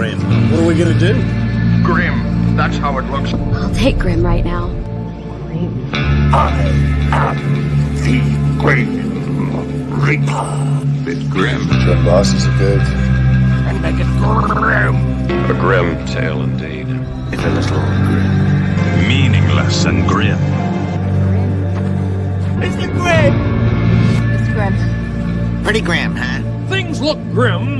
Grim. What are we gonna do? Grim. That's how it looks. I'll take Grim right now. I am the Grim Reaper. Bit grim. The bosses are good. And make it grim. A grim tale indeed. It's a little grim. Meaningless and grim. It's the Grim. It's Grim. Pretty grim, huh? Things look grim.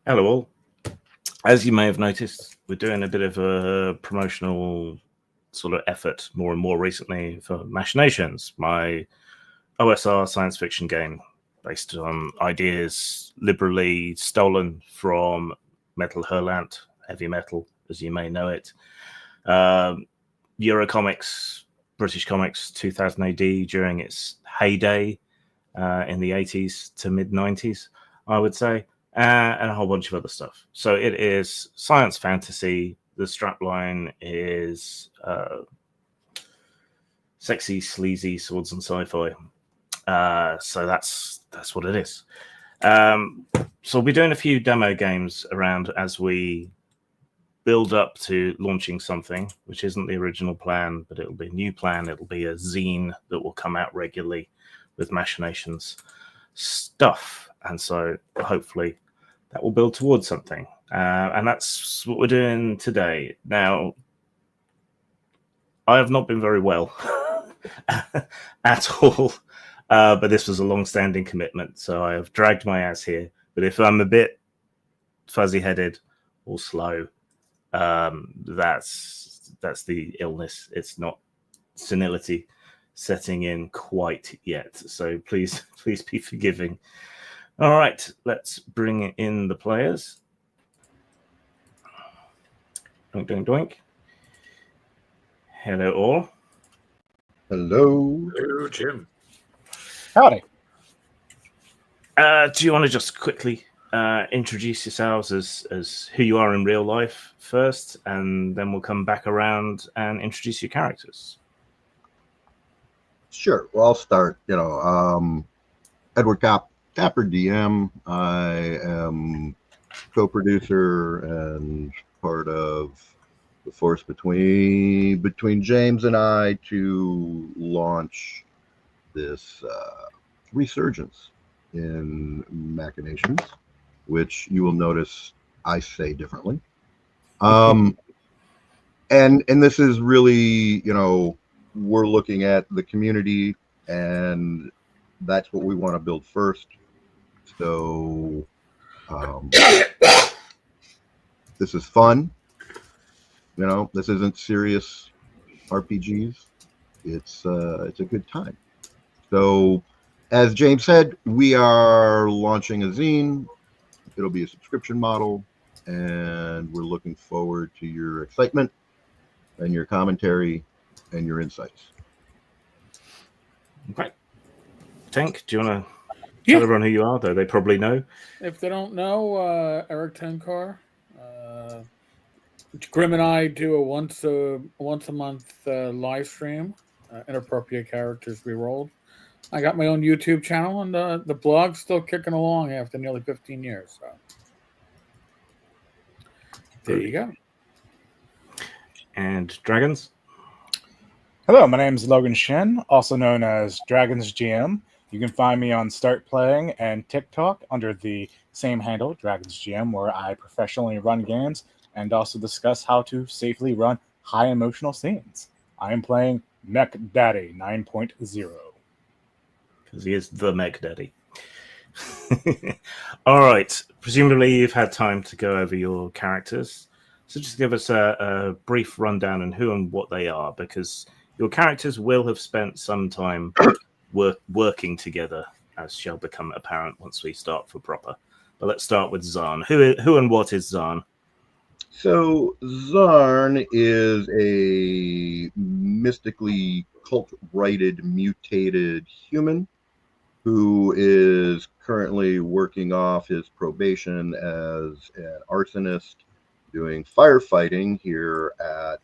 Hello all. As you may have noticed, we're doing a bit of a promotional sort of effort more and more recently for Machinations, my OSR science fiction game based on ideas liberally stolen from Metal Hurlant, heavy metal, as you may know it. Eurocomics, British Comics, 2000 AD during its heyday in the 80s to mid-90s, I would say. And a whole bunch of other stuff. So it is science fantasy. The strapline is sexy, sleazy swords and sci-fi. So that's what it is. So we'll be doing a few demo games around as we build up to launching something, which isn't the original plan, but it'll be a new plan. It'll be a zine that will come out regularly with Machinations stuff. And so hopefully that will build towards something. And that's what we're doing today. Now, I have not been very well at all, but this was a long-standing commitment, so I have dragged my ass here. But if I'm a bit fuzzy-headed or slow, that's the illness. It's not senility setting in quite yet. So please be forgiving. All right, let's bring in the players. Doink, doink, doink. Hello, all. Hello. Hello, Jim. Howdy. Do you want to just quickly introduce yourselves as who you are in real life first, and then we'll come back around and introduce your characters? Sure. Well, I'll start. Edward Capper DM. I am co-producer and part of the force between James and I to launch this resurgence in Machinations, which you will notice I say differently. And this is really, we're looking at the community, and that's what we want to build first. So this is fun. This isn't serious RPGs. It's a good time. So as James said, we are launching a zine. It'll be a subscription model, and we're looking forward to your excitement and your commentary and your insights. Okay. Tank, do you want to tell everyone who you are, though they probably know? If they don't know, Eric Tenkar. Grim and I do a once a month live stream, Inappropriate Characters Rerolled. I got my own YouTube channel, and the blog's still kicking along after nearly 15 years. So there you go. And Dragons? Hello, my name is Logan Shen, also known as Dragons GM. You can find me on Start Playing and TikTok under the same handle, Dragons GM, where I professionally run games and also discuss how to safely run high emotional scenes. I am playing Mech Daddy 9.0. Because he is the Mech Daddy. All right. Presumably you've had time to go over your characters. So just give us a brief rundown on who and what they are, because your characters will have spent some time working together, as shall become apparent once we start for proper. But let's start with Zarn. Who and what is Zarn? So Zarn is a mystically cult-righted, mutated human who is currently working off his probation as an arsonist, doing firefighting here at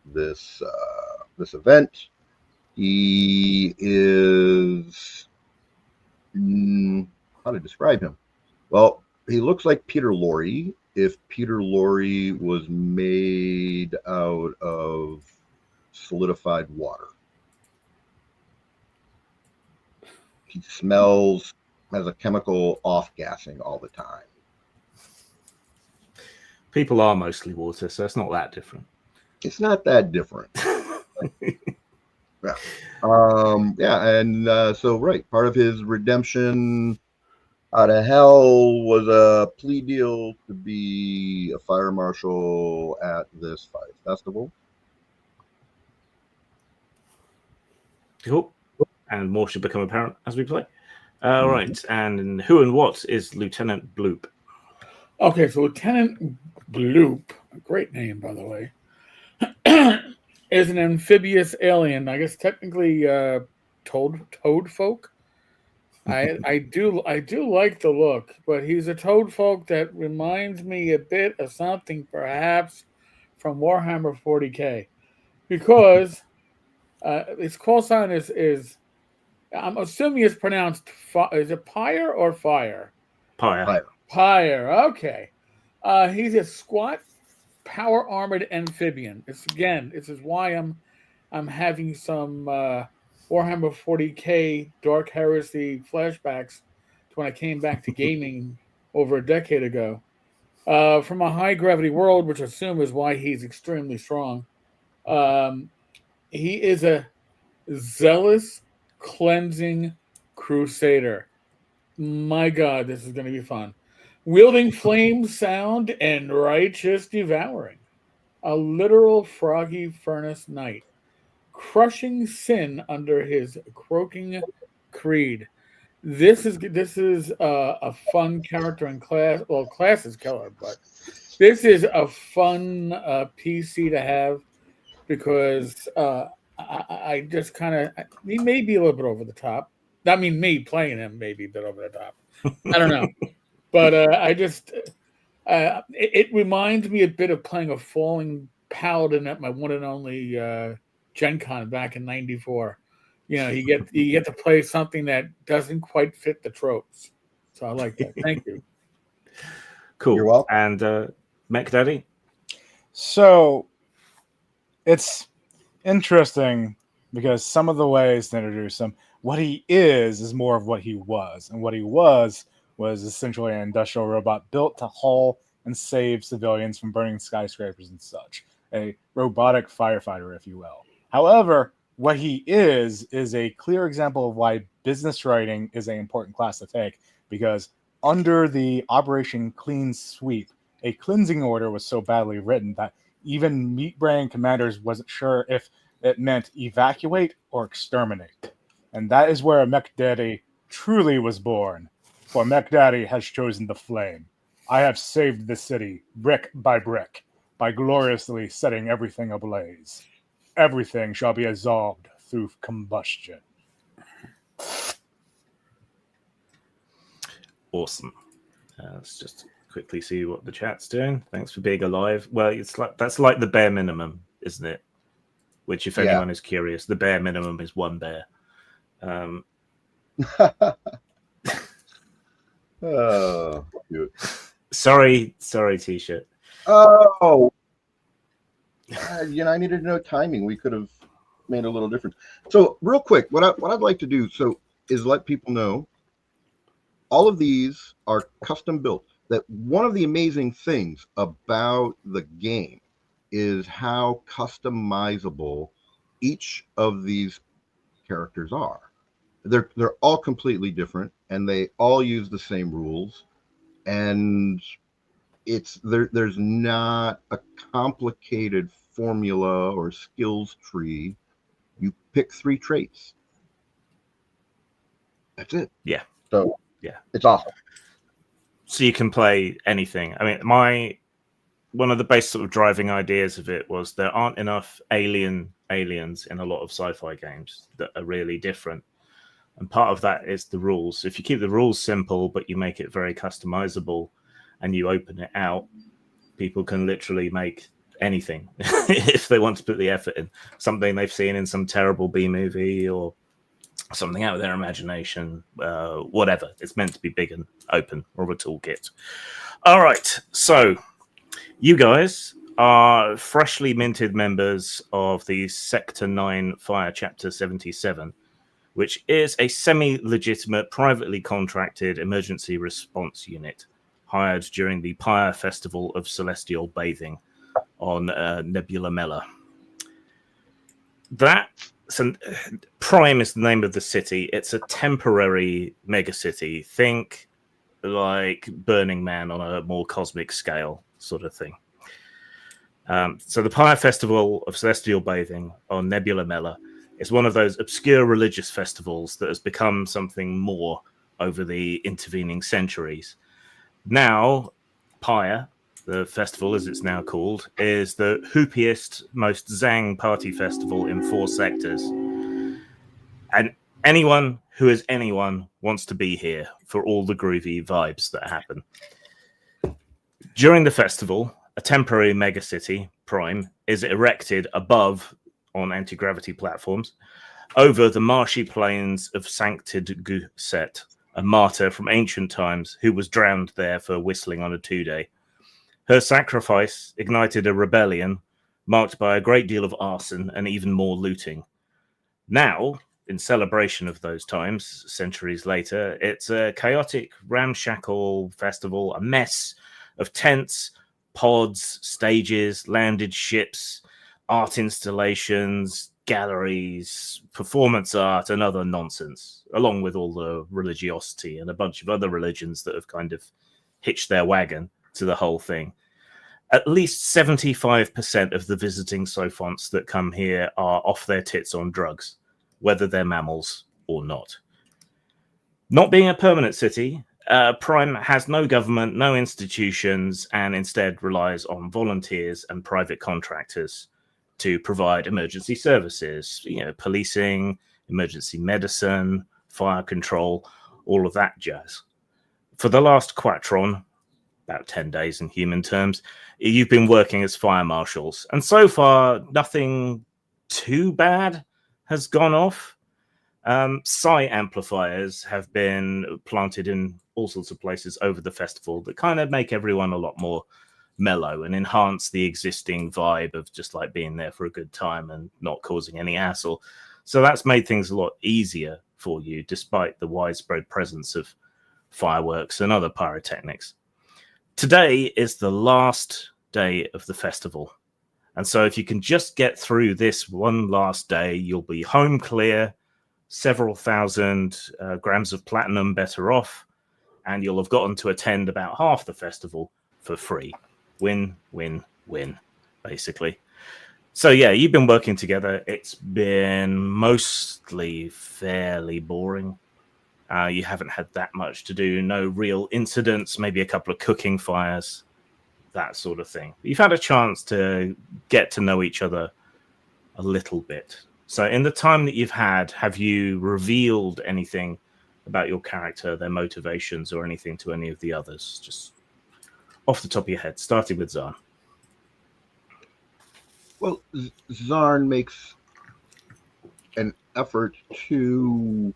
this event. He is how to describe him? Well, he looks like Peter Lorre if Peter Lorre was made out of solidified water. He smells, has a chemical off-gassing all the time. People are mostly water, so it's not that different. It's not that different. Yeah. So right, part of his redemption out of hell was a plea deal to be a fire marshal at this fire festival. Cool. And more should become apparent as we play. Right, and who and what is Lieutenant Bloop? Okay, so Lieutenant Bloop, a great name, by the way, is an amphibious alien. I guess technically toad folk. I do like the look, but he's a toad folk that reminds me a bit of something perhaps from Warhammer 40K, because his call sign is I'm assuming it's pronounced is it PYRE or fire? Pyre. PYRE. Okay. He's a squat, power armored amphibian. This is why I'm having some Warhammer 40K Dark Heresy flashbacks to when I came back to gaming over a decade ago. From a high gravity world, which I assume is why he's extremely strong. He is a zealous, cleansing crusader. My God, this is going to be fun. Wielding flame sound and righteous devouring. A literal froggy furnace knight. Crushing sin under his croaking creed. This is a fun character in class. Well, class is killer, but this is a fun PC to have because I just kind of he may be a little bit over the top. I mean, me playing him may be a bit over the top. I don't know, but it reminds me a bit of playing a falling paladin at my one and only Gen Con back in '94. You know, you get to play something that doesn't quite fit the tropes. So I like that. Thank you. Cool. You're welcome. And Mech Daddy? So it's interesting because some of the ways to introduce him, what he is more of what he was. And what he was essentially an industrial robot built to haul and save civilians from burning skyscrapers and such. A robotic firefighter, if you will. However, what he is a clear example of why business writing is an important class to take, because under the Operation Clean Sweep, a cleansing order was so badly written that even meat brain commanders wasn't sure if it meant evacuate or exterminate. And that is where Mech Daddy truly was born. For Mech Daddy has chosen the flame. I have saved the city brick by brick by gloriously setting everything ablaze. Everything shall be absorbed through combustion. Awesome. Let's just quickly see what the chat's doing. Thanks for being alive. Well, that's like the bare minimum, isn't it? Which, if anyone is curious, the bare minimum is one bear. Oh, cute. Sorry, T-shirt. Oh, I needed to know timing. We could have made a little difference. So, real quick, what I'd like to do is let people know all of these are custom built. That one of the amazing things about the game is how customizable each of these characters are. They're all completely different, and they all use the same rules, and there's not a complicated formula or skills tree. You pick 3 traits. That's it. Yeah. So yeah, it's awesome. So you can play anything. I mean, one of the base sort of driving ideas of it was there aren't enough aliens in a lot of sci-fi games that are really different. And part of that is the rules. If you keep the rules simple, but you make it very customizable and you open it out, people can literally make anything if they want to put the effort in. Something they've seen in some terrible B movie or something out of their imagination, whatever. It's meant to be big and open, or a toolkit. All right, so you guys are freshly minted members of the Sector 9 Fire Chapter 77, which is a semi-legitimate, privately contracted emergency response unit hired during the PYRE Festival of Celestial Bathing on Nebula Mela. Prime is the name of the city. It's a temporary megacity. Think like Burning Man on a more cosmic scale sort of thing. So the PYRE Festival of Celestial Bathing on Nebula Mela is one of those obscure religious festivals that has become something more over the intervening centuries. Now, PYRE, the festival as it's now called, is the hoopiest, most zang party festival in 4 sectors. And anyone who is anyone wants to be here for all the groovy vibes that happen. During the festival, a temporary megacity, Prime, is erected above on anti-gravity platforms over the marshy plains of Sanctid Guset, a martyr from ancient times who was drowned there for whistling on a 2-day. Her sacrifice ignited a rebellion marked by a great deal of arson and even more looting. Now, in celebration of those times, centuries later, it's a chaotic, ramshackle festival, a mess of tents, pods, stages, landed ships, art installations, galleries, performance art, and other nonsense, along with all the religiosity and a bunch of other religions that have kind of hitched their wagon to the whole thing. At least 75% of the visiting sophonts that come here are off their tits on drugs, whether they're mammals or not. Not being a permanent city, Prime has no government, no institutions, and instead relies on volunteers and private contractors to provide emergency services, policing, emergency medicine, fire control, all of that jazz. For the last Quatron, about 10 days in human terms, you've been working as fire marshals, and so far nothing too bad has gone off. Psi amplifiers have been planted in all sorts of places over the festival that kind of make everyone a lot more mellow and enhance the existing vibe of just like being there for a good time and not causing any hassle. So that's made things a lot easier for you, despite the widespread presence of fireworks and other pyrotechnics. Today is the last day of the festival. And so if you can just get through this one last day, you'll be home clear, several thousand grams of platinum better off, and you'll have gotten to attend about half the festival for free. Win, win, win, basically. So yeah, you've been working together. It's been mostly fairly boring. You haven't had that much to do. No real incidents, maybe a couple of cooking fires, that sort of thing. You've had a chance to get to know each other a little bit. So in the time that you've had, have you revealed anything about your character, their motivations, or anything to any of the others? Just off the top of your head, starting with Zarn. Well, Zarn makes an effort to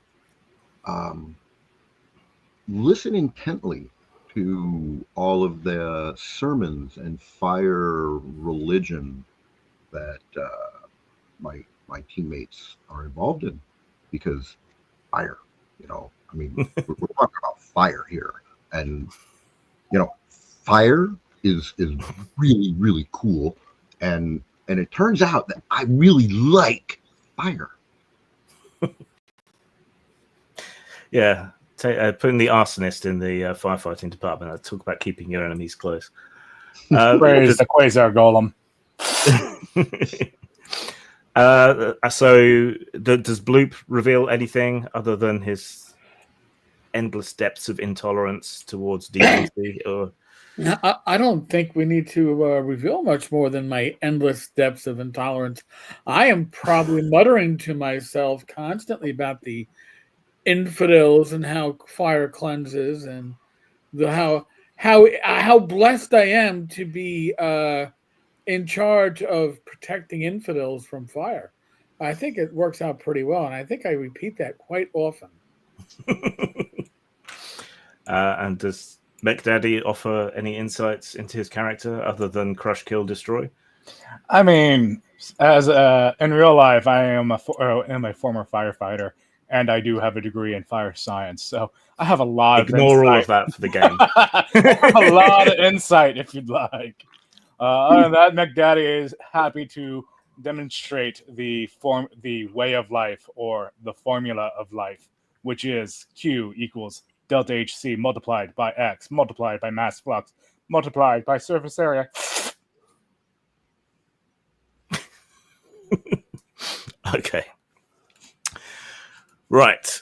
listen intently to all of the sermons and fire religion that my teammates are involved in, because fire, we're talking about fire here, and fire is really, really cool, and it turns out that I really like fire. Yeah, putting the arsonist in the firefighting department. I talk about keeping your enemies close. Praise the Quasar Golem. So does Bloop reveal anything other than his endless depths of intolerance towards decency? Or I don't think we need to reveal much more than my endless depths of intolerance. I am probably muttering to myself constantly about the infidels and how fire cleanses, and how blessed I am to be in charge of protecting infidels from fire. I think it works out pretty well, and I think I repeat that quite often. And does McDaddy offer any insights into his character other than crush, kill, destroy? I mean, as in real life, I am a former firefighter, and I do have a degree in fire science, so I have a lot Ignore of all of that for the game. I have a lot of insight, if you'd like. Other than that, McDaddy is happy to demonstrate the way of life, or the formula of life, which is Q equals delta HC multiplied by X multiplied by mass flux multiplied by surface area. Okay. Right.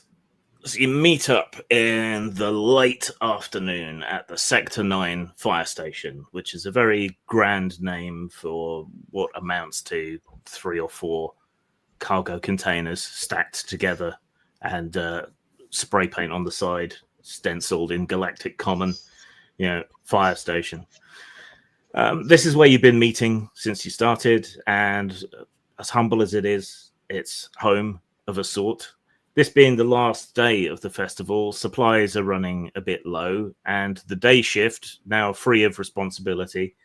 So you meet up in the late afternoon at the Sector 9 fire station, which is a very grand name for what amounts to 3 or 4 cargo containers stacked together and spray paint on the side, stenciled in galactic common, fire station. This is where you've been meeting since you started, and as humble as it is, it's home of a sort. This being the last day of the festival, supplies are running a bit low, and the day shift, now free of responsibility,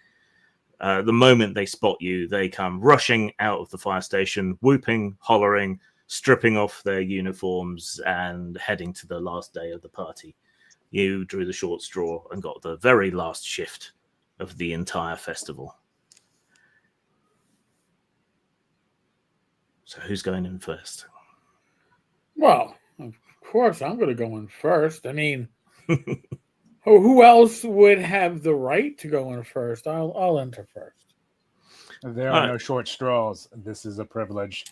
the moment they spot you, they come rushing out of the fire station, whooping, hollering, stripping off their uniforms, and heading to the last day of the party. You drew the short straw and got the very last shift of the entire festival. So who's going in first? Well, of course, I'm going to go in first. I mean, who else would have the right to go in first? I'll enter first. There are no short straws. This is a privilege.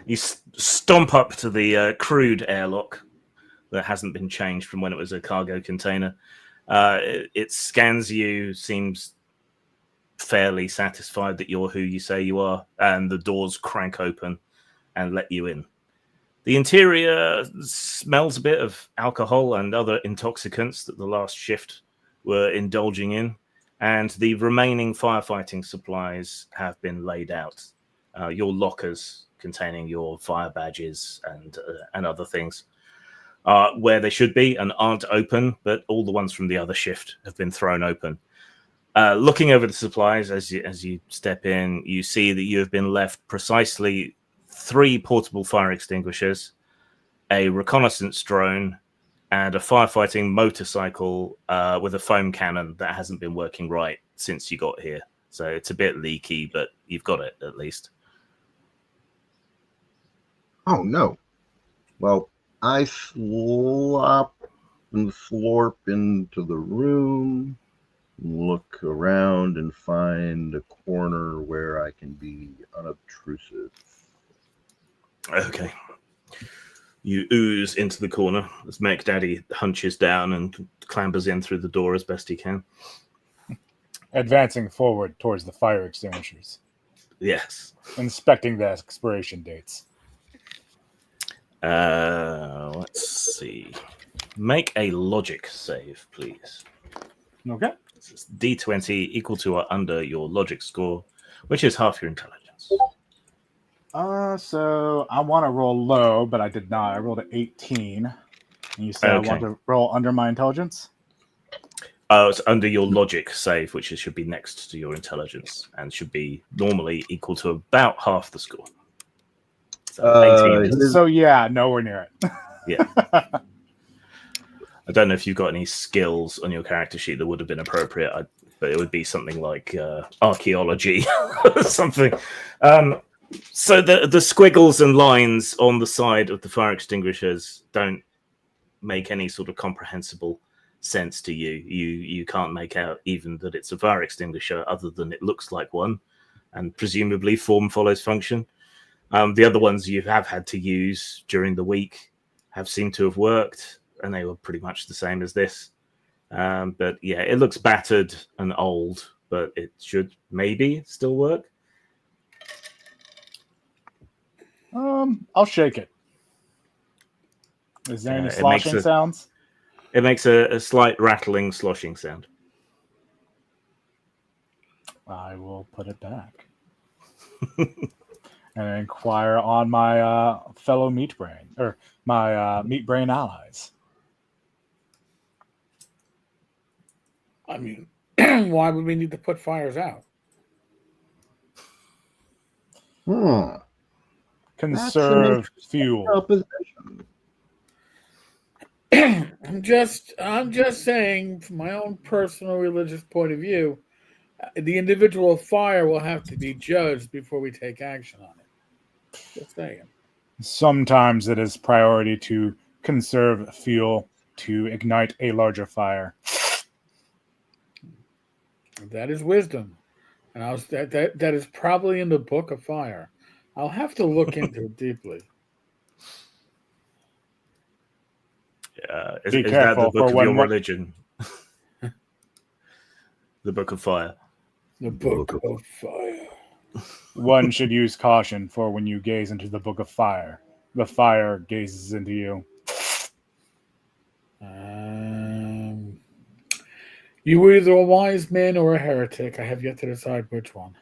You stomp up to the crude airlock that hasn't been changed from when it was a cargo container. It scans you, seems fairly satisfied that you're who you say you are, and the doors crank open and let you in. The interior smells a bit of alcohol and other intoxicants that the last shift were indulging in, and the remaining firefighting supplies have been laid out. Your lockers containing your fire badges and other things are where they should be and aren't open, but all the ones from the other shift have been thrown open. Looking over the supplies as you step in, you see that you have been left precisely 3 portable fire extinguishers, a reconnaissance drone, and a firefighting motorcycle with a foam cannon that hasn't been working right since you got here. So it's a bit leaky, but you've got it at least. Oh, no. Well, I slop and slorp into the room, look around and find a corner where I can be unobtrusive. Okay. You ooze into the corner as McDaddy hunches down and clambers in through the door as best he can. Advancing forward towards the fire extinguishers. Yes. Inspecting the expiration dates. Let's see. Make a logic save, please. Okay. This is D20 equal to or under your logic score, which is half your intelligence. So I want to roll low, but I did not. I rolled an 18. And you said Okay. I want to roll under my intelligence? It's under your logic save, which should be next to your intelligence, and should be normally equal to about half the score. So 18 is, So yeah, nowhere near it. yeah. I don't know if you've got any skills on your character sheet that would have been appropriate, but it would be something like archaeology or something. So the squiggles and lines on the side of the fire extinguishers don't make any sort of comprehensible sense to you. You can't make out even that it's a fire extinguisher, other than it looks like one, and presumably form follows function. The other ones you have had to use during the week have seemed to have worked, and they were pretty much the same as this. But yeah, it looks battered and old, but it should maybe still work. I'll shake it. Is there any It sloshing makes sounds? It makes a slight rattling, sloshing sound. I will put it back and inquire on my fellow meat brain or my meat brain allies. I mean, why would we need to put fires out? Hmm. Conserve fuel. Proposition. I'm just saying, from my own personal religious point of view, the individual fire will have to be judged before we take action on it. Just saying. Sometimes it is priority to conserve fuel to ignite a larger fire. That is wisdom, and that is probably in the Book of Fire. I'll have to look into it deeply. Is Be that the careful book for of your when- religion? The Book of Fire. The Book of Fire. One should use caution, for when you gaze into the Book of Fire, the fire gazes into you. You were either a wise man or a heretic. I have yet to decide which one.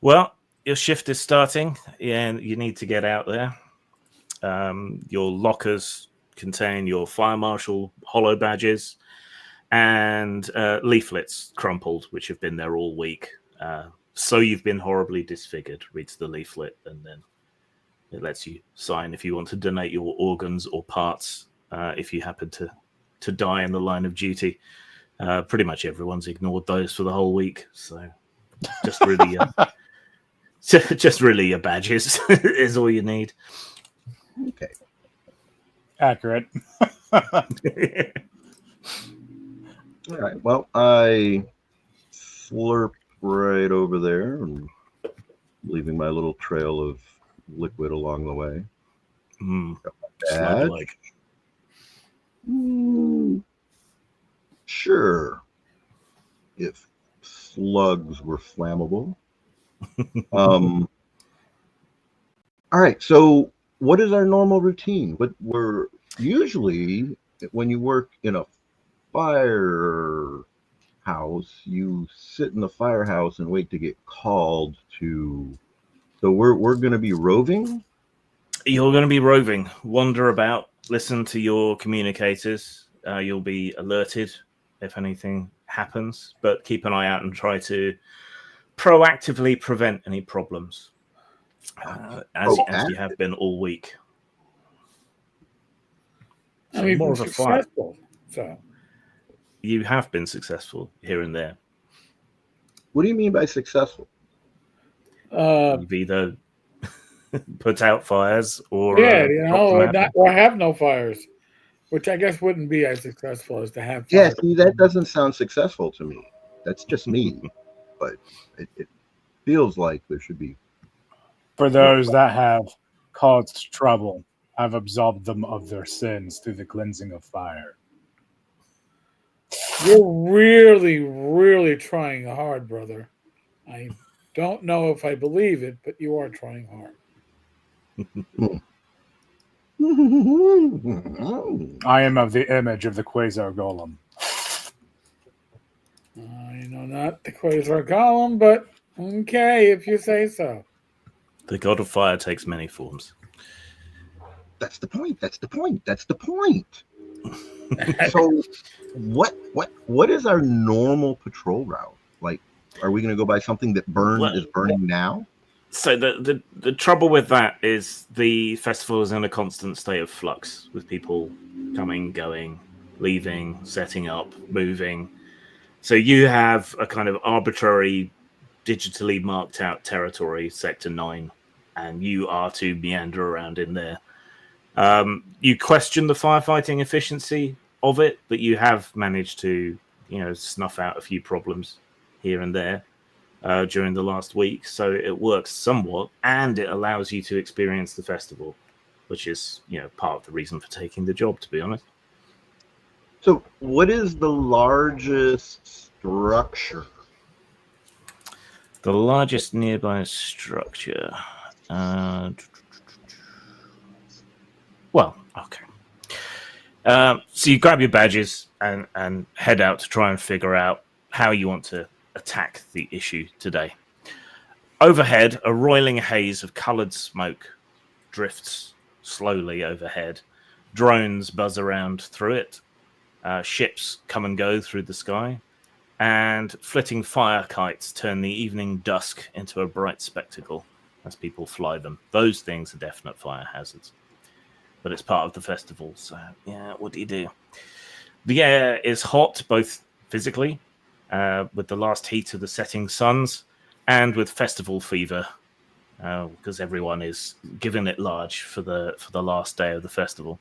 Well, your shift is starting, and you need to get out there. Your lockers contain your fire marshal hollow badges and leaflets crumpled, which have been there all week. So you've been horribly disfigured. Reads the leaflet, and then it lets you sign if you want to donate your organs or parts if you happen to die in the line of duty. Pretty much everyone's ignored those for the whole week, so just really just really your badges is all you need. Okay. Accurate. All right. Well, I slurp right over there and leaving my little trail of liquid along the way. Slug-like. Sure. If slugs were flammable. All right. So, what is our normal routine? What we're usually, when you work in a firehouse, you sit in the firehouse and wait to get called to. So we're going to be roving. You're going to be roving, wander about, listen to your communicators. You'll be alerted if anything happens, but keep an eye out and try to proactively prevent any problems, as you have been all week. I mean, more of a fight. successful. So You have been successful here and there. What do you mean by successful? You've either put out fires or or have no fires, which I guess wouldn't be as successful as to have. Yeah, fires. see, that doesn't sound successful to me. That's just me, but it feels like there should be. For those that have caused trouble, I've absolved them of their sins through the cleansing of fire. You're really, really trying hard, brother. I don't know if I believe it, but you are trying hard. I am of the image of the Quasar Golem. Not the Quasar Golem, but okay, if you say so. The god of fire takes many forms. That's the point. That's the point. That's the point. So, what is our normal patrol route? Like, are we going to go by something that is burning now? So the trouble with that is the festival is in a constant state of flux, with people coming, going, leaving, setting up, moving. So you have a kind of arbitrary, digitally marked out territory, Sector 9, and you are to meander around in there. You question the firefighting efficiency of it, but you have managed to, snuff out a few problems here and there during the last week. So it works somewhat, and it allows you to experience the festival, which is, part of the reason for taking the job, to be honest. So what is the largest structure? The largest nearby structure. Well, okay. So you grab your badges, and head out to try and figure out how you want to attack the issue today. Overhead, a roiling haze of coloured smoke drifts slowly overhead. Drones buzz around through it. Ships come and go through the sky. And flitting fire kites turn the evening dusk into a bright spectacle as people fly them. Those things are definite fire hazards. But it's part of the festival, so yeah, what do you do? The air is hot, both physically, with the last heat of the setting suns, and with festival fever, because everyone is giving it large for the last day of the festival.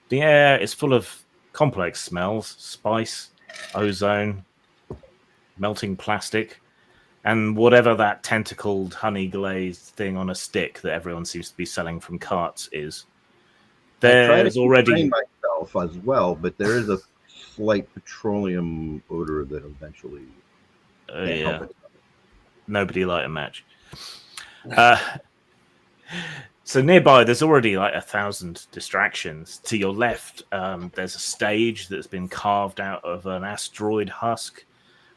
The air is full of complex smells: spice, ozone, melting plastic, and whatever that tentacled honey glazed thing on a stick that everyone seems to be selling from carts is. There's already myself as well, but there is a slight petroleum odor that eventually. Yeah. Nobody light a match. So nearby, there's already like 1,000 distractions. To your left, there's a stage that's been carved out of an asteroid husk,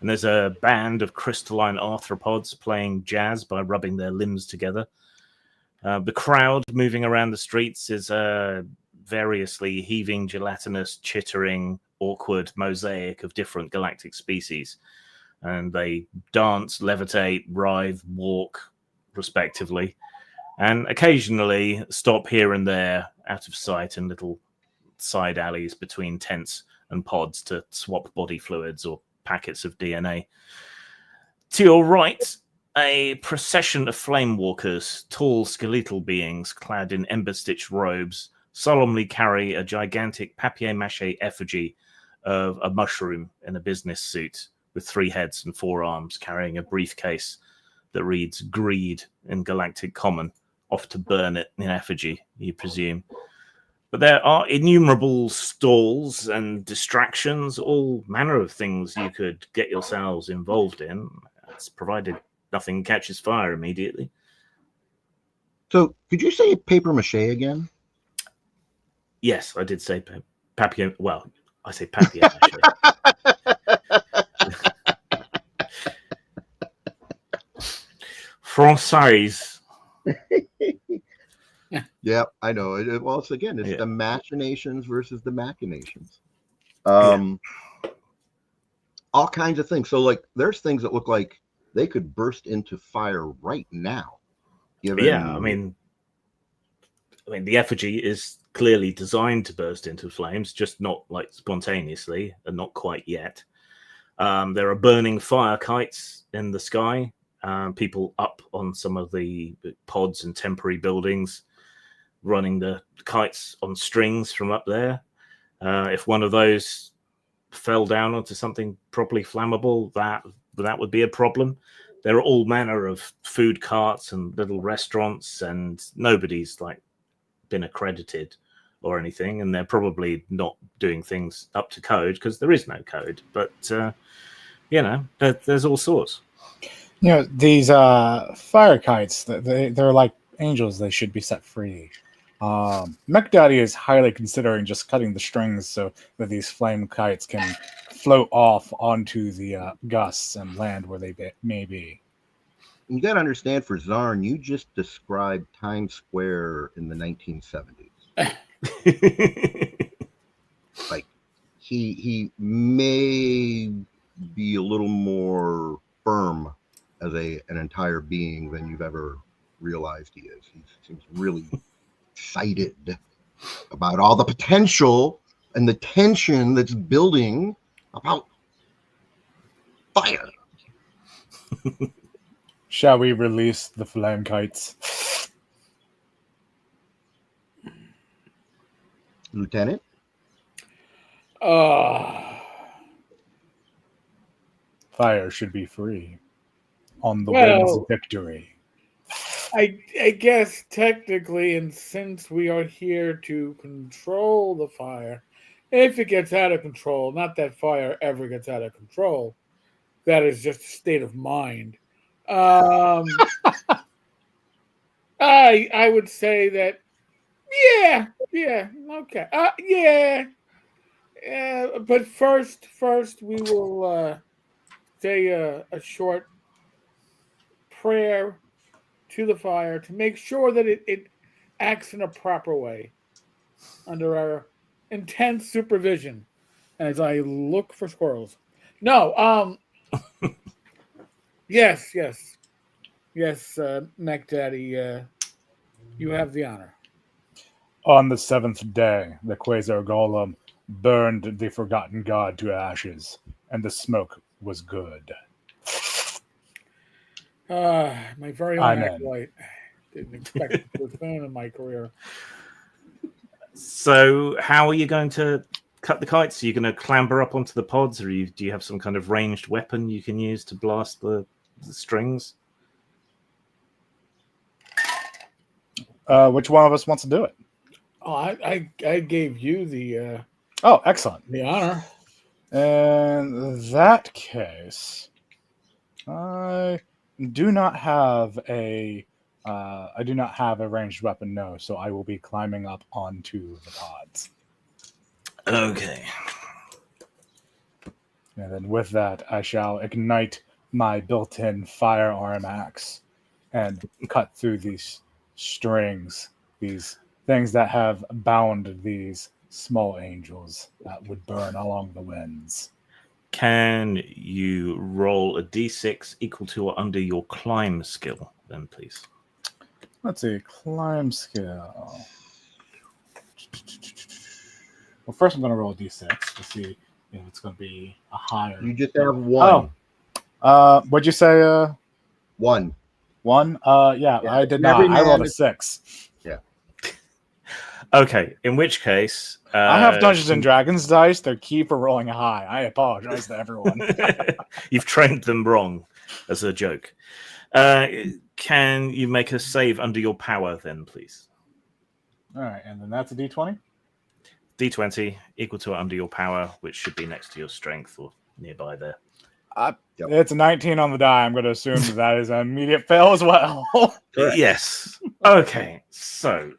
and there's a band of crystalline arthropods playing jazz by rubbing their limbs together. The crowd moving around the streets is a variously heaving, gelatinous, chittering, awkward mosaic of different galactic species. And they dance, levitate, writhe, walk, respectively. And occasionally stop here and there, out of sight, in little side alleys between tents and pods to swap body fluids or packets of DNA. To your right, a procession of flame walkers, tall skeletal beings clad in ember-stitched robes, solemnly carry a gigantic papier-mâché effigy of a mushroom in a business suit with 3 heads and 4 arms, carrying a briefcase that reads "Greed" in Galactic Common, off to burn it in effigy, you presume. But there are innumerable stalls and distractions, all manner of things you could get yourselves involved in. It's provided nothing catches fire immediately. So, could you say paper mache again? Yes, I did say papier. Well, I say papier mache. Française. Yeah, I know. Well, it's the machinations versus the machinations. All kinds of things. So, like, there's things that look like they could burst into fire right now. I mean, the effigy is clearly designed to burst into flames, just not like spontaneously, and not quite yet. There are burning fire kites in the sky. People up on some of the pods and temporary buildings, running the kites on strings from up there. If one of those fell down onto something properly flammable, that would be a problem. There are all manner of food carts and little restaurants, and nobody's like been accredited or anything, and they're probably not doing things up to code because there is no code. But there's all sorts. These fire kites, they're like angels. They should be set free. Mech Daddy is highly considering just cutting the strings so that these flame kites can float off onto the gusts and land where they may be. You got to understand, for Zarn, you just described Times Square in the 1970s. Like, he may be a little more firm as an entire being than you've ever realized he is. He seems really excited about all the potential and the tension that's building about fire. Shall we release the flame kites? Lieutenant? Fire should be free. On the winds of victory. I guess technically, and since we are here to control the fire, if it gets out of control, not that fire ever gets out of control, that is just a state of mind. I would say that, okay, But first we will say a short prayer to the fire to make sure that it acts in a proper way under our intense supervision as I look for squirrels. No, yes, Mech Daddy, you have the honor. On the seventh day, the Quasar Golem burned the forgotten god to ashes, and the smoke was good. My very own I'm in. acolyte. Didn't expect it so soon in my career. So, how are you going to cut the kites? Are you going to clamber up onto the pods, or do you have some kind of ranged weapon you can use to blast the strings? Which one of us wants to do it? Oh, I gave you the Oh, excellent. honor. In that case, I do not have a ranged weapon, no, so I will be climbing up onto the pods. Okay. And then with that, I shall ignite my built-in firearm axe and cut through these strings, these things that have bound these small angels that would burn along the winds. Can you roll a d6 equal to or under your climb skill, then, please? Let's see, climb skill. Well, first I'm going to roll a d6 to see if it's going to be a higher. You just have one. What'd you say? One. One? Yeah, I did Every not. I rolled a man 6. Yeah. Okay, in which case... I have Dungeons and Dragons dice. They're key for rolling high. I apologize to everyone. You've trained them wrong as a joke. Can you make a save under your power, then, please? All right, and then that's a d20? D20 equal to or under your power, which should be next to your strength or nearby there. Yep. It's a 19 on the die. I'm going to assume that is an immediate fail as well. Yes. Okay. So,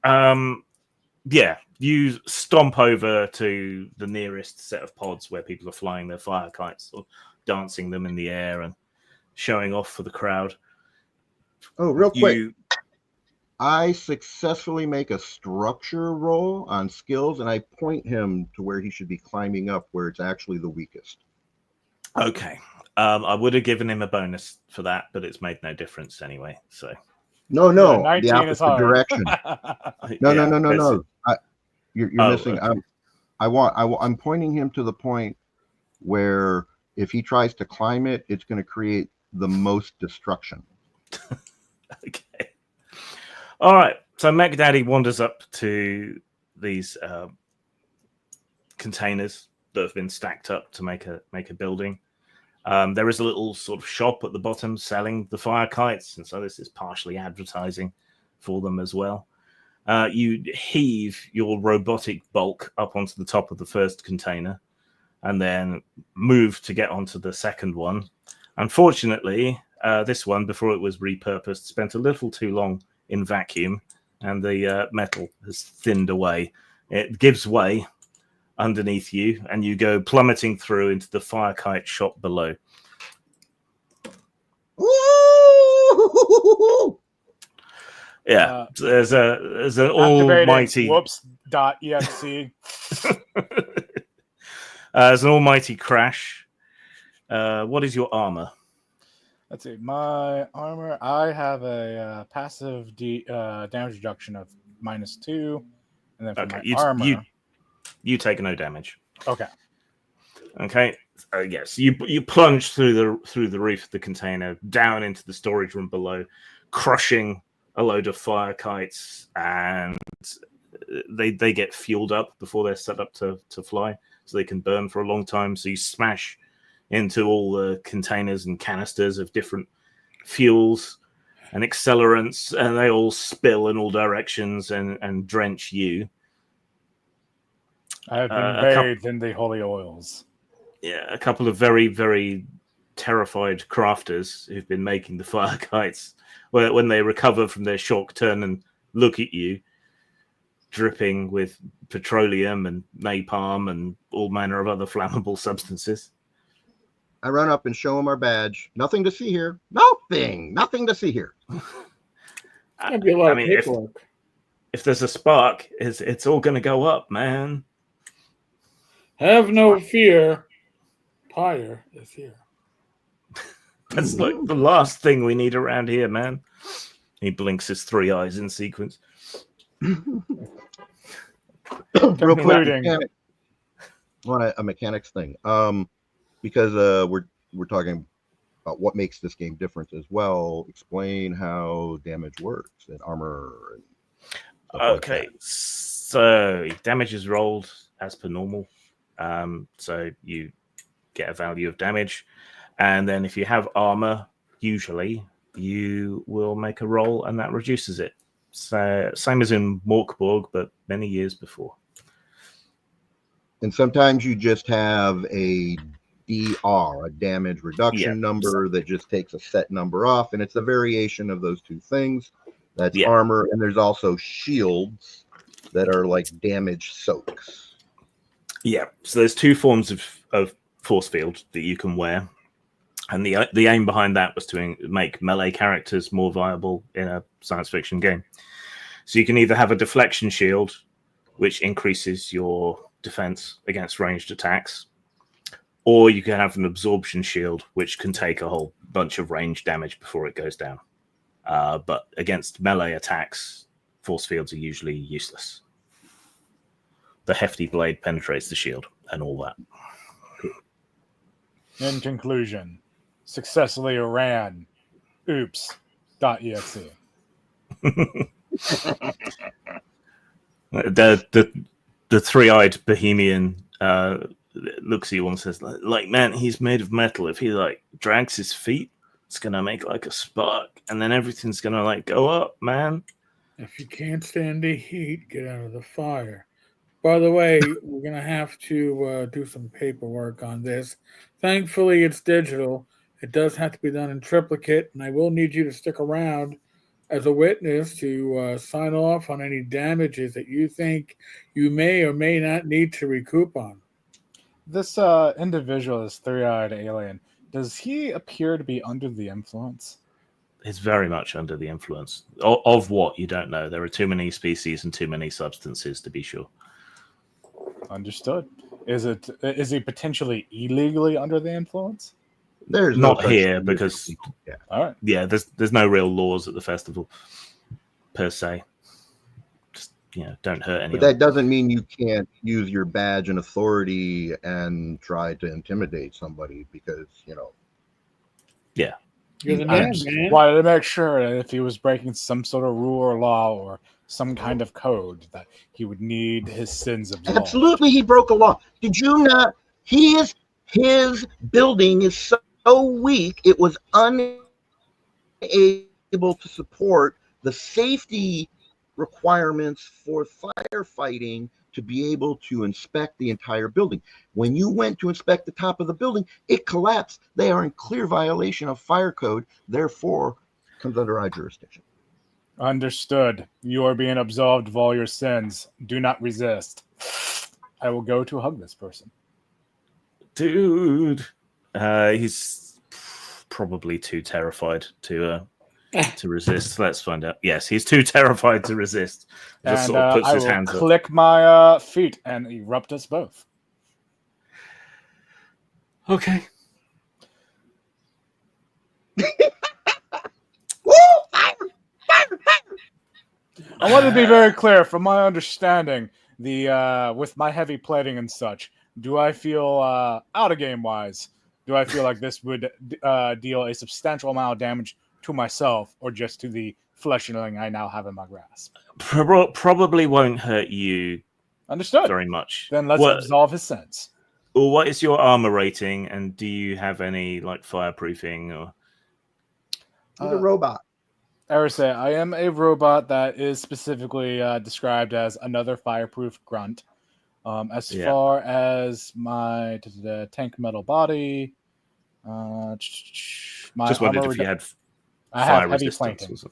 yeah, you stomp over to the nearest set of pods where people are flying their fire kites or dancing them in the air and showing off for the crowd. Oh, real quick. I successfully make a structure roll on skills, and I point him to where he should be climbing up, where it's actually the weakest. Okay. I would have given him a bonus for that, but it's made no difference anyway. So No, Yeah, the 19 is opposite hard. direction. No. You're Oh, missing. okay. I'm pointing him to the point where if he tries to climb it, it's going to create the most destruction. Okay. All right. So Mech Daddy wanders up to these containers that have been stacked up to make a building. There is a little sort of shop at the bottom selling the fire kites, and so this is partially advertising for them as well. You heave your robotic bulk up onto the top of the first container and then move to get onto the second one. Unfortunately, this one, before it was repurposed, spent a little too long in vacuum, and the metal has thinned away. It gives way underneath you, and you go plummeting through into the fire kite shop below. Woo! Yeah, there's an almighty Whoops.exe. There's an almighty crash. What is your armor? Let's see. My armor, I have a passive damage reduction of -2. And then for my armor... You take no damage. Okay. Okay. Yes, you plunge through the roof of the container down into the storage room below, crushing a load of fire kites, and they get fueled up before they're set up to fly, so they can burn for a long time. So you smash into all the containers and canisters of different fuels and accelerants, and they all spill in all directions and drench you. I have been bathed in the holy oils. Yeah, a couple of very, very terrified crafters who've been making the fire kites, when they recover from their shock, turn and look at you. dripping with petroleum and napalm and all manner of other flammable substances. I run up and show him our badge. Nothing to see here. Nothing to see here. It's gonna be a lot of paperwork. If there's a spark, it's all going to go up, man. Have no fear. PYRE is here. That's like the last thing we need around here, man. He blinks his 3 eyes in sequence. Real quick, a mechanics thing. Because we're talking about what makes this game different as well. Explain how damage works and armor. And stuff okay, like that. So damage is rolled as per normal. So you get a value of damage, and then if you have armor, usually you will make a roll, and that reduces it. So same as in Morkborg, but many years before. And sometimes you just have a DR, a damage reduction number that just takes a set number off, and it's a variation of those two things. That's armor, and there's also shields that are like damage soaks. Yeah, so there's 2 forms of force field that you can wear, and the aim behind that was to make melee characters more viable in a science fiction game. So you can either have a deflection shield, which increases your defense against ranged attacks, or you can have an absorption shield, which can take a whole bunch of range damage before it goes down. But against melee attacks, force fields are usually useless. The hefty blade penetrates the shield and all that. In conclusion, successfully ran oops.exe. The 3-eyed Bohemian looks at you and says, like, man, he's made of metal. If he like drags his feet, it's gonna make like a spark, and then everything's gonna like go up, man. If you can't stand the heat, get out of the fire. By the way, we're gonna have to do some paperwork on this. Thankfully, it's digital. It does have to be done in triplicate, and I will need you to stick around as a witness to sign off on any damages that you think you may or may not need to recoup on. This individual, this 3-eyed alien, does he appear to be under the influence? It's very much under the influence. Of what, you don't know. There are too many species and too many substances to be sure. Understood. Is he potentially illegally under the influence? There's not here because all right. Yeah, there's no real laws at the festival per se. Just don't hurt anyone. But that doesn't mean you can't use your badge and authority and try to intimidate somebody because Yeah. You're the man, man. Wanted to make sure that if he was breaking some sort of rule or law or some kind of code, that he would need his sins absolved. Absolutely, he broke a law. Did you not? His building is so weak it was unable to support the safety requirements for firefighting to be able to inspect the entire building. When you went to inspect the top of the building, it collapsed. They are in clear violation of fire code, therefore comes under our jurisdiction. Understood. You are being absolved of all your sins. Do not resist. I will go to hug this person. Dude, he's probably too terrified to resist. Let's find out. Yes, he's too terrified to resist. Just sort of puts his hands up. Click my feet and erupt us both. Okay. I want to be very clear. From my understanding, with my heavy plating and such, do I feel out of game wise? Do I feel like this would deal a substantial amount of damage to myself, or just to the fleshling I now have in my grasp? Probably won't hurt you. Understood. Very much. Then let's absolve his sins. Well, what is your armor rating, and do you have any like fireproofing or? He's a robot. Arise, I am a robot that is specifically described as another fireproof grunt. As far as my tank metal body, my just wondered if you had I fire have heavy resistance. plating.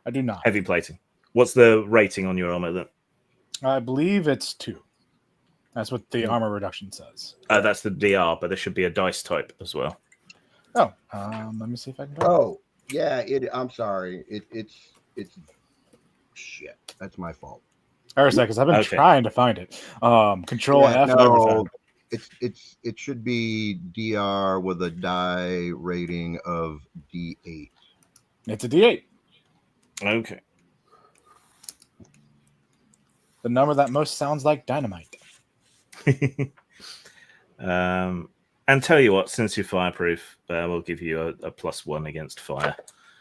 I do not. Heavy plating. What's the rating on your armor then? I believe it's 2. That's what the armor reduction says. That's the DR, but there should be a dice type as well. Oh, let me see if I can. Oh, yeah. I'm sorry. It's shit. That's my fault. Because I've been trying to find it. Control F. No, it should be DR with a die rating of D8. It's a D8. Okay. The number that most sounds like dynamite. And tell you what, since you're fireproof, we'll give you a +1 against fire.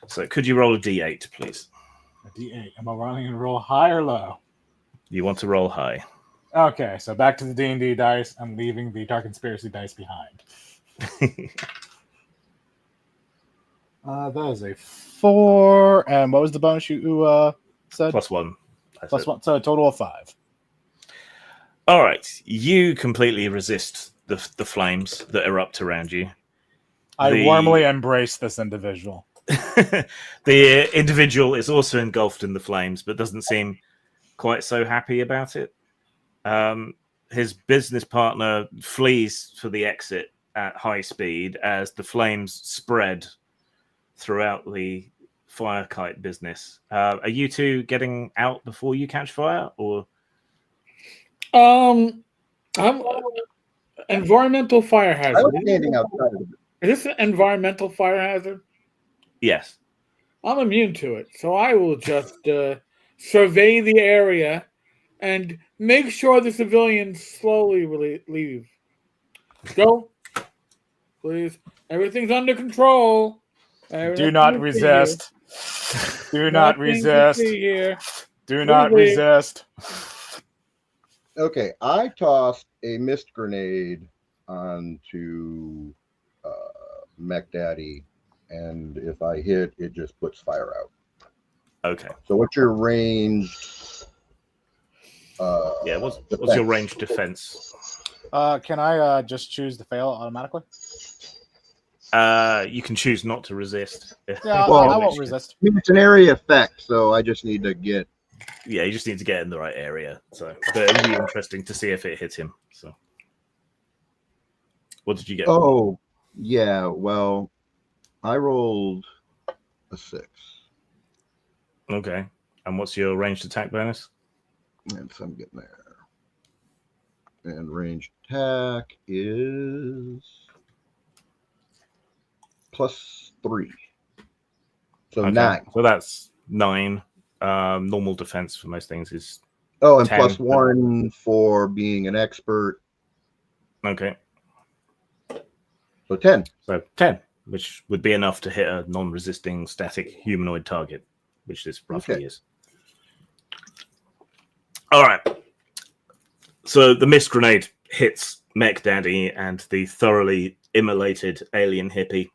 So could you roll a D8, please? A D8. Am I running and roll high or low? You want to roll high. Okay, so back to the D&D dice. I'm leaving the Dark Conspiracy dice behind. That is a 4. And what was the bonus you said? +1. +1. So a total of 5. All right. You completely resist the flames that erupt around you. I warmly embrace this individual. The individual is also engulfed in the flames, but doesn't seem quite so happy about it. His business partner flees for the exit at high speed as the flames spread throughout the fire kite business. Are you two getting out before you catch fire, or? I'm environmental fire hazard. I was standing outside of it. Is this an environmental fire hazard? Yes. I'm immune to it, so I will just survey the area and make sure the civilians slowly leave. Go, please. Everything's under control. Do not resist. Do not resist. Do not resist. Okay, I tossed a mist grenade onto Mech Daddy, and if I hit, it just puts fire out. Okay. So what's your range? What's your range defense? Can I just choose to fail automatically? You can choose not to resist. Yeah, Well, I won't resist. I mean, it's an area effect, so I just need to get. Yeah, you just need to get in the right area. So, but it'll be interesting to see if it hits him. So, what did you get? Oh, yeah. Well, I rolled a 6. Okay. And what's your ranged attack bonus? And so I'm getting there. And ranged attack is +3. So Okay. 9. So that's 9. Normal defense for most things is. Oh, and 10. +1 for being an expert. Okay. So 10. So 10, which would be enough to hit a non-resisting static humanoid target, which this roughly is. All right. So the mist grenade hits Mech Daddy and the thoroughly immolated alien hippie.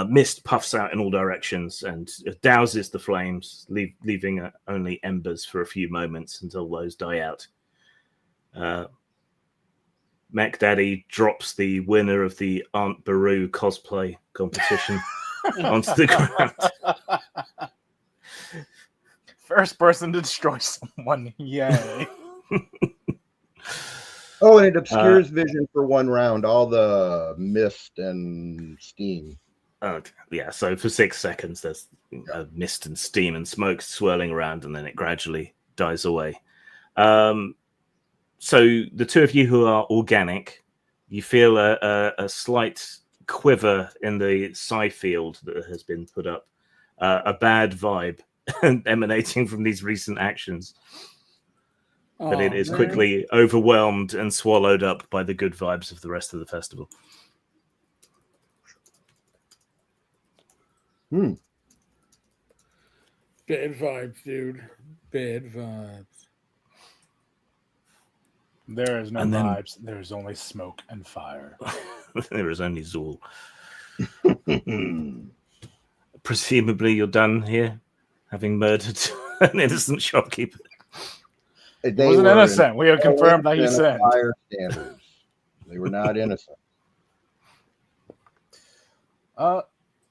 Mist puffs out in all directions and douses the flames, leaving only embers for a few moments until those die out. Mech Daddy drops the winner of the Aunt Beru cosplay competition onto the ground. First person to destroy someone. Yay. Oh, and it obscures vision for 1 round, all the mist and steam. Okay. Yeah, so for 6 seconds, there's mist and steam and smoke swirling around, and then it gradually dies away. So the two of you who are organic, you feel a slight quiver in the psi field that has been put up, a bad vibe emanating from these recent actions. But it is quickly overwhelmed and swallowed up by the good vibes of the rest of the festival. Bad vibes, dude. Bad vibes. There is no vibes. There is only smoke and fire. There is only Zool. Presumably you're done here, having murdered an innocent shopkeeper. He wasn't innocent. We have confirmed that he's sinned. Fire standards. They were not innocent.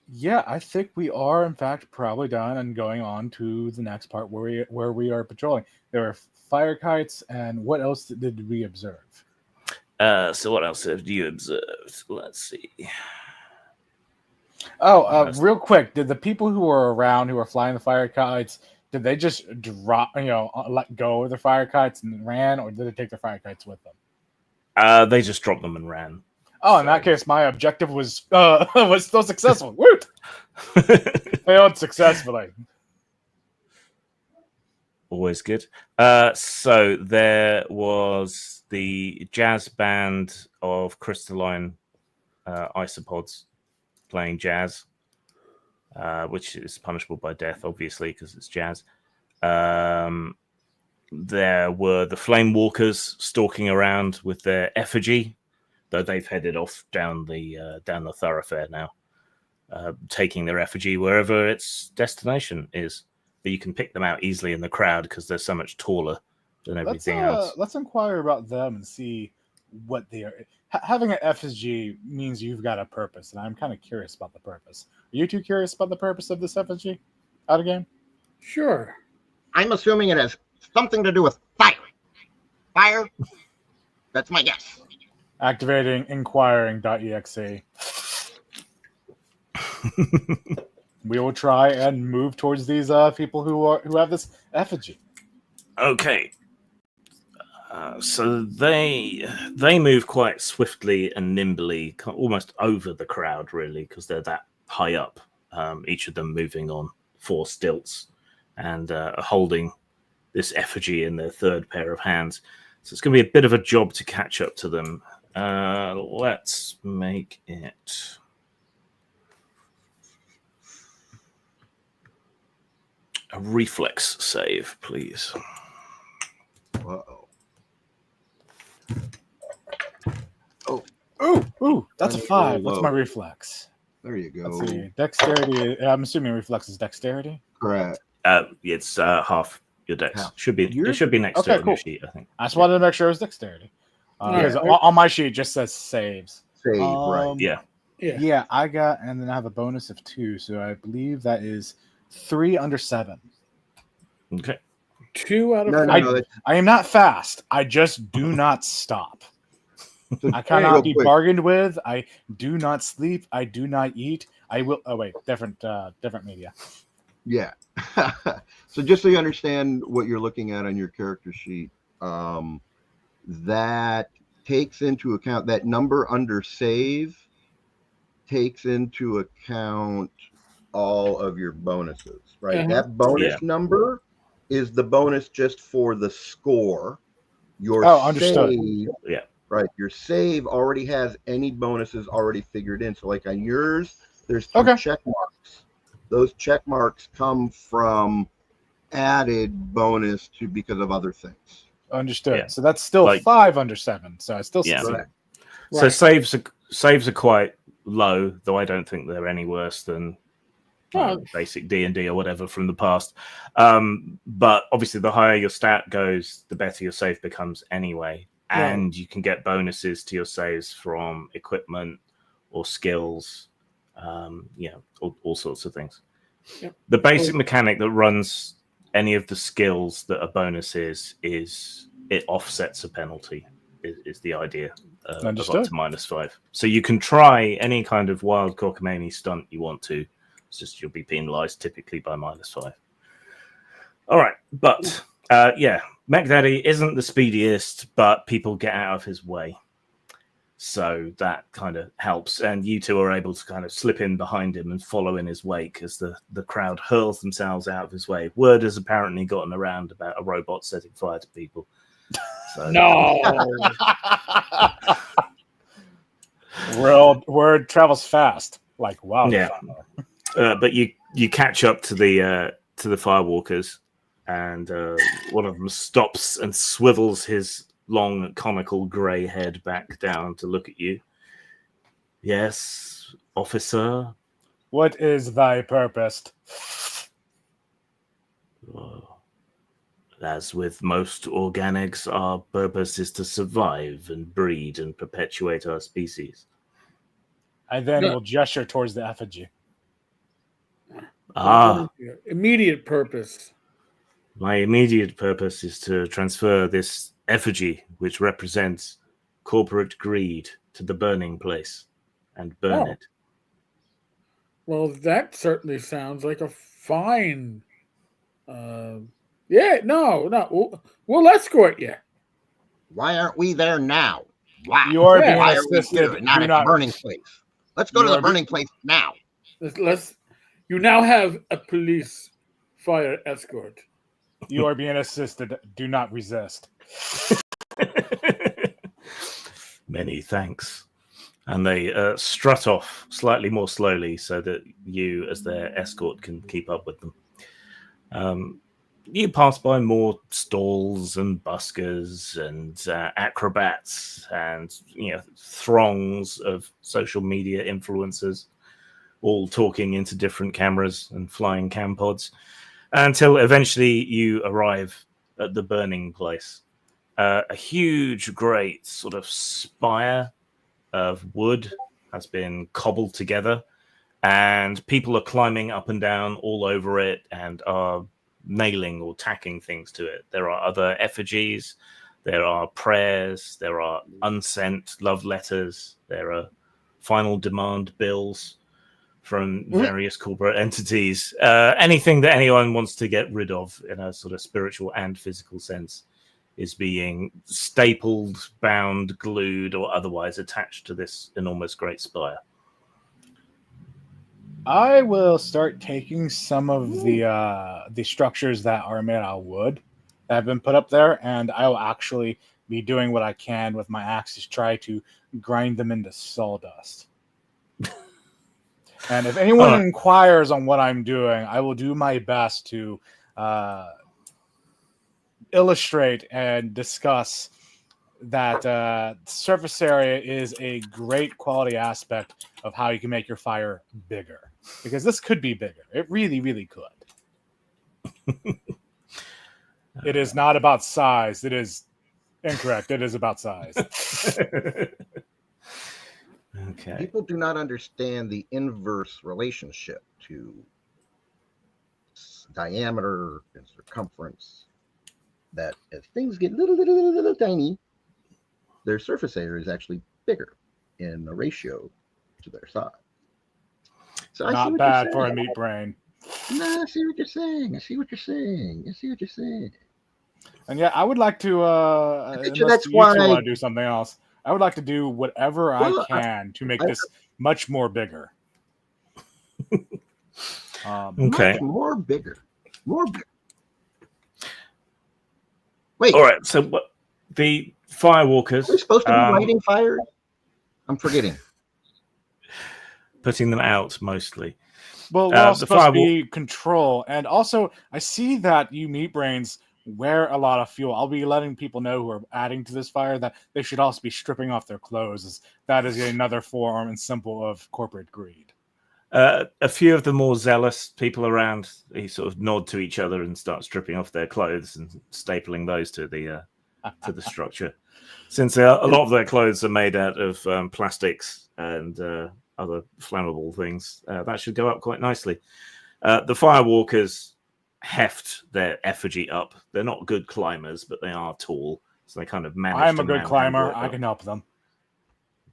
Yeah, I think we are in fact probably done and going on to the next part where we are patrolling. There are fire kites, and what else did we observe? So what else have you observed? Let's see. Oh, real quick, did the people who were around who were flying the fire kites, did they just drop, let go of the fire kites and ran, or did they take the fire kites with them? They just dropped them and ran. Oh, in that case, my objective was was still successful. Woot! Failed successfully. Always good. So there was the jazz band of crystalline isopods playing jazz, which is punishable by death, obviously, because it's jazz. There were the flame walkers stalking around with their effigy, though they've headed off down the thoroughfare now, taking their effigy wherever its destination is. But you can pick them out easily in the crowd because they're so much taller than everything else. Let's inquire about them and see what they are. Having an effigy means you've got a purpose, and I'm kind of curious about the purpose. Are you two curious about the purpose of this effigy out of game? Sure. I'm assuming it has something to do with fire. Fire? That's my guess. Activating inquiring.exe. We will try and move towards these people who have this effigy. Okay. So they move quite swiftly and nimbly, almost over the crowd, really, because they're that high up. Each of them moving on 4 stilts and holding this effigy in their third pair of hands. So it's going to be a bit of a job to catch up to them. Let's make it a reflex save, please. Uh-oh. Ooh, that's a 5. What's my reflex? There you go. Let's see. Dexterity. I'm assuming reflex is dexterity. Correct. It's half your dex. Half. It should be next to it on your sheet, I think. I just wanted to make sure it was dexterity. Because on my sheet it just says saves. Save, right. Yeah. Yeah, I got, and then I have a bonus of 2, so I believe that is 3 under 7. Okay. 2 out of No, 5. no, I am not fast. I just do not stop. I cannot be bargained with. I do not sleep. I do not eat. I will. Oh wait, different media. Yeah. So just so you understand what you're looking at on your character sheet, that takes into account that number under save takes into account all of your bonuses, right? Uh-huh. That bonus number is the bonus just for the score. Your understood. save, right? Your save already has any bonuses already figured in. So like on yours, there's 2 check marks. Those check marks come from added bonus to because of other things. Understood. Yeah. So that's still 5 under 7. So I still Yeah. succeed. So saves are quite low, though I don't think they're any worse than basic D&D or whatever from the past. But obviously, the higher your stat goes, the better your save becomes anyway. And you can get bonuses to your saves from equipment or skills, all sorts of things. Yep. The basic mechanic that runs any of the skills that a bonus is it offsets a penalty, is the idea. Of up to -5. So you can try any kind of wild cockamamie stunt you want to. It's just you'll be penalized typically by -5. All right, but Mech Daddy isn't the speediest, but people get out of his way. So that kind of helps. And you two are able to kind of slip in behind him and follow in his wake as the crowd hurls themselves out of his way. Word has apparently gotten around about a robot setting fire to people. So. No. Word travels fast, like wildfire. Yeah. But you catch up to the firewalkers, and one of them stops and swivels his long conical grey head back down to look at you. Yes, officer. What is thy purpose? As with most organics, our purpose is to survive and breed and perpetuate our species. I then will gesture towards the effigy. Ah, Your immediate purpose. my immediate purpose is to transfer this effigy, which represents corporate greed, to the burning place and burn Oh. it. Well, that certainly sounds like a fine. Yeah, no. We'll escort you. Why aren't we there now? Why? You are Yeah. being Why are we assisted. here and not Do at not. the burning place? Let's go You to the are be- burning place now. Let's. You now have a police fire escort. You are being assisted. Do not resist. Many thanks. And they strut off slightly more slowly so that you, as their escort, can keep up with them. You pass by more stalls and buskers and acrobats and throngs of social media influencers, all talking into different cameras and flying cam pods, until eventually you arrive at the burning place. A huge, great sort of spire of wood has been cobbled together, and people are climbing up and down all over it and are nailing or tacking things to it. There are other effigies, there are prayers, there are unsent love letters, there are final demand bills from various corporate entities. Anything that anyone wants to get rid of in a sort of spiritual and physical sense is being stapled, bound, glued, or otherwise attached to this enormous great spire. I will start taking some of the structures that are made out of wood that have been put up there, and I will actually be doing what I can with my axe to try to grind them into sawdust. And if anyone inquires on what I'm doing, I will do my best to illustrate and discuss that surface area is a great quality aspect of how you can make your fire bigger. Because this could be bigger. It really, really could. It is not about size. It is incorrect. It is about size. Okay. People do not understand the inverse relationship to diameter and circumference. That as things get little tiny, their surface area is actually bigger in a ratio to their size. So Not bad for a meat brain. No, I see what you're saying. I see what you're saying. And yeah, I would like to. That's why why want to do something else. I would like to do whatever I can to make this much more bigger. Okay. More bigger. Wait. All right. So what the firewalkers? Are we supposed to be lighting fires? I'm forgetting. Putting them out mostly. Well, we're all supposed to be control. And also, I see that you meat brains wear a lot of fuel. I'll be letting people know who are adding to this fire that they should also be stripping off their clothes. As that is another form and symbol of corporate greed. A few of the more zealous people around, they sort of nod to each other and start stripping off their clothes and stapling those to the structure. Since a lot of their clothes are made out of plastics and other flammable things, that should go up quite nicely. The firewalkers heft their effigy up. They're not good climbers, but they are tall, so they kind of manage. I'm a good climber. I can help them.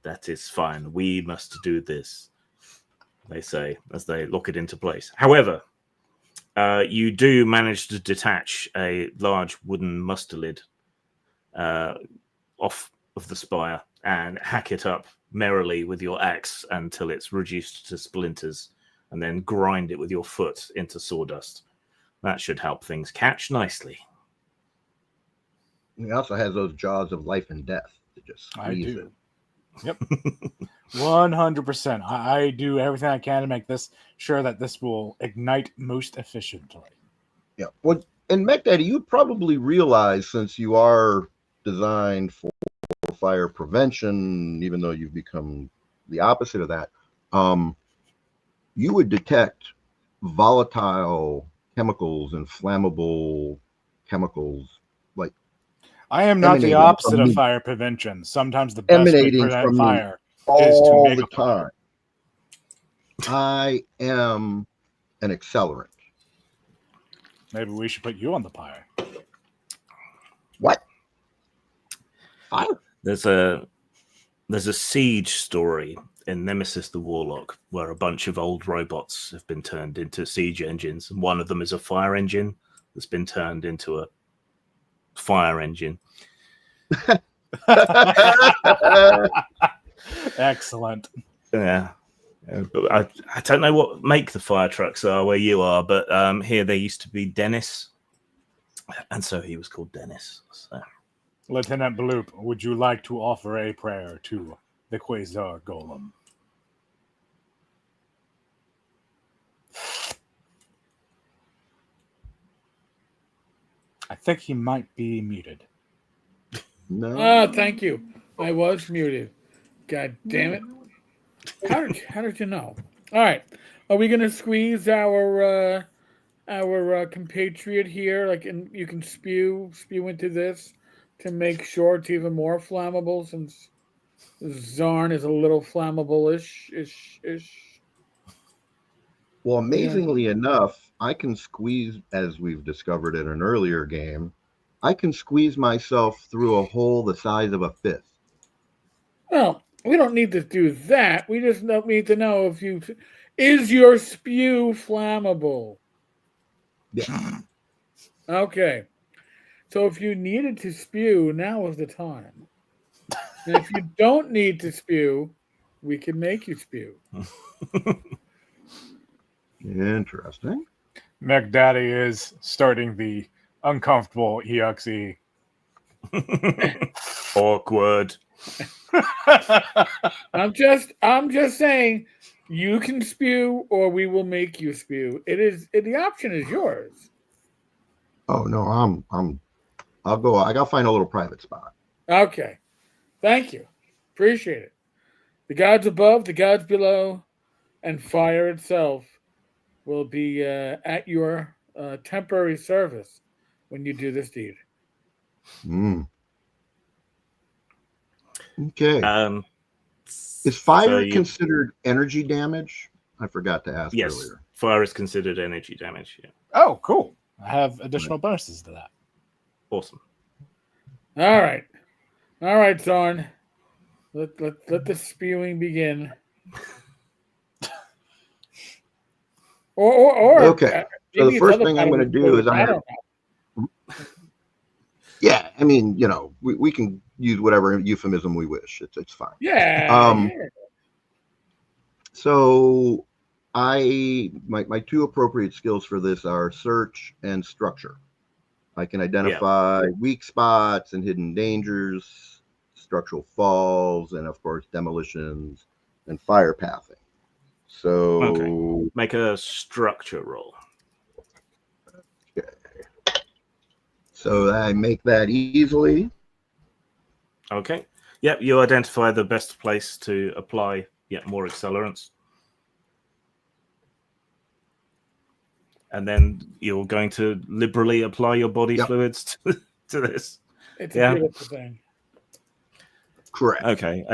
That is fine. We must do this, they say as they lock it into place. However, you do manage to detach a large wooden mustelid off of the spire and hack it up merrily with your axe until it's reduced to splinters, and then grind it with your foot into sawdust. That should help things catch nicely. He also has those jaws of life and death to just squeeze it. Yep. 100%. I do everything I can to make this sure that this will ignite most efficiently. Yeah. Well, and Mech Daddy, you probably realize, since you are designed for fire prevention, even though you've become the opposite of that, you would detect volatile chemicals and flammable chemicals. Like, I am not the opposite of fire prevention. Sometimes the best way to prevent fire is to all make the time. I am an accelerant. Maybe we should put you on the pyre. What? Fire? There's a siege story in Nemesis the Warlock where a bunch of old robots have been turned into siege engines, and one of them is a fire engine that's been turned into a fire engine. Excellent. Yeah. But I don't know what make the fire trucks are where you are, but here there used to be Dennis, and so he was called Dennis. So. Lieutenant Bloop, would you like to offer a prayer to the Quasar Golem? I think he might be muted. No. Oh, thank you. I was muted. God damn it. How did you know? All right. Are we going to squeeze our compatriot here? Like, and you can spew into this to make sure it's even more flammable, since Zarn is a little flammable-ish. Well, amazingly enough, I can squeeze, as we've discovered in an earlier game, I can squeeze myself through a hole the size of a fist. Well, we don't need to do that. We just need to know is your spew flammable? Yeah. Okay. So if you needed to spew, now is the time. And if you don't need to spew, we can make you spew. Interesting. McDaddy is starting the uncomfortable EXE. Awkward. I'm just saying, you can spew or we will make you spew. The option is yours. Oh no, I'll go. I gotta find a little private spot. Okay. Thank you. Appreciate it. The gods above, the gods below, and fire itself will be at your temporary service when you do this deed. Okay. Is fire considered energy damage? I forgot to ask earlier. Fire is considered energy damage. Yeah. Oh, cool. I have additional bonuses to that. Awesome. All right, Zorn. Let the spewing begin. Or okay. So the first thing I'm going to do is yeah, I mean, we can use whatever euphemism we wish. It's fine. Yeah. So my two appropriate skills for this are search and structure. I can identify weak spots and hidden dangers, structural falls, and of course demolitions and fire pathing. So make a structure roll. Okay. So I make that easily. Okay. Yep, you identify the best place to apply more accelerants. And then you're going to liberally apply your body fluids to this. It's a beautiful thing. Correct. Okay.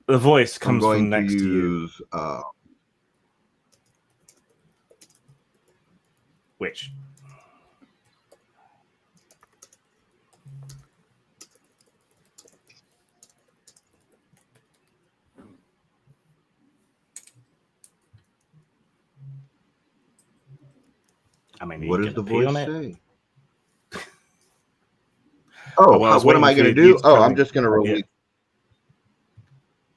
The voice comes from next to you. Which? I mean, what does the voice say? Well, what am I going to do? I'm just going to release.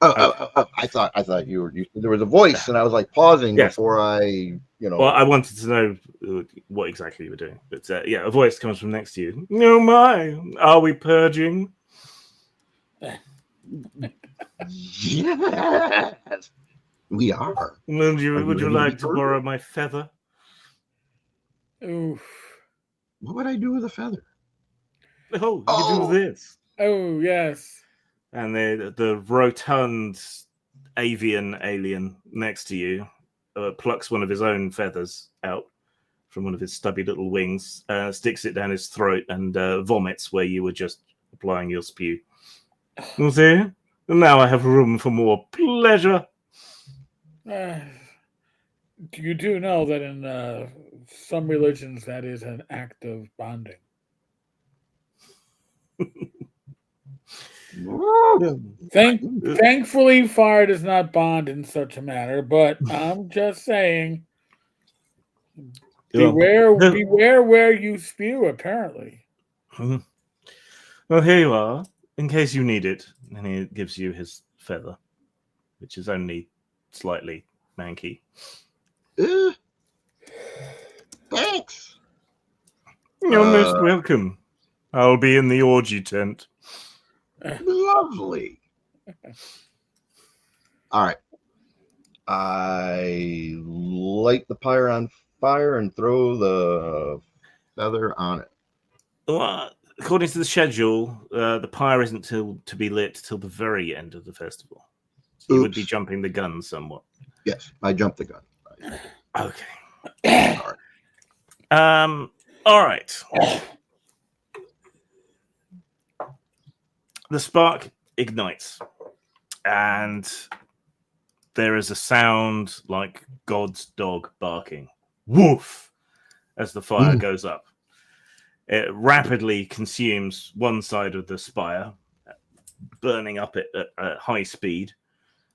I thought you there was a voice, and I was like pausing before I, Well, I wanted to know what exactly you were doing, but a voice comes from next to you. Oh my, are we purging? Yes, we are. Would you like to borrow my feather? Oof. What would I do with a feather? Oh, you do this. Oh, yes. And the rotund avian alien next to you plucks one of his own feathers out from one of his stubby little wings, sticks it down his throat, and vomits where you were just applying your spew. You see? And now I have room for more pleasure. You do know that in some religions that is an act of bonding. Thankfully, fire does not bond in such a manner, but I'm just saying, beware where you spew, apparently. Well, here you are, in case you need it. And he gives you his feather, which is only slightly manky. Thanks. You're most welcome. I'll be in the orgy tent. Lovely. All right. I light the pyre on fire and throw the feather on it. Well, according to the schedule, the pyre isn't to be lit till the very end of the festival. So you would be jumping the gun somewhat. Yes, I jumped the gun. Okay. All right. The spark ignites, and there is a sound like God's dog barking. Woof! As the fire goes up. It rapidly consumes one side of the spire, burning up it at high speed,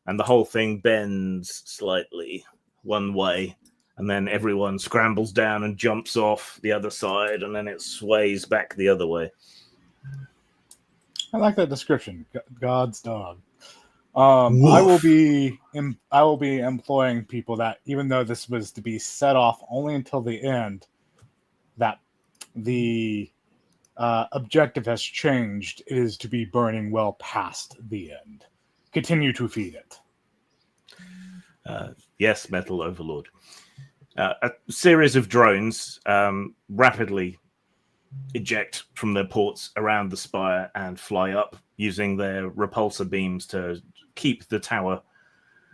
and the whole thing bends slightly one way, and then everyone scrambles down and jumps off the other side, and then it sways back the other way. I like that description. God's dog. I will be employing people that, even though this was to be set off only until the end, that the objective has changed. It is to be burning well past the end. Continue to feed it. Yes, Metal Overlord. A series of drones rapidly eject from their ports around the spire and fly up using their repulsor beams to keep the tower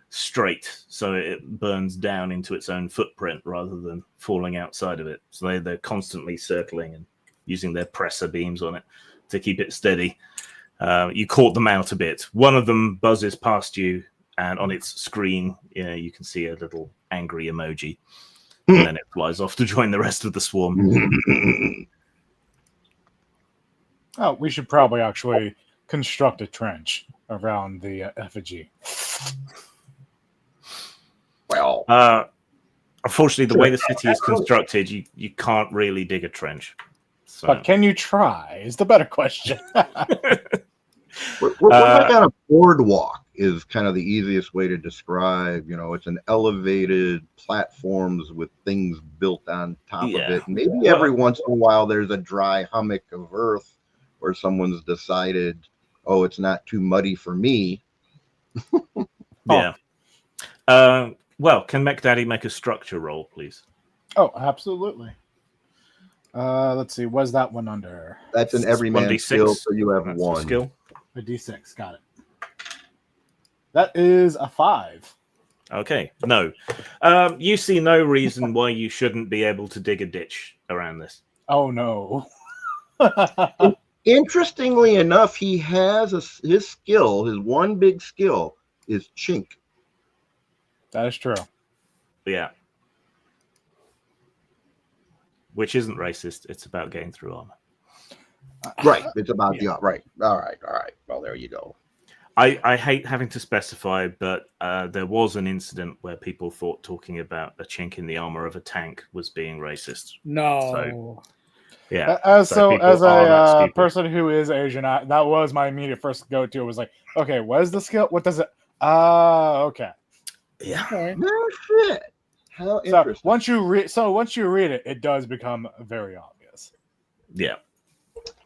straight so it burns down into its own footprint rather than falling outside of it. So they're constantly circling and using their presser beams on it to keep it steady. You caught them out a bit. One of them buzzes past you, and on its screen, you can see a little angry emoji. And then it flies off to join the rest of the swarm. Oh, we should probably actually construct a trench around the effigy. Well, unfortunately, the way the city is constructed, you can't really dig a trench. So. But can you try? Is the better question. we're like on a boardwalk is kind of the easiest way to describe. It's an elevated platforms with things built on top of it. Maybe every once in a while there's a dry hummock of earth where someone's decided, oh, it's not too muddy for me. Yeah. Well, can Mech Daddy make a structure roll, please? Oh, absolutely. Let's see. What's that one under? That's an everyman skill, so you have one. Skill. A D6. Got it. That is a 5. Okay. No. You see no reason why you shouldn't be able to dig a ditch around this. Oh, no. Interestingly enough, he has his skill, his one big skill is chink. That is true. Yeah. Which isn't racist. It's about getting through armor. Right. It's about the right. All right. Well, there you go. I hate having to specify, but there was an incident where people thought talking about a chink in the armor of a tank was being racist. No. So, yeah. As a person who is Asian, that was my immediate first go-to. It was like, okay, what is the skill? What does it? Okay. Yeah. Okay. No shit. How interesting. Once you read it, it does become very obvious. Yeah.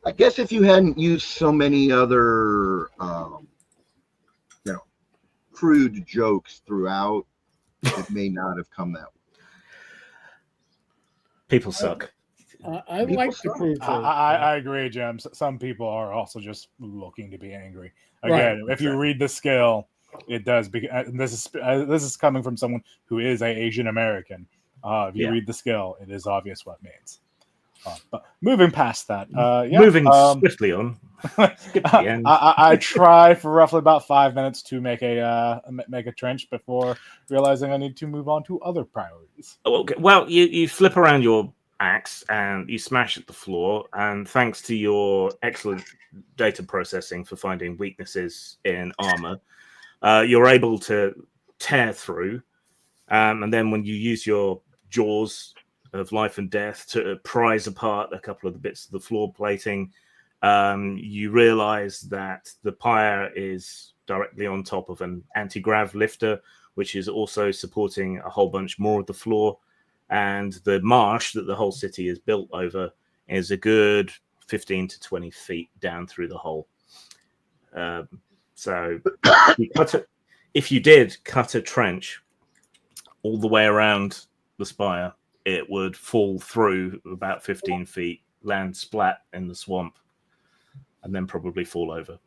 I guess if you hadn't used so many other, crude jokes throughout, it may not have come that way. People suck. I like the crude jokes. I agree, Jim. Some people are also just looking to be angry. Again, if you read the skill, it does. This is coming from someone who is an Asian American. If you read the skill, it is obvious what it means. But moving past that, moving swiftly on. Skip to the end. I try for roughly about 5 minutes to make a trench before realizing I need to move on to other priorities. Okay. Well, you flip around your axe and you smash at the floor, and thanks to your excellent data processing for finding weaknesses in armor, you're able to tear through, and then when you use your jaws of life and death to prise apart a couple of the bits of the floor plating, you realize that the pyre is directly on top of an anti-grav lifter, which is also supporting a whole bunch more of the floor. And the marsh that the whole city is built over is a good 15 to 20 feet down through the hole. So if you did cut a trench all the way around the spire, it would fall through about 15 feet, land splat in the swamp, and then probably fall over.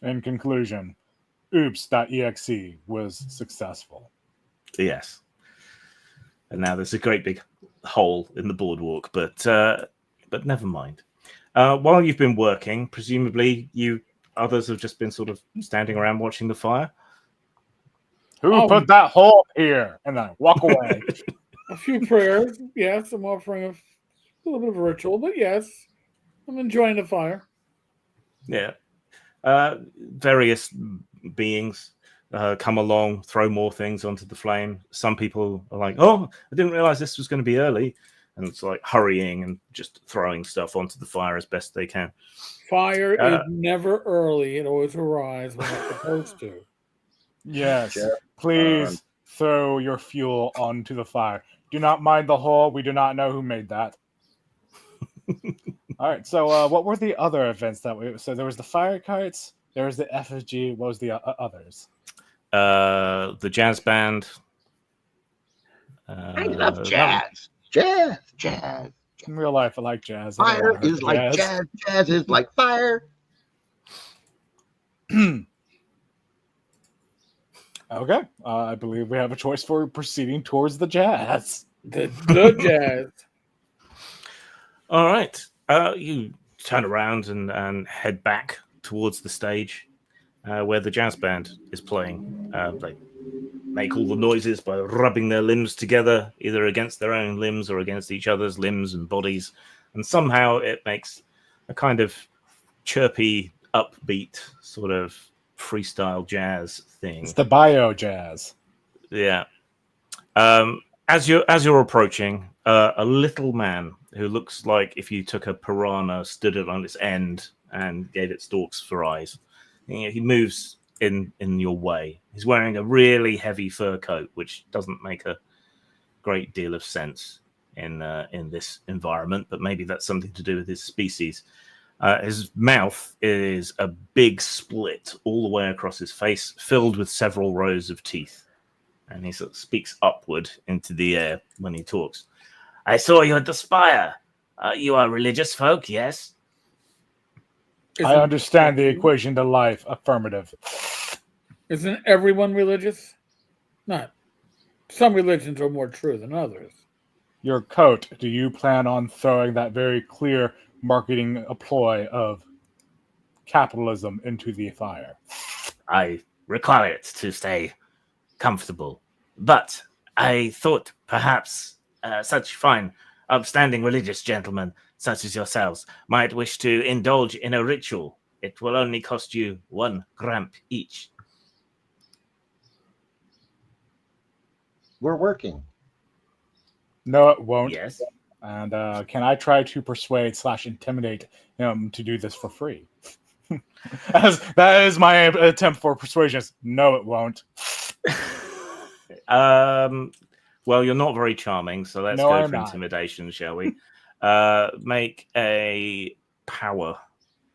In conclusion, oops.exe was successful. Yes. And now there's a great big hole in the boardwalk, but never mind. While you've been working, presumably you others have just been sort of standing around watching the fire. Who put that hole here? And then walk away. A few prayers, yes. I'm offering a little bit of a ritual, but yes, I'm enjoying the fire. Yeah. Various beings come along, throw more things onto the flame. Some people are like, oh, I didn't realize this was going to be early. And it's like hurrying and just throwing stuff onto the fire as best they can. Fire is never early. It always arrives when it's supposed to. Yes. Please throw your fuel onto the fire. Do not mind the hole. We do not know who made that. All right. So what were the other events that we... So there was the fire kites. There was the effigy. What was the others? The jazz band. I love jazz. Jazz. In real life, I like jazz. Fire is like jazz. Jazz is like fire. Okay. I believe we have a choice for proceeding towards the jazz. The jazz. All right. You turn around and head back towards the stage where the jazz band is playing. They make all the noises by rubbing their limbs together, either against their own limbs or against each other's limbs and bodies. And somehow it makes a kind of chirpy, upbeat sort of freestyle jazz thing. It's the bio jazz. Yeah. As you're approaching, a little man who looks like if you took a piranha, stood it on its end, and gave it stalks for eyes. He moves in your way. He's wearing a really heavy fur coat, which doesn't make a great deal of sense in this environment, but maybe that's something to do with his species. His mouth is a big split all the way across his face, filled with several rows of teeth. And he sort of speaks upward into the air when he talks. I saw you at the spire. You are religious folk, yes? I understand the equation to life. Affirmative. Isn't everyone religious? Not. Some religions are more true than others. Your coat, do you plan on throwing that very clear marketing ploy of capitalism into the fire? I require it to stay comfortable. But I thought perhaps such fine, upstanding religious gentlemen such as yourselves might wish to indulge in a ritual. It will only cost you 1 gramp each. We're working. No, it won't. Yes. And can I try to persuade / intimidate him to do this for free? As that is my attempt for persuasion. No, it won't. Well, you're not very charming, so let's go for intimidation, shall we? Make a power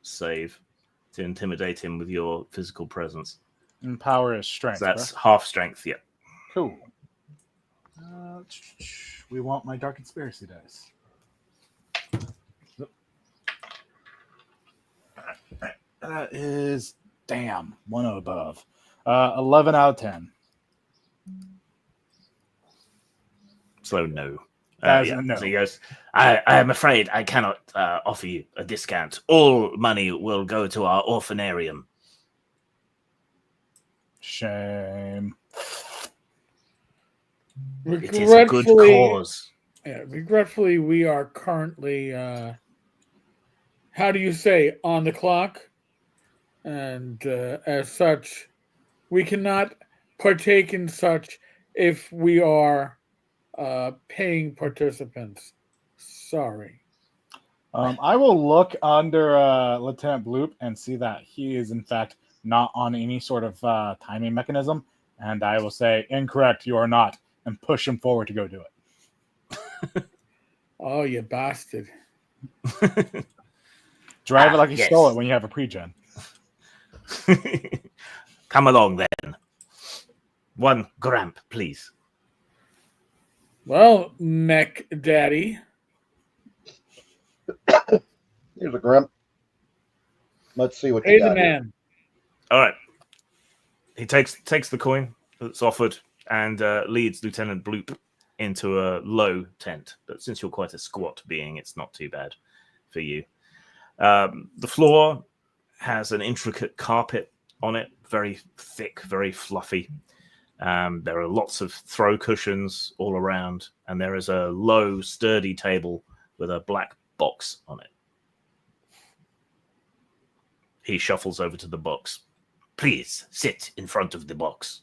save to intimidate him with your physical presence. And power is strength. So that's right? half strength, yeah. Cool. We want my Dark Conspiracy dice. That is, damn, 1 above. 11 out of 10. So no. No. So he goes, I am afraid I cannot offer you a discount. All money will go to our orphanarium. Shame. It is a good cause. Yeah, regretfully, we are currently, how do you say, on the clock? And as such, we cannot partake in such if we are paying participants. Sorry. I will look under Lieutenant Bloop and see that he is, in fact, not on any sort of timing mechanism. And I will say, incorrect, you are not, and push him forward to go do it. Oh, you bastard. Drive it like you yes. stole it when you have a pre-gen. Come along, then. 1 gramp, please. Well, Mech Daddy. Here's a grimp. Let's see what Pay you the got here. man. All right. He takes the coin that's offered and leads Lieutenant Bloop into a low tent. But since you're quite a squat being, it's not too bad for you. The floor has an intricate carpet on it, very thick, very fluffy. There are lots of throw cushions all around, and there is a low, sturdy table with a black box on it. He shuffles over to the box. Please sit in front of the box.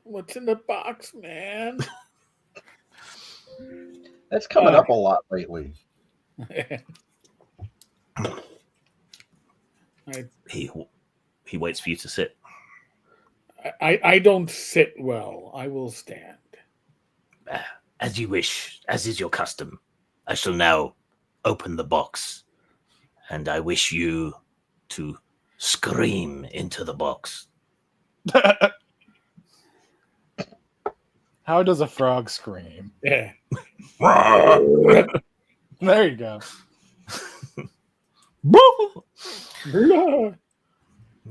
What's in the box, man? That's coming up a lot lately. He waits for you to sit. I don't sit well. I will stand. As you wish, as is your custom. I shall now open the box, and I wish you to scream into the box. How does a frog scream? Yeah. There you go.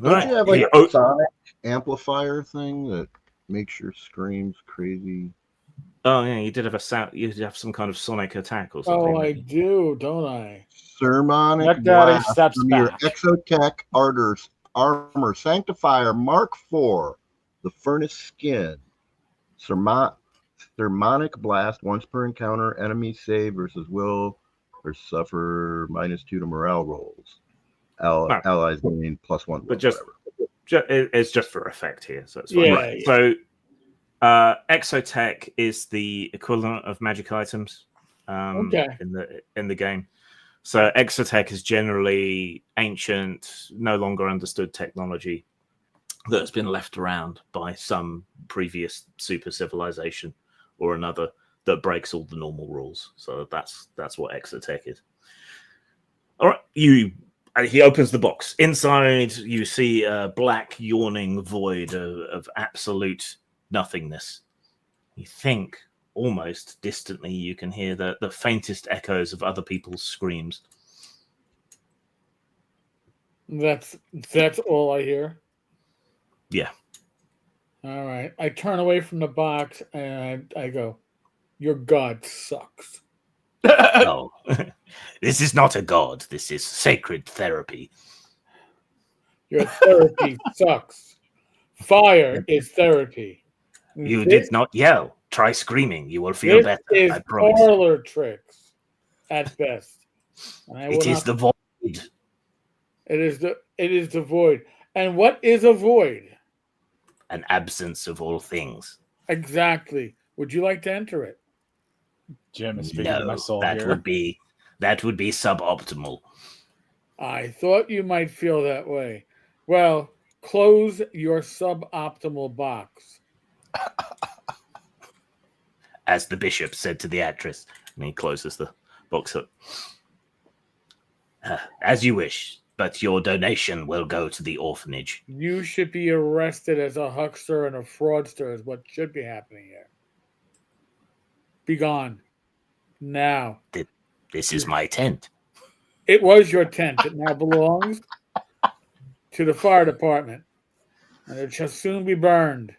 Don't you have like a sonic amplifier thing that makes your screams crazy? Oh yeah, you did have a sound. You did have some kind of sonic attack or something. Oh, I do, don't I? Sermonic Mech Daddy blast steps from your back. Exotech Armor Sanctifier Mark IV, the Furnace Skin. Sermonic blast once per encounter. Enemy save versus will or suffer -2 to morale rolls. Allies gain +1. But it's just for effect here, so it's fine. Yeah, Right. yeah. So Exotech is the equivalent of magic items in the game. So Exotech is generally ancient, no longer understood technology that has been left around by some previous super civilization or another that breaks all the normal rules. So that's what Exotech is. All right, he opens the box. Inside, you see a black, yawning void of absolute nothingness. You think, almost distantly, you can hear the faintest echoes of other people's screams. That's all I hear. Yeah. All right. I turn away from the box and I go, "Your god sucks." No, this is not a god. This is sacred therapy. Your therapy sucks. Fire is therapy. You This did not yell. Try screaming. You will feel better. is I promise. parlor tricks at best. And I will It is not- the void. It is the void. And what is a void? An absence of all things. Exactly. Would you like to enter it? Jim is speaking to my No, soul that here. would be suboptimal. I thought you might feel that way. Well, close your suboptimal box. As the bishop said to the actress, and he closes the box up. As you wish, but your donation will go to the orphanage. You should be arrested as a huckster and a fraudster is what should be happening here. Be gone. Now. This is my tent. It was your tent. It now belongs to the fire department. And it shall soon be burned.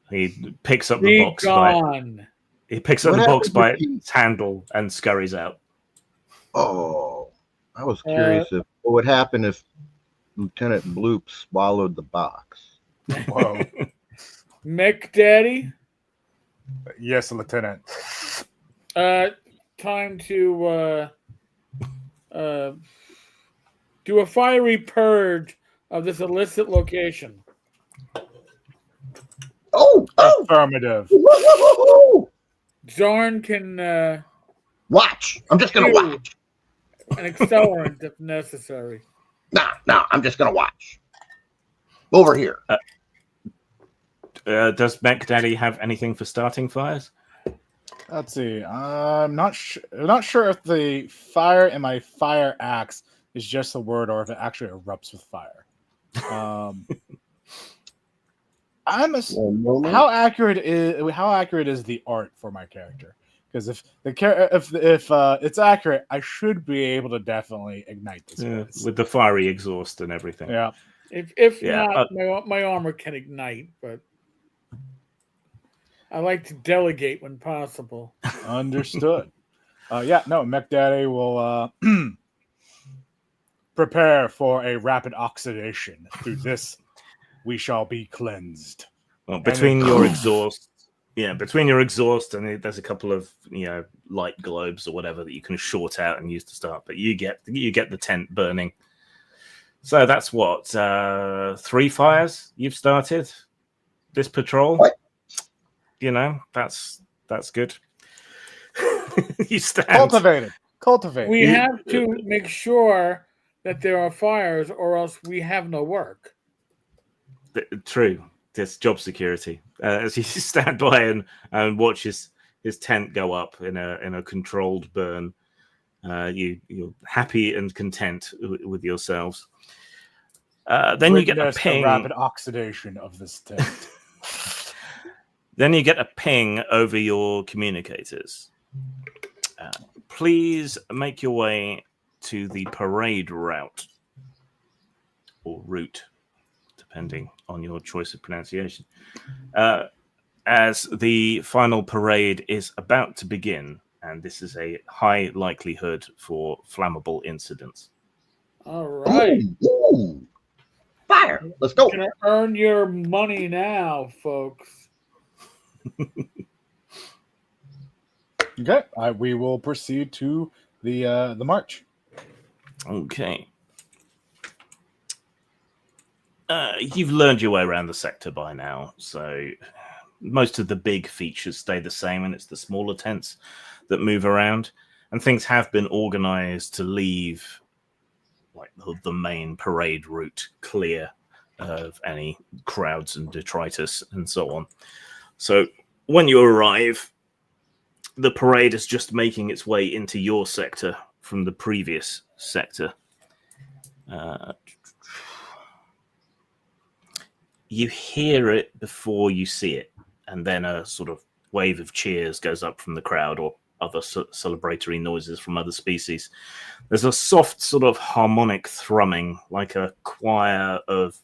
He picks up the Be box. gone. He picks up What the box happened by to Pete? its handle and scurries out. Oh, I was curious if what would happen if Lieutenant Bloop swallowed the box. Whoa. Mech Daddy, Yes, Lieutenant. time to do a fiery purge of this illicit location. Oh, Affirmative. woo-hoo-hoo-hoo. Zorn can Watch. I'm just gonna Ew. watch. an accelerant if necessary. Nah, I'm just gonna watch. Over here. Does Mech Daddy have anything for starting fires? Let's see. I'm not sure if the fire in my fire axe is just a word or if it actually erupts with fire. How accurate is the art for my character? Because if it's accurate, I should be able to definitely ignite this place. With the fiery exhaust and everything. Yeah. If Yeah, not, my armor can ignite, but I like to delegate when possible. Understood. Mech Daddy will prepare for a rapid oxidation. Through this, we shall be cleansed. Well, between your exhaust and there's a couple of light globes or whatever that you can short out and use to start, but you get the tent burning. So that's what 3 fires you've started this patrol. What? That's good. You stand. Cultivated. We have to make sure that there are fires, or else we have no work. True. It's job security. As you stand by and watch his tent go up in a controlled burn, you're happy and content with yourselves. Then you get a ping. Rapid oxidation of this tent. Then you get a ping over your communicators. Please make your way to the parade route or route, depending on your choice of pronunciation. As the final parade is about to begin, and this is a high likelihood for flammable incidents. All right. Ooh. Fire. Let's go. Gonna earn your money now, folks. Okay, we will proceed to the march. Okay. You've learned your way around the sector by now, so most of the big features stay the same, and it's the smaller tents that move around, and things have been organized to leave like the main parade route clear of any crowds and detritus and so on. So when you arrive, the parade is just making its way into your sector from the previous sector. You hear it before you see it, and then a sort of wave of cheers goes up from the crowd or other celebratory noises from other species. There's a soft sort of harmonic thrumming, like a choir of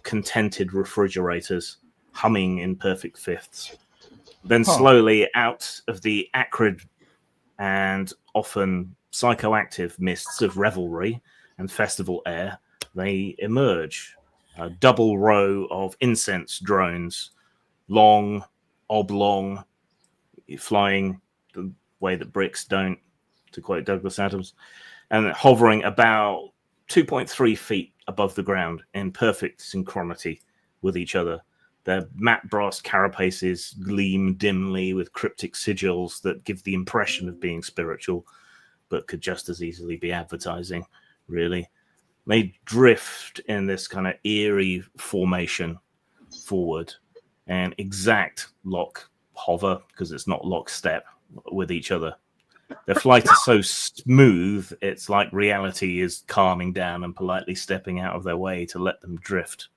contented refrigerators humming in perfect fifths. Then slowly out of the acrid and often psychoactive mists of revelry and festival air, they emerge. A double row of incense drones, long, oblong, flying the way that bricks don't, to quote Douglas Adams, and hovering about 2.3 feet above the ground in perfect synchronity with each other. Their matte brass carapaces gleam dimly with cryptic sigils that give the impression of being spiritual, but could just as easily be advertising, really. They drift in this kind of eerie formation forward and exact lock hover, because it's not lockstep with each other. Their flight is so smooth, it's like reality is calming down and politely stepping out of their way to let them drift.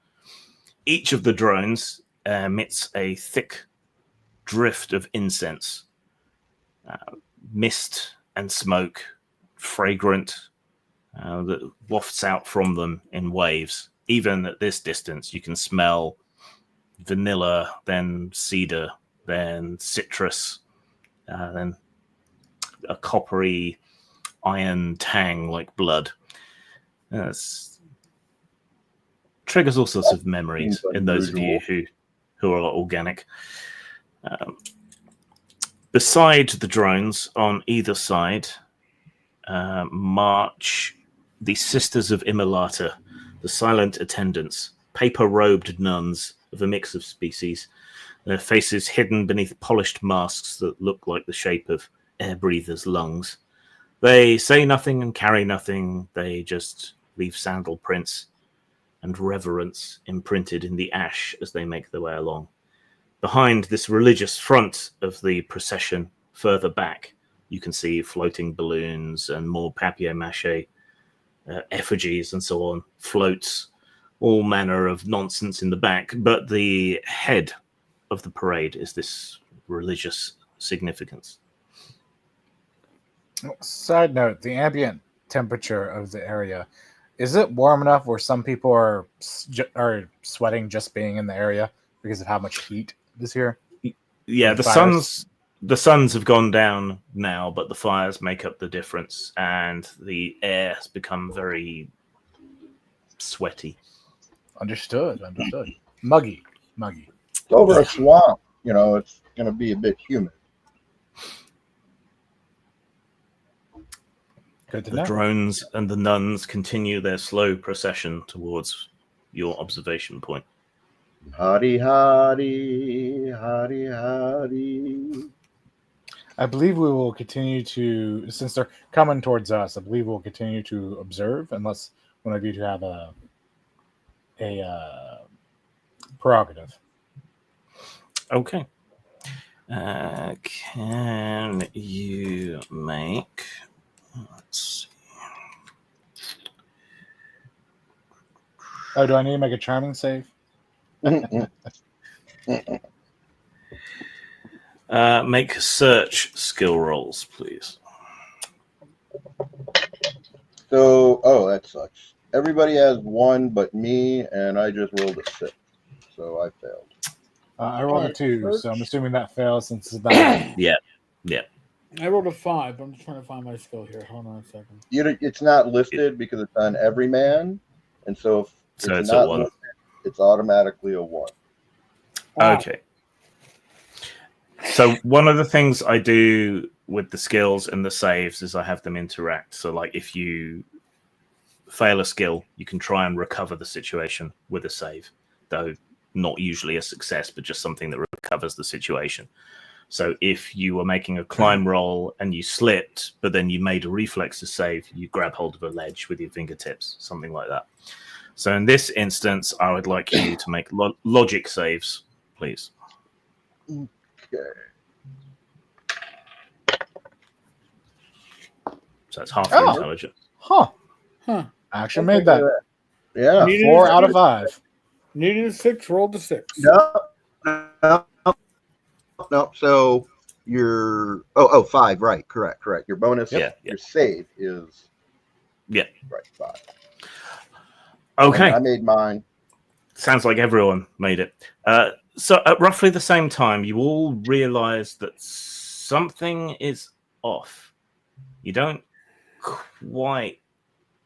Each of the drones emits a thick drift of incense, mist and smoke, fragrant, that wafts out from them in waves. Even at this distance, you can smell vanilla, then cedar, then citrus, then a coppery iron tang like blood. Triggers all sorts of memories in those of you who are organic. Beside the drones, on either side, march the Sisters of Immolata, the silent attendants, paper-robed nuns of a mix of species, their faces hidden beneath polished masks that look like the shape of air breathers' lungs. They say nothing and carry nothing. They just leave sandal prints and reverence imprinted in the ash as they make their way along. Behind this religious front of the procession, further back, you can see floating balloons and more papier-mâché effigies and so on, floats, all manner of nonsense in the back. But the head of the parade is this religious significance. Side note, the ambient temperature of the area, is it warm enough where some people are sweating just being in the area because of how much heat is here? Yeah, the suns have gone down now, but the fires make up the difference, and the air has become very sweaty. Understood. Muggy. It's over a swamp. It's going to be a bit humid. Good to The know. drones and the nuns continue their slow procession towards your observation point. Hari hari, hari hari. I believe we will continue to, since they're coming towards us, I believe we'll continue to observe unless one of you to have a prerogative. Okay. Can you make... Let's see. Oh, do I need to make a charming save? Make search skill rolls, please. So, that sucks. Everybody has 1 but me, and I just rolled a 6. So I failed. I rolled a 2, so I'm assuming that fails since it's not. Yeah. I rolled a 5, but I'm just trying to find my skill here. Hold on a second. It's not listed because it's on every man, and so if it's a not 1. listed, it's automatically a 1. Wow. Okay. So one of the things I do with the skills and the saves is I have them interact. So like if you fail a skill, you can try and recover the situation with a save, though not usually a success, but just something that recovers the situation. So if you were making a climb roll and you slipped, but then you made a reflexes save, you grab hold of a ledge with your fingertips, something like that. So in this instance, I would like you to make logic saves, please. Okay. So it's half your intelligence. Huh. Huh. I actually made that. Yeah. Needed 4 a out of 6. 5. Needed a 6, rolled a 6. No. So your 5, right? Correct. Your bonus, Yeah. your save is right 5. Okay. I made mine. Sounds like everyone made it. So at roughly the same time, you all realize that something is off. You don't quite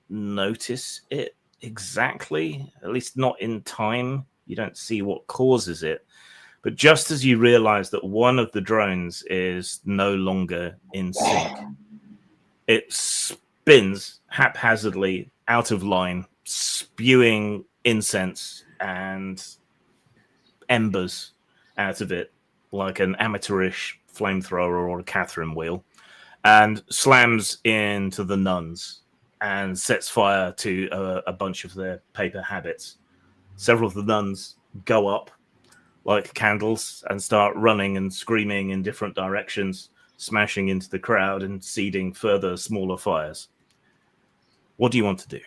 notice it exactly, at least not in time. You don't see what causes it. But just as you realize that one of the drones is no longer in sync, it spins haphazardly out of line, spewing incense and embers out of it like an amateurish flamethrower or a Catherine wheel, and slams into the nuns and sets fire to a bunch of their paper habits. Several of the nuns go up like candles and start running and screaming in different directions, smashing into the crowd and seeding further smaller fires. What do you want to do?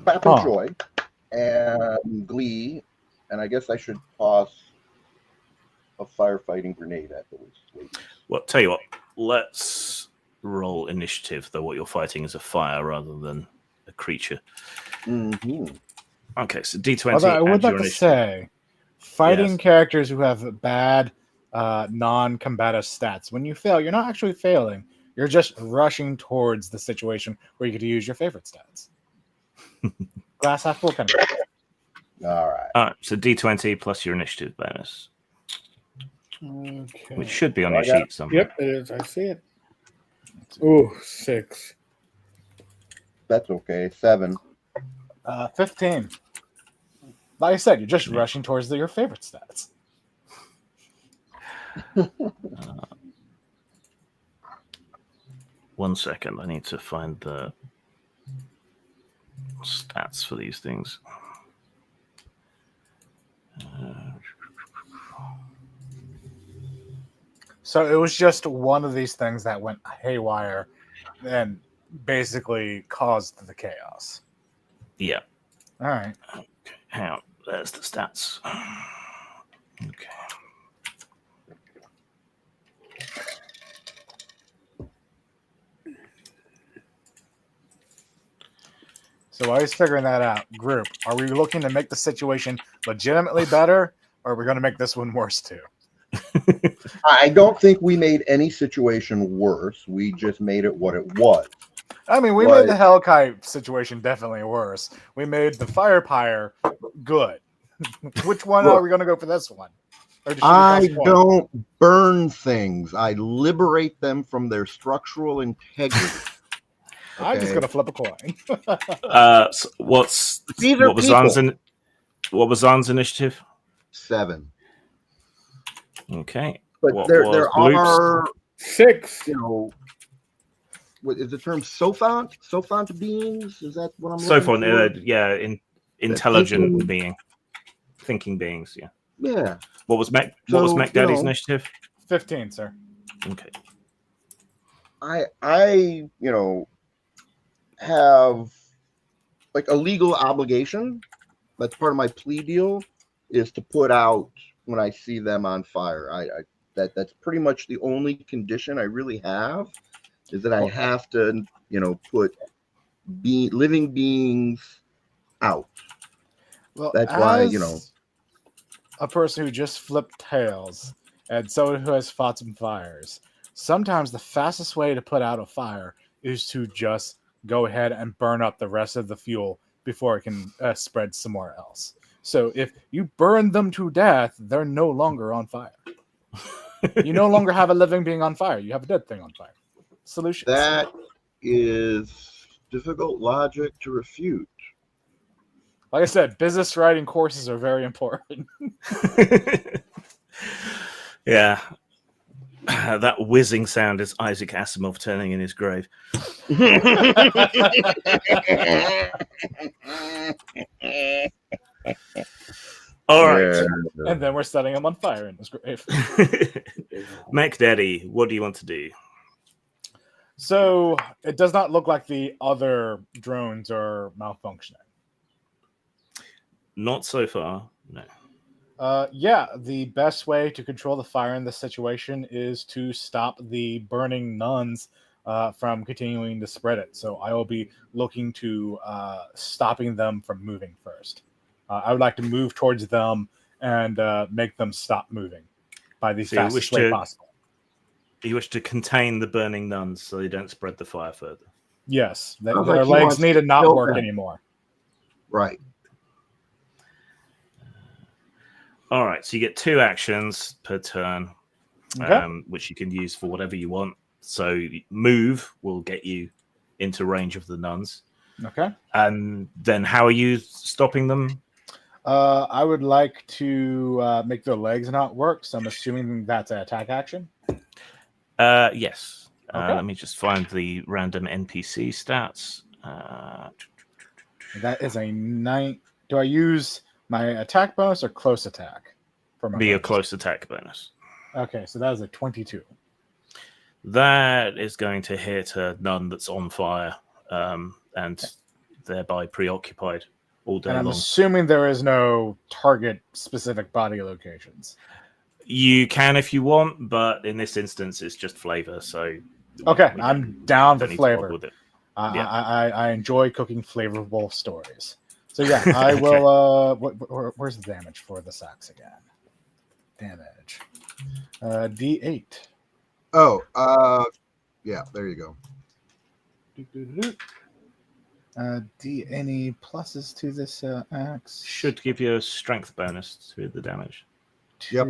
Clap and joy and glee, and I guess I should toss a firefighting grenade at the least. Well, tell you what, let's roll initiative, though what you're fighting is a fire rather than a creature. Mm-hmm. Okay, so D20. Although I would add like your to initiative. say, fighting Yes. characters who have bad non-combative stats. When you fail, you're not actually failing. You're just rushing towards the situation where you get to use your favorite stats. Glass half full, kind of. All right. All right, so D20 plus your initiative bonus, Okay. which should be on So your I got- sheet somewhere. Yep, it is. I see it. Ooh, 6. That's okay. 7. 15. Like I said, you're just rushing towards your favorite stats. One second, I need to find the stats for these things. So it was just one of these things that went haywire and basically caused the chaos. Yeah. All right. Okay, hang on. There's the stats. Okay. So while he's figuring that out, group, are we looking to make the situation legitimately better, or are we going to make this one worse too? I don't think we made any situation worse. We just made it what it was. I mean, we Right. made the Hellkite situation definitely worse. We made the PYRE good. Which one are we going to go for this one? Or should we I toss one? don't burn things. I liberate them from their structural integrity. I'm just Okay. going to flip a coin. So what These are was people. what was Zan's initiative? 7. Okay. But What there was Bloop's? are, 6. you know, what is the term sophont? Sophont beings? Is that what I'm looking So far, for? yeah, intelligent thinking- thinking beings. Yeah. Yeah. What was Mech Daddy's know, initiative? 15, sir. Okay. I have like a legal obligation. That's part of my plea deal is to put out when I see them on fire. That's pretty much the only condition I really have is that I have to, put living beings out. Well, That's why, as a person who just flipped tails and someone who has fought some fires, sometimes the fastest way to put out a fire is to just go ahead and burn up the rest of the fuel before it can spread somewhere else. So if you burn them to death, they're no longer on fire. You no longer have a living being on fire. You have a dead thing on fire. Solutions. That is difficult logic to refute. Like I said, business writing courses are very important. Yeah. That whizzing sound is Isaac Asimov turning in his grave. All right. And then we're setting him on fire in his grave. Mech Daddy, what do you want to do? So it does not look like the other drones are malfunctioning. Not so far, no. Yeah, the best way to control the fire in this situation is to stop the burning nuns from continuing to spread it. So I will be looking to stopping them from moving first. I would like to move towards them and make them stop moving by the So you fastest wish way to- possible. You wish to contain the burning nuns so they don't spread the fire further. Yes, Sounds their like he legs wants need to to not kill work them. anymore. Right. All right, so you get 2 actions per turn, Okay. which you can use for whatever you want. So move will get you into range of the nuns. Okay. And then how are you stopping them? I would like to make their legs not work, so I'm assuming that's an attack action. Yes. Okay. Let me just find the random NPC stats. That is a 9. Do I use my attack bonus or close attack? For my Be a bonus? close attack bonus. Okay, so that is a 22. That is going to hit a nun that's on fire and thereby preoccupied all day And I'm long. assuming there is no target specific body locations. You can if you want, but in this instance, it's just flavor. So Okay, we I'm down don't for need to bother flavor. with it. I enjoy cooking flavorful stories. So yeah, I will. Where's the damage for the sacks again? Damage. D8. Oh, yeah, there you go. Any pluses to this axe? Should give you a strength bonus to the damage. Yep.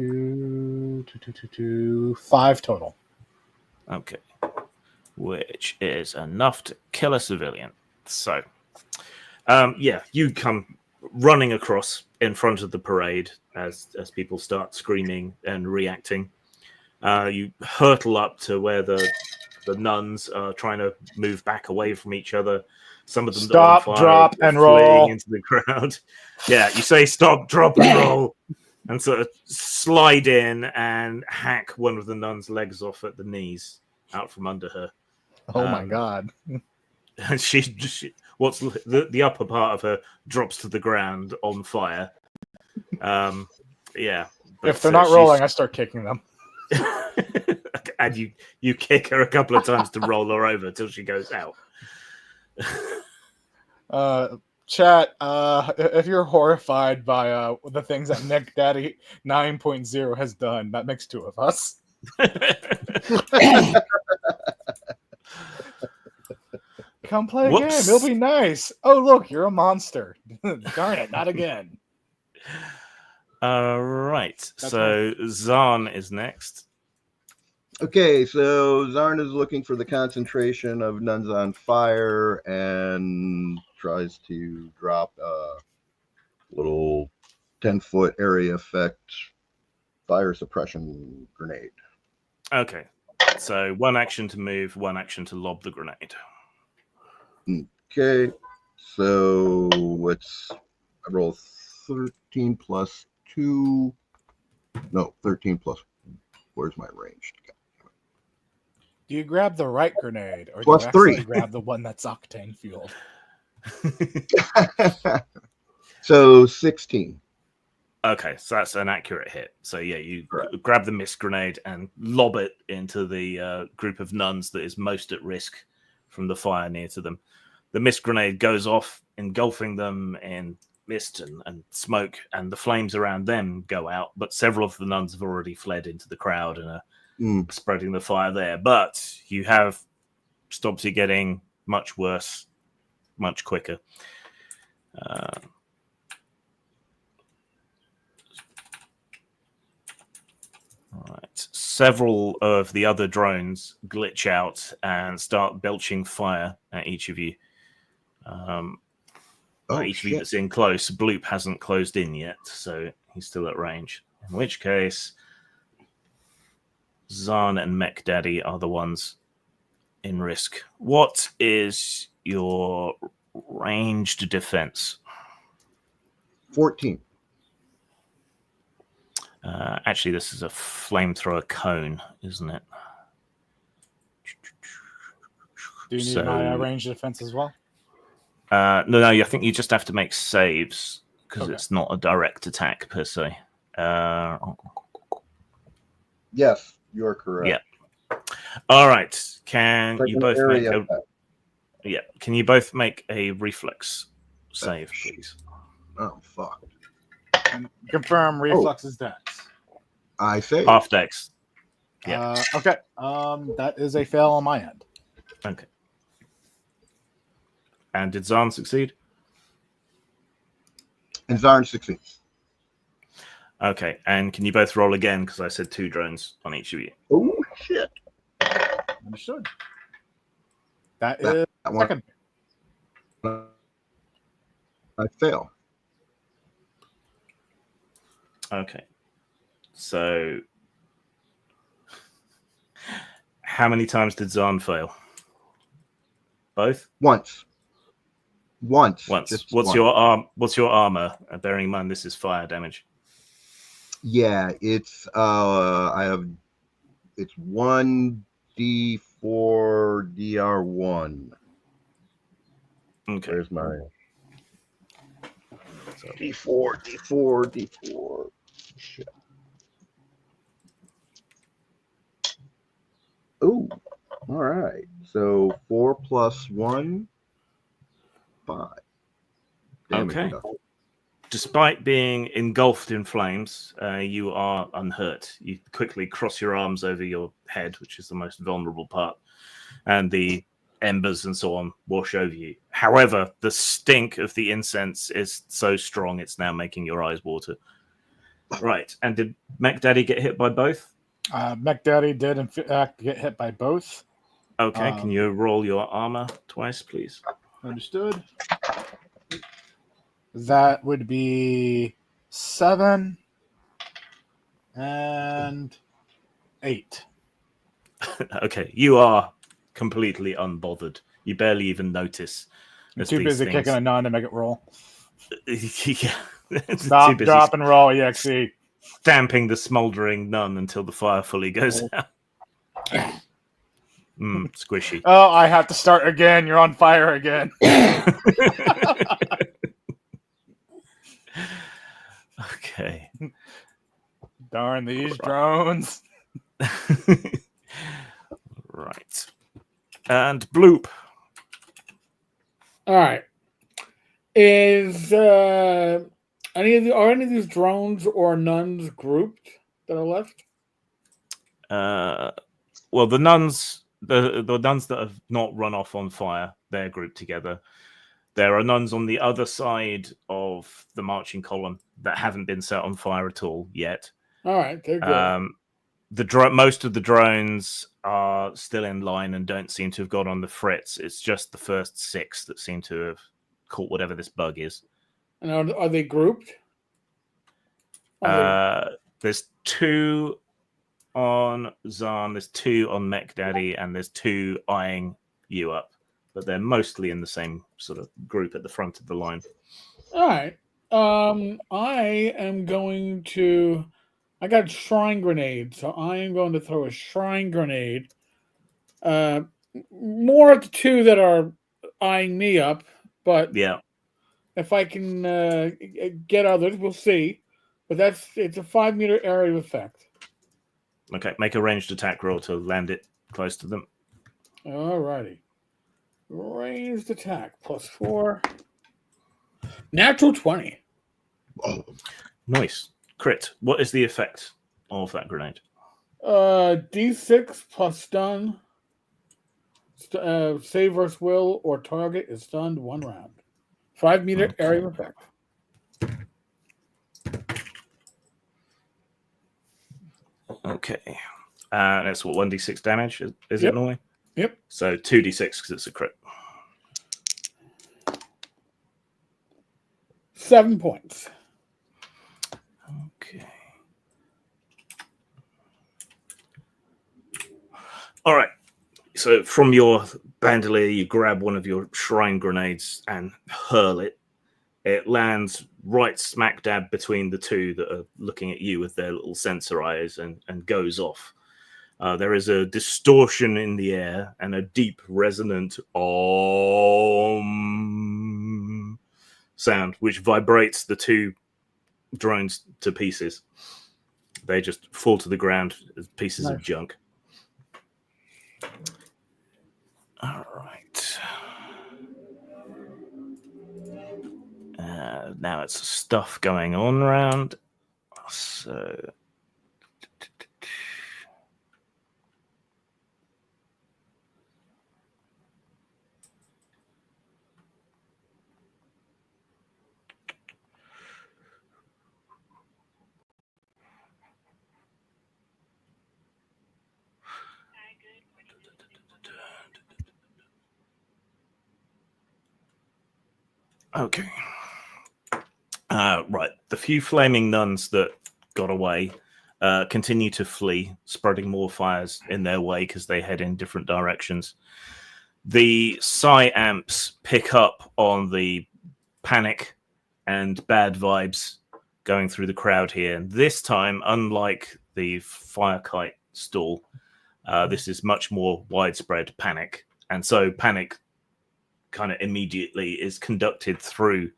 5 total. Okay. Which is enough to kill a civilian. So, you come running across in front of the parade as people start screaming and reacting. You hurtle up to where the nuns are trying to move back away from each other. Some of them Stop, on fire, drop, and fleeing roll. into the crowd. Yeah, you say stop, drop, and roll, and sort of slide in and hack one of the nuns' legs off at the knees, out from under her. Oh my god! And she what's the upper part of her drops to the ground on fire. Yeah. If they're not rolling, I start kicking them. And you kick her a couple of times to roll her over till she goes out. Chat, if you're horrified by the things that Nick Daddy 9.0 has done, that makes 2 of us. Come play a game. It'll be nice. Oh, look, you're a monster. Darn it, not again. Right. So Zarn is next. Okay, so Zarn is looking for the concentration of nuns on fire and tries to drop a little 10-foot area effect fire suppression grenade. Okay. So 1 action to move, 1 action to lob the grenade. Okay, so I roll 13 plus 2. No, 13 plus. Where's my range? Do you grab the right grenade, or Plus do you actually 3. grab the one that's octane fueled? So 16. Okay, so that's an accurate hit. So yeah, you grab the mist grenade and lob it into the group of nuns that is most at risk from the fire near to them. The mist grenade goes off, engulfing them in mist and smoke, and the flames around them go out. But several of the nuns have already fled into the crowd and are spreading the fire there. But you have stopped it getting much worse, much quicker. All right. Several of the other drones glitch out and start belching fire at each of you. Each of you that's in close. Bloop hasn't closed in yet, so he's still at range. In which case, Zarn and Mech Daddy are the ones in risk. What is your ranged defense? 14. Actually, this is a flamethrower cone, isn't it? Do you need my ranged defense as well? No, I think you just have to make saves because it's not a direct attack per se. Yes, you're correct. Yeah. All right. Can you both make a? Yeah. Can you both make a reflex save, please? Oh fuck! And confirm reflex is dex. I say half dex. Yeah. Okay. That is a fail on my end. Okay. And did Zarn succeed? And Zarn succeeds. Okay. And can you both roll again? Because I said 2 drones on each of you. Oh shit! Understood. That is second. I fail. Okay. So, how many times did Zarn fail? Both? Once. What's once. your armor? Bearing in mind this is fire damage. Yeah, it's it's 1d4 dr1. Okay. There's my d4. Shit. Oh, all right. So 4 plus 1, 5. damage Okay. reduction. Despite being engulfed in flames, you are unhurt. You quickly cross your arms over your head, which is the most vulnerable part, and the embers and so on wash over you. However, the stink of the incense is so strong it's now making your eyes water. Right. And did Mech Daddy get hit by both? Mech Daddy did in fact get hit by both. Okay. Can you roll your armor twice, please? Understood. That would be 7 and 8. Okay. You are completely unbothered. You barely even notice. I'm as too these busy things- kicking a nun to make it roll. Yeah. Stop, Too busy drop, and roll, EXE. stamping the smoldering nun until the fire fully goes out. Squishy. Oh, I have to start again. You're on fire again. Okay. Darn these drones. Right. And bloop. All right. Is any of these drones or nuns grouped that are left? Well, the nuns, the nuns that have not run off on fire, they're grouped together. There are nuns on the other side of the marching column that haven't been set on fire at all yet. All right, they're good. Most of the drones are still in line and don't seem to have got on the fritz. It's just the first 6 that seem to have caught whatever this bug is. And are they grouped? There's 2 on Zahn, there's 2 on Mech Daddy, and there's 2 eyeing you up. But they're mostly in the same sort of group at the front of the line. All right. I am going to. I got shrine grenade, so I am going to throw a shrine grenade. More at the 2 that are eyeing me up, but Yeah. if I can get others, we'll see. But it's a 5-meter area of effect. Okay, make a ranged attack roll to land it close to them. All righty. Ranged attack +4. Natural 20. Oh, Nice. Crit. What is the effect of that grenade? D6 plus stun. Save versus will or target is stunned 1 round. 5-meter area of effect. Okay. That's what, 1d6 damage? Is Yep. it normally? Yep. So 2d6 because it's a crit. 7 points. Okay. All right. So from your bandolier, you grab one of your shrine grenades and hurl it. It lands right smack dab between the 2 that are looking at you with their little sensor eyes and goes off. There is a distortion in the air and a deep, resonant om sound, which vibrates the 2 drones to pieces. They just fall to the ground as pieces of junk. All right. Now it's stuff going on around. So. Okay. Right. The few flaming nuns that got away continue to flee, spreading more fires in their way because they head in different directions. The Psi-Amps pick up on the panic and bad vibes going through the crowd here. And this time, unlike the fire kite stall, this is much more widespread panic. And so panic kind of immediately is conducted through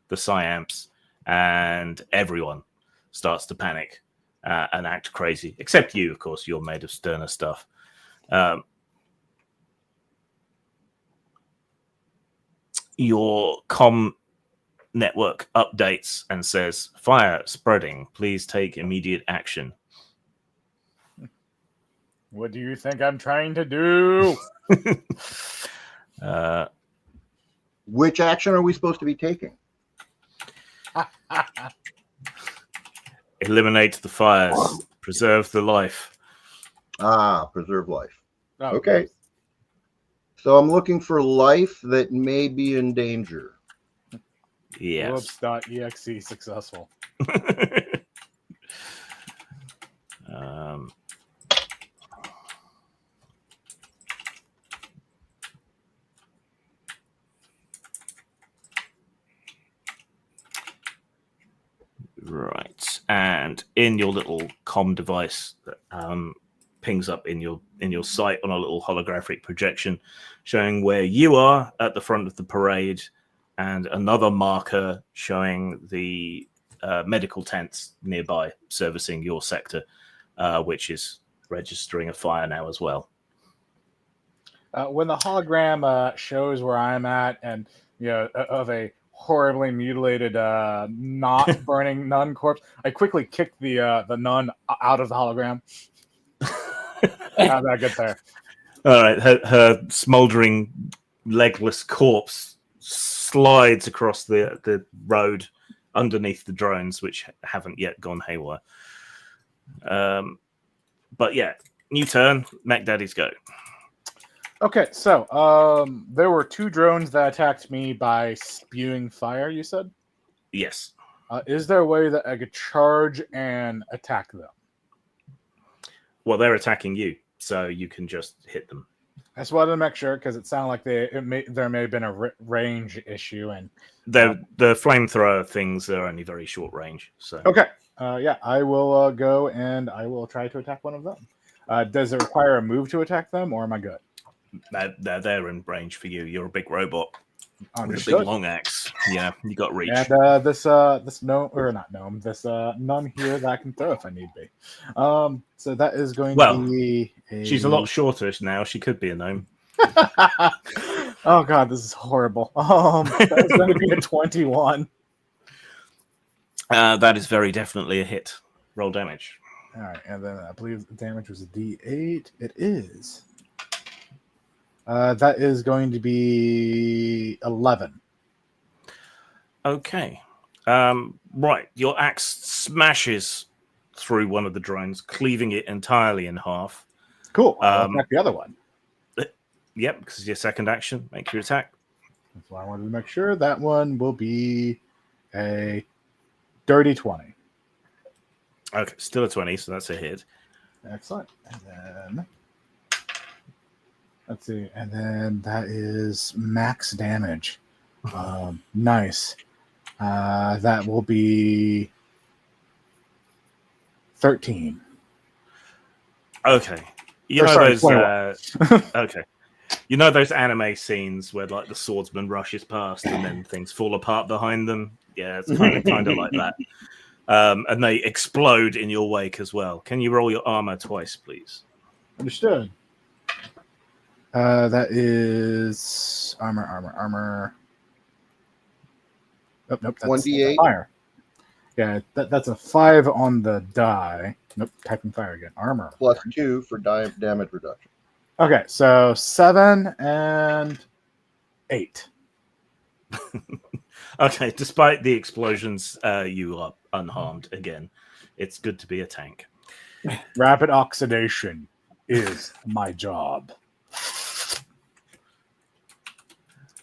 the Psi-Amps, and everyone starts to panic and act crazy, except you, of course. You're made of sterner stuff. Your network updates and says, "Fire spreading. Please take immediate action." What do you think I'm trying to do? Which action are we supposed to be taking? Eliminate the fires. Preserve the life. Preserve life. Oh, Okay. So I'm looking for life that may be in danger. Yes. Whoops.exe successful. um, right, and in your little comm device that pings up in your sight on a little holographic projection, showing where you are at the front of the parade, and another marker showing the medical tents nearby servicing your sector, which is registering a fire now as well. When the hologram shows where I'm at, and of a horribly mutilated, not burning nun corpse, I quickly kick the nun out of the hologram. How'd that get there? All right, her smoldering, legless corpse slides across the road underneath the drones, which haven't yet gone haywire. But yeah, new turn. Mech Daddies go. Okay, so there were 2 drones that attacked me by spewing fire, you said? Yes. Is there a way that I could charge and attack them? Well, they're attacking you, so you can just hit them. I just wanted to make sure, because it sounded like there may have been a range issue. And The flamethrower things are only very short range. So okay, yeah, I will go and I will try to attack one of them. Does it require a move to attack them, or am I good? they're in range for you. You're a big robot with a Understood. big long axe. Yeah, you got reach. And this gnome, or not gnome, this nun here that I can throw if I need be. So that is going to be she's a lot shorter now. She could be a gnome. Oh god, this is horrible. That's going to be a 21. That is very definitely a hit. Roll damage. All right, and then I believe the damage was a D8. It is. That is going to be 11. Okay. Right. Your axe smashes through one of the drones, cleaving it entirely in half. Cool. I'll attack the other one. Yep, because it's your second action. Make your attack. That's why I wanted to make sure. That one will be a dirty 20. Okay, still a 20, so that's a hit. Excellent. And then let's see. And then that is max damage. Nice. That will be 13. Okay. You Or, know sorry, those okay. You know those anime scenes where like the swordsman rushes past and then things fall apart behind them? Yeah, it's kind of like that. And they explode in your wake as well. Can you roll your armor twice, please? Understood. That is armor. Oh, nope. That's 1d8. fire. Yeah, that's a 5 on the die. Nope, typing fire again. Armor. +2 for damage reduction. Okay, so 7 and 8. Okay, despite the explosions, you are unharmed again. It's good to be a tank. Rapid oxidation is my job.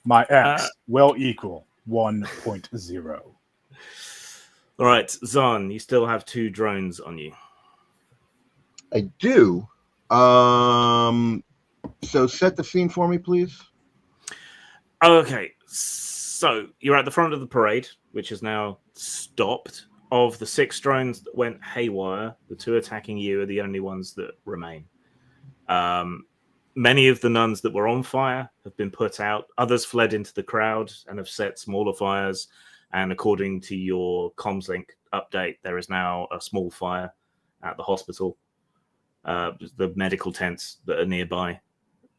My X will equal 1.0. All right, Zahn, you still have 2 drones on you. I do. So set the scene for me, please. Okay, so you're at the front of the parade, which is now stopped. Of the 6 drones that went haywire, the 2 attacking you are the only ones that remain. Many of the nuns that were on fire have been put out. Others fled into the crowd and have set smaller fires. And according to your comms link update, there is now a small fire at the hospital, the medical tents that are nearby.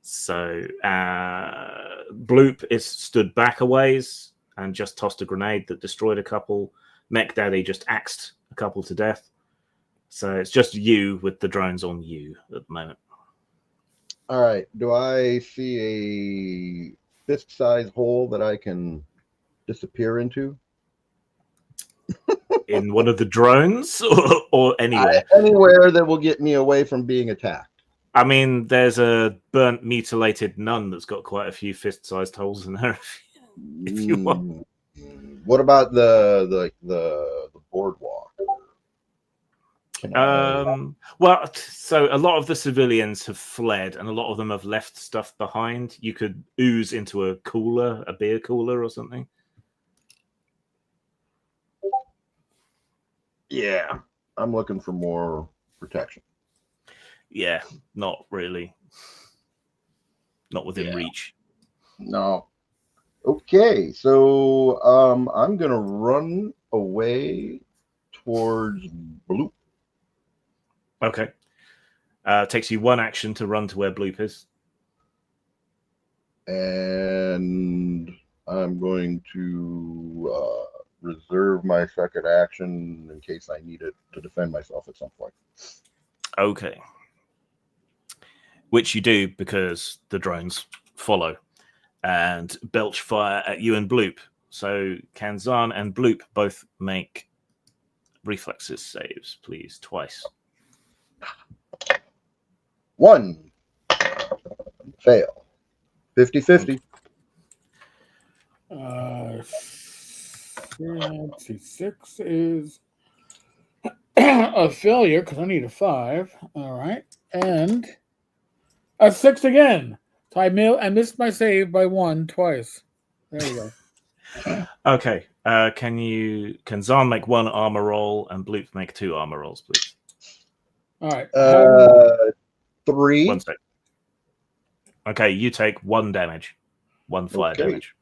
So Bloop is stood back a ways, and just tossed a grenade that destroyed a couple. Mech Daddy just axed a couple to death. So it's just you with the drones on you at the moment. All right. Do I see a fist-sized hole that I can disappear into? In one of the drones or anywhere? Anywhere that will get me away from being attacked. I mean, there's a burnt, mutilated nun that's got quite a few fist-sized holes in her. If you want. What about the boardwalk? Well, so a lot of the civilians have fled, and a lot of them have left stuff behind. You could ooze into a cooler, a beer cooler, or something. Yeah, I'm looking for more protection. Yeah, not really. Not within reach. No. Okay, so I'm gonna run away towards Bloop. Okay. Takes you one action to run to where Bloop is. And I'm going to reserve my second action in case I need it to defend myself at some point. Okay. Which you do because the drones follow and belch fire at you and Bloop. So can Zahn and Bloop both make reflexes saves, please, twice. 1. Fail. 50-50. Let's see, 6 is a failure because I need a 5. All right, and a 6 again. So I missed my save by 1 twice. There you go. Okay. Can Zahn make 1 armor roll and Bloop make 2 armor rolls, please? All right. 3. 1 sec. Okay, you take 1 damage. 1 fire damage.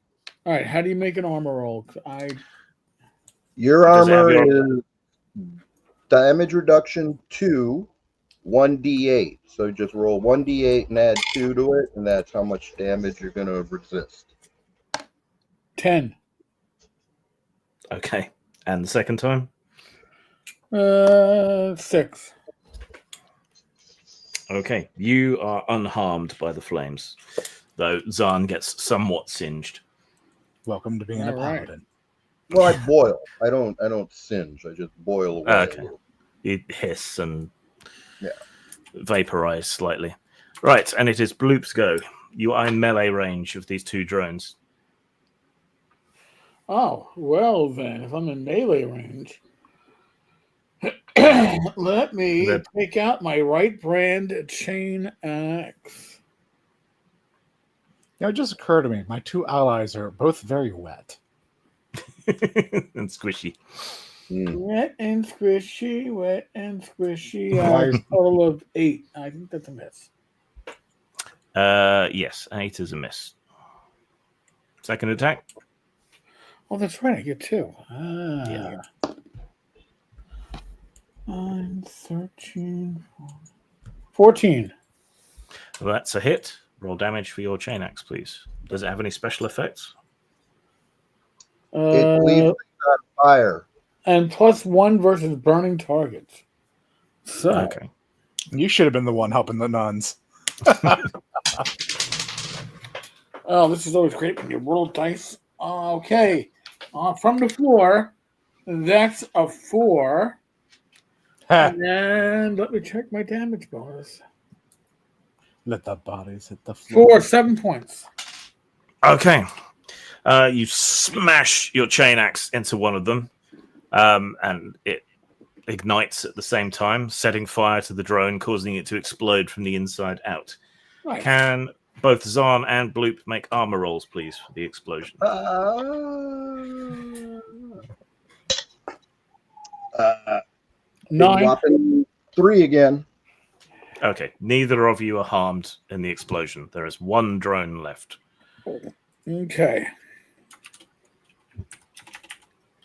All right. How do you make an armor roll? Your Does it have armor your- is damage reduction 2, 1d8. So just roll 1d8 and add 2 to it, and that's how much damage you're going to resist. 10. Okay. And the second time? 6. Okay. You are unharmed by the flames, though Zahn gets somewhat singed. Welcome to being a All right. paladin. Well, I boil. I don't singe. I just boil away. Okay. You hiss and vaporize slightly. Right, and it is Bloop's go. You are in melee range of these 2 drones. Oh, well then, if I'm in melee range, let me take out my right brand chain axe. It just occurred to me, my 2 allies are both very wet. And squishy. Wet and squishy, wet and squishy. Why- Total of 8. I think that's a miss. Yes, 8 is a miss. Second attack. Oh, that's right. I get 2. Yeah. 9, 13, 14. Well, that's a hit. Roll damage for your chain axe, please. Does it have any special effects? It leaves things on fire. And +1 versus burning targets. So, Okay. You should have been the one helping the nuns. oh, this is always great when you roll dice. Okay. From the floor, that's a 4. And let me check my damage bonus. Let the bodies hit the floor. 7 points. Okay. You smash your chain axe into one of them, and it ignites at the same time, setting fire to the drone, causing it to explode from the inside out. Right. Can both Zahn and Bloop make armor rolls, please, for the explosion? 9. Whopping 3 again. Okay. Neither of you are harmed in the explosion. There is 1 drone left. Okay.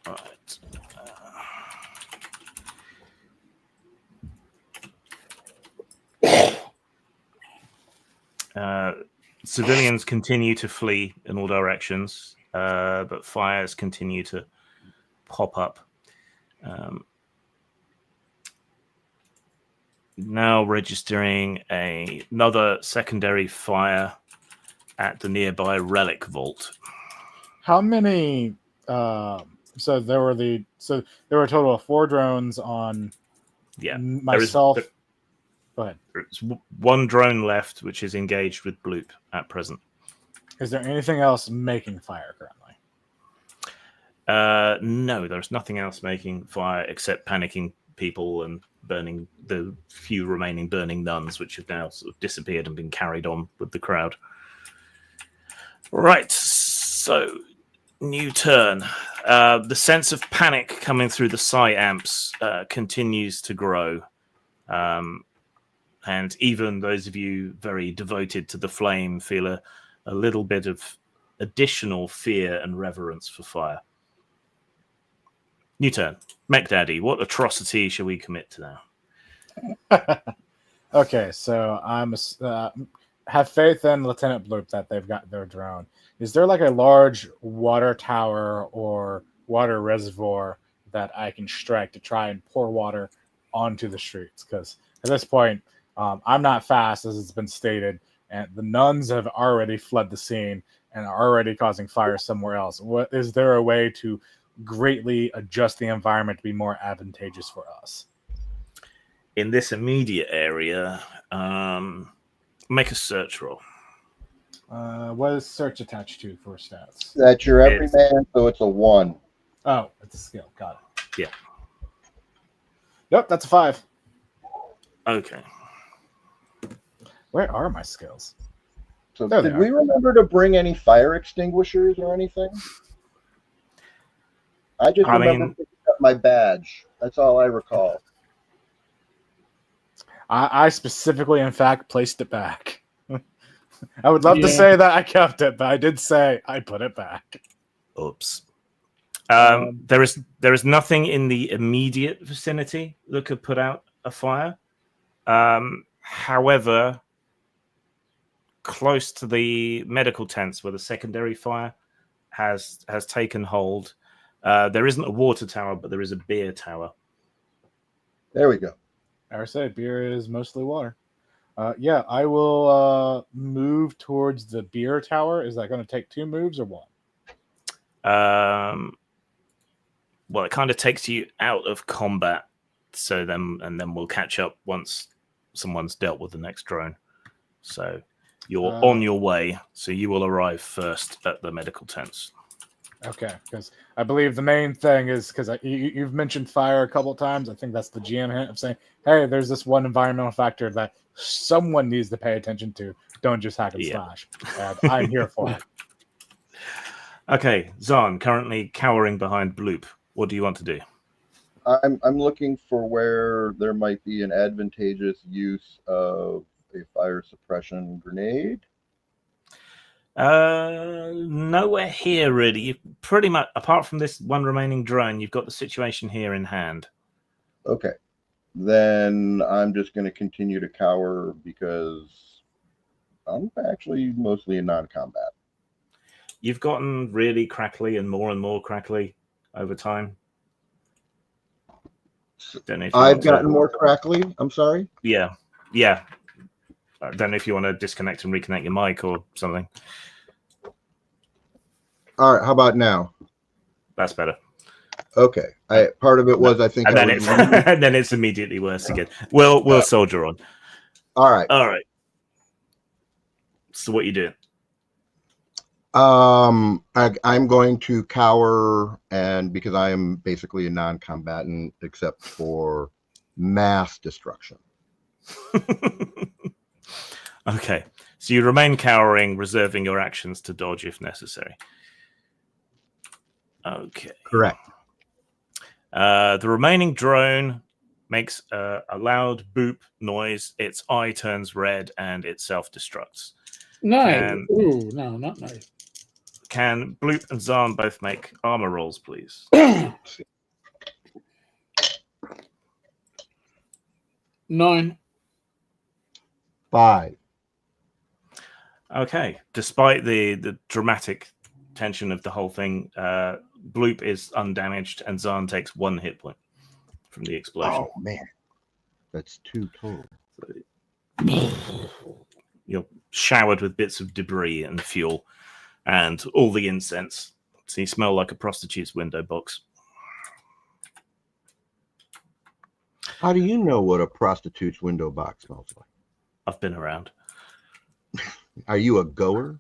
All right. Civilians continue to flee in all directions. but fires continue to pop up. Now registering another secondary fire at the nearby relic vault. How many? So there were a total of 4 drones on. Yeah, myself. Go ahead. There's one drone left, which is engaged with Bloop at present. Is there anything else making fire currently? No, there's nothing else making fire except panicking people and burning the few remaining burning nuns, which have now sort of disappeared and been carried on with the crowd. Right, so new turn. The sense of panic coming through the psi amps continues to grow. And even those of you very devoted to the flame feel a little bit of additional fear and reverence for fire. New turn. Mech Daddy, what atrocity shall we commit to now? Okay, so I'm have faith in Lieutenant Bloop that they've got their drone. Is there like a large water tower or water reservoir that I can strike to try and pour water onto the streets? Because at this point, I'm not fast, as it's been stated, and the nuns have already fled the scene and are already causing fire somewhere else. What is there a way to greatly adjust the environment to be more advantageous for us? In this immediate area, make a search roll. What is search attached to for stats? That's your everyman, so it's a 1. Oh, it's a skill. Got it. Yeah. Yep, that's a 5. Okay. Where are my skills? So There did they we remember to bring any fire extinguishers or anything? I just remember picking up my badge. That's all I recall. I specifically, in fact, placed it back. I would love to say that I kept it, but I did say I put it back. Oops. There is nothing in the immediate vicinity that could put out a fire. However, close to the medical tents where the secondary fire has taken hold, there isn't a water tower, but there is a beer tower. There we go. I said beer is mostly water. Yeah, I will move towards the beer tower. Is that going to take 2 moves or 1? Well, it kind of takes you out of combat, so then we'll catch up once someone's dealt with the next drone. So you're on your way, so you will arrive first at the medical tents. Okay, because I believe the main thing is because you've mentioned fire a couple of times. I think that's the GM hint of saying, hey, there's this one environmental factor that someone needs to pay attention to. Don't just hack and slash. And I'm here for it. Okay, Zahn, currently cowering behind Bloop. What do you want to do? I'm looking for where there might be an advantageous use of a fire suppression grenade. Nowhere here really. You pretty much, apart from this one remaining drone, you've got the situation here in hand. Okay, then I'm just going to continue to cower because I'm actually mostly in non-combat. You've gotten really crackly and more crackly over time. I've gotten more crackly. I'm sorry. Yeah. I don't know if you want to disconnect and reconnect your mic or something. All right. How about now? That's better. Okay. Part of it was I think, and then it's immediately worse again. We'll soldier on. All right. So what you do? I'm going to cower, and because I am basically a non-combatant except for mass destruction. Okay, so you remain cowering, reserving your actions to dodge if necessary. Okay. Correct. The remaining drone makes a loud boop noise. Its eye turns red and it self-destructs. Nice. Ooh, no, not nice. Can Bloop and Zahn both make armor rolls, please? 9. 5. Okay. Despite the dramatic attention of the whole thing, Bloop is undamaged, and Zahn takes 1 hit point from the explosion. Oh man, that's 2 total. You're showered with bits of debris and fuel, and all the incense. So you smell like a prostitute's window box. How do you know what a prostitute's window box smells like? I've been around. Are you a goer?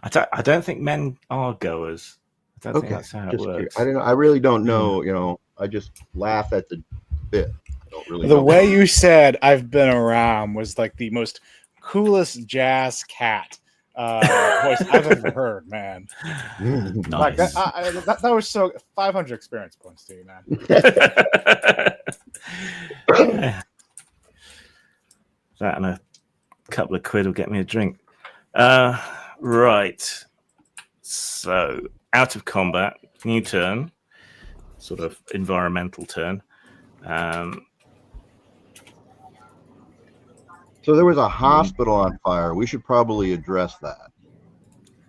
I don't think men are goers. I don't think that's how it just works. I don't know. I really don't know. You know, I just laugh at the bit. I don't really The know. way you said "I've been around" was like the most coolest jazz cat voice I've ever heard, man. Like Nice. that was so 500 experience points to you, man. That and a couple of quid will get me a drink. Right. So, out of combat, new turn, sort of environmental turn. So there was a hospital on fire. We should probably address that.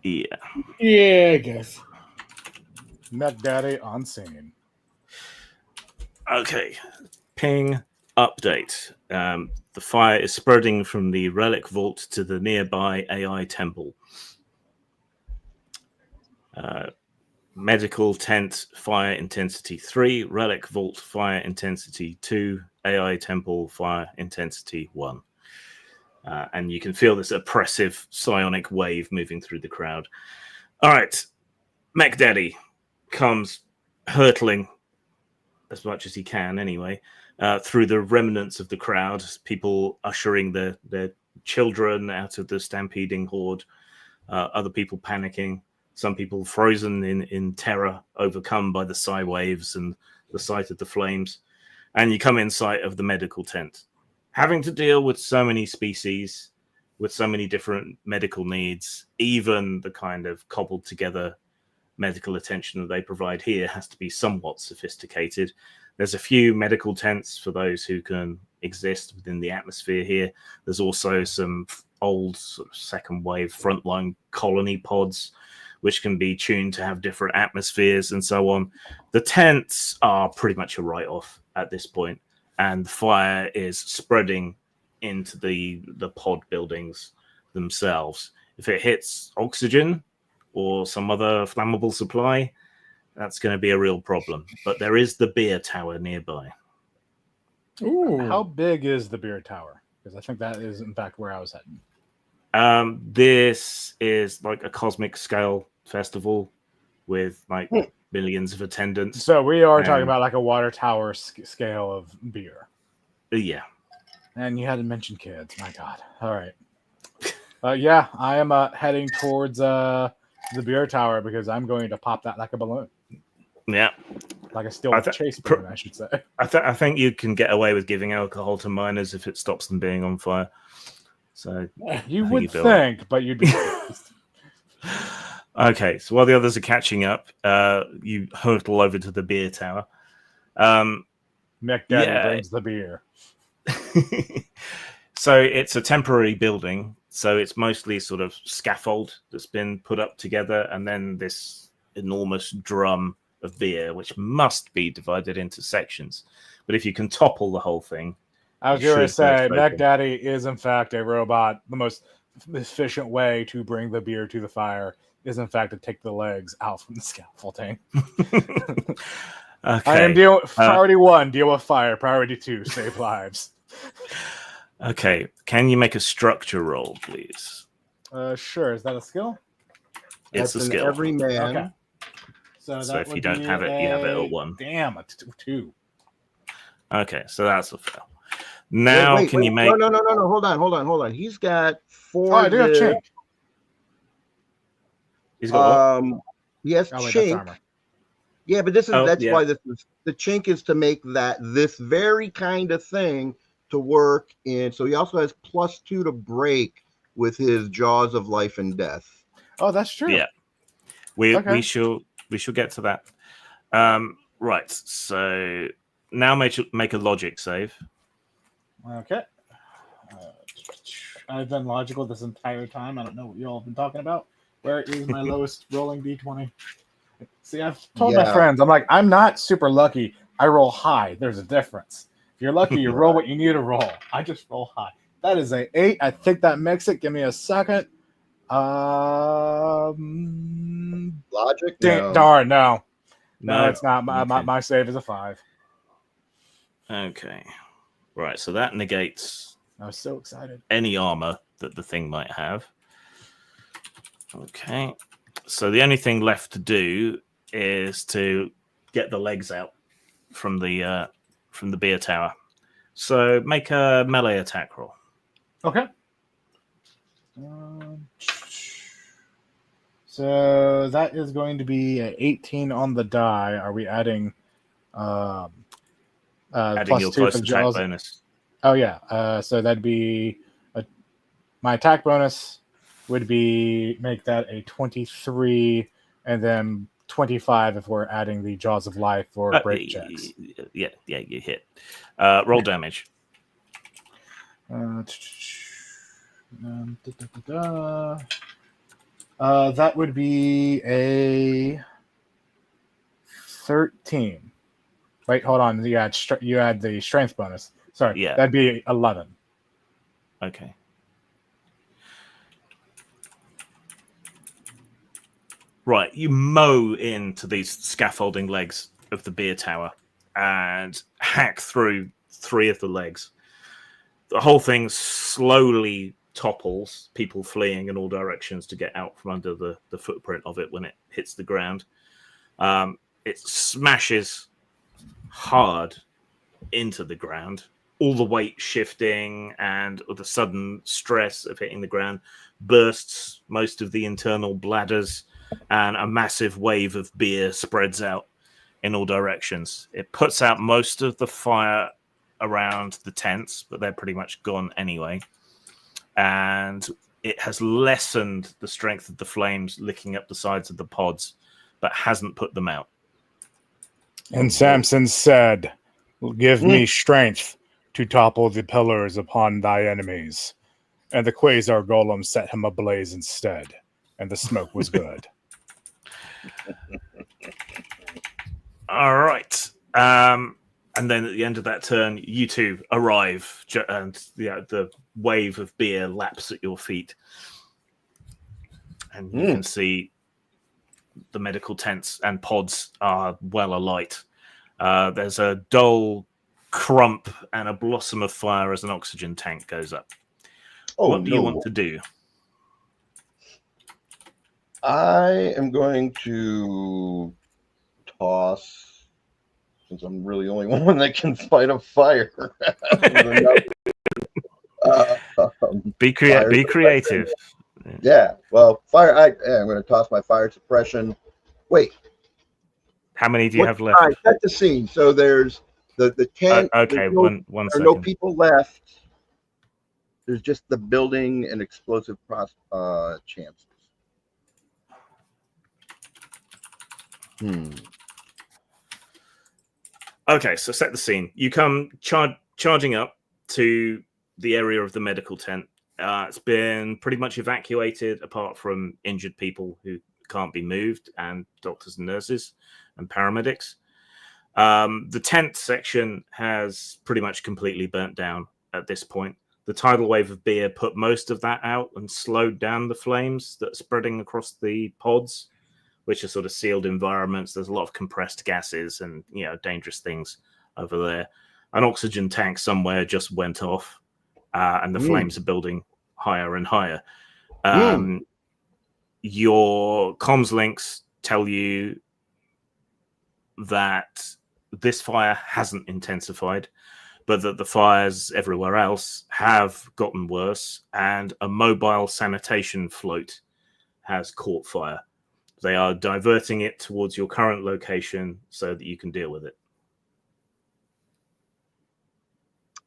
Yeah. Yeah, I guess. Mech Daddy on scene. Okay. Ping update. The fire is spreading from the relic vault to the nearby AI temple. Medical tent fire intensity 3, relic vault fire intensity 2, AI temple fire intensity 1. And you can feel this oppressive psionic wave moving through the crowd. All right. Mech Daddy comes hurtling as much as he can anyway, through the remnants of the crowd, people ushering their children out of the stampeding horde, other people panicking, some people frozen in terror, overcome by the psi waves and the sight of the flames. And you come in sight of the medical tent. Having to deal with so many species, with so many different medical needs, even the kind of cobbled together medical attention that they provide here has to be somewhat sophisticated. There's a few medical tents for those who can exist within the atmosphere here. There's also some old sort of second wave frontline colony pods, which can be tuned to have different atmospheres and so on. The tents are pretty much a write-off at this point, and the fire is spreading into the pod buildings themselves. If it hits oxygen or some other flammable supply, that's going to be a real problem. But there is the beer tower nearby. Ooh. How big is the beer tower? Because I think that is, in fact, where I was heading. This is like a cosmic scale festival with like millions of attendants. So we are talking about like a water tower scale of beer. Yeah. And you hadn't mentioned kids. My God. All right. Yeah, I am heading towards the beer tower because I'm going to pop that like a balloon. Yeah. Like a steel chase balloon, I should say. I think you can get away with giving alcohol to miners if it stops them being on fire. So you would think, but you'd be. Okay, so while the others are catching up, you hurtle over to the beer tower. Mech Daddy brings the beer. So it's a temporary building. So it's mostly sort of scaffold that's been put up together, and then this enormous drum of beer, which must be divided into sections. But if you can topple the whole thing, I was going to say, Mech Daddy is in fact a robot. The most efficient way to bring the beer to the fire is in fact to take the legs out from the scaffolding. Okay. I am dealing with priority 1, deal with fire. Priority 2, save lives. Okay, can you make a structure roll, please? Sure. Is that a skill? It's a skill. Every man. Okay. So if you don't have it, you have it at 1. Damn, a 2. Okay, so that's a fail. Now, Wait, can you make? No. Hold on. He's got 4. Oh, I do have chink. He's got what? Yes, chink. Yeah, but that's why this is the chink is to make this very kind of thing to work in. So he also has +2 to break with his jaws of life and death. Oh, that's true. Yeah, we shall get to that. Right. So now make a logic save. Okay. I've been logical this entire time. I don't know what you all have been talking about. Where is my lowest rolling d20? See, I've told my Yeah. friends, I'm like, I'm not super lucky. I roll high. There's a difference. If you're lucky, you roll what you need to roll. I just roll high. That is a 8. I think that makes it. Give me a second. Logic? Darn, no. No, It's not. My save is a 5. Okay. Right, so that negates I was so excited. any armor that the thing might have. Okay. So the only thing left to do is to get the legs out from the beer tower. So make a melee attack roll. Okay. So that is going to be an 18 on the die. Are we adding Adding your +2 close for the attack jaws? bonus. Oh yeah. So that'd be my attack bonus would be make that a 23, and then 25 if we're adding the jaws of life or break checks. Yeah, you hit. Roll damage. That would be a 13. Wait, hold on. You add the strength bonus. Sorry, Yeah. that'd be 11. Okay. Right, you mow into these scaffolding legs of the beer tower and hack through 3 of the legs. The whole thing slowly topples, people fleeing in all directions to get out from under the footprint of it when it hits the ground. It smashes hard into the ground, all the weight shifting and the sudden stress of hitting the ground bursts most of the internal bladders, and a massive wave of beer spreads out in all directions. It puts out most of the fire around the tents, but they're pretty much gone anyway. And it has lessened the strength of the flames licking up the sides of the pods, but hasn't put them out. And Samson said, "Give me strength to topple the pillars upon thy enemies." And the Quasar Golem set him ablaze instead, and the smoke was good. All right. And then at the end of that turn, you two arrive, and the wave of beer laps at your feet. And you can see the medical tents and pods are well alight. There's a dull crump and a blossom of fire as an oxygen tank goes up. What do you want to do? I am going to toss, since I'm really the only one that can fight a fire. Be creative. Yeah, well, fire. I'm going to toss my fire suppression. Wait, how many do you have left? All right, set the scene. So there's the tent. Okay, one there second. are no people left. There's just the building and explosive chances. Okay, so set the scene. You come charging up to the area of the medical tent. It's been pretty much evacuated, apart from injured people who can't be moved, and doctors and nurses and paramedics. The tent section has pretty much completely burnt down at this point. The tidal wave of beer put most of that out and slowed down the flames that are spreading across the pods, which are sort of sealed environments. There's a lot of compressed gases and dangerous things over there. An oxygen tank somewhere just went off, and the flames are building higher and higher. Your comms links tell you that this fire hasn't intensified, but that the fires everywhere else have gotten worse, and a mobile sanitation float has caught fire. They are diverting it towards your current location so that you can deal with it.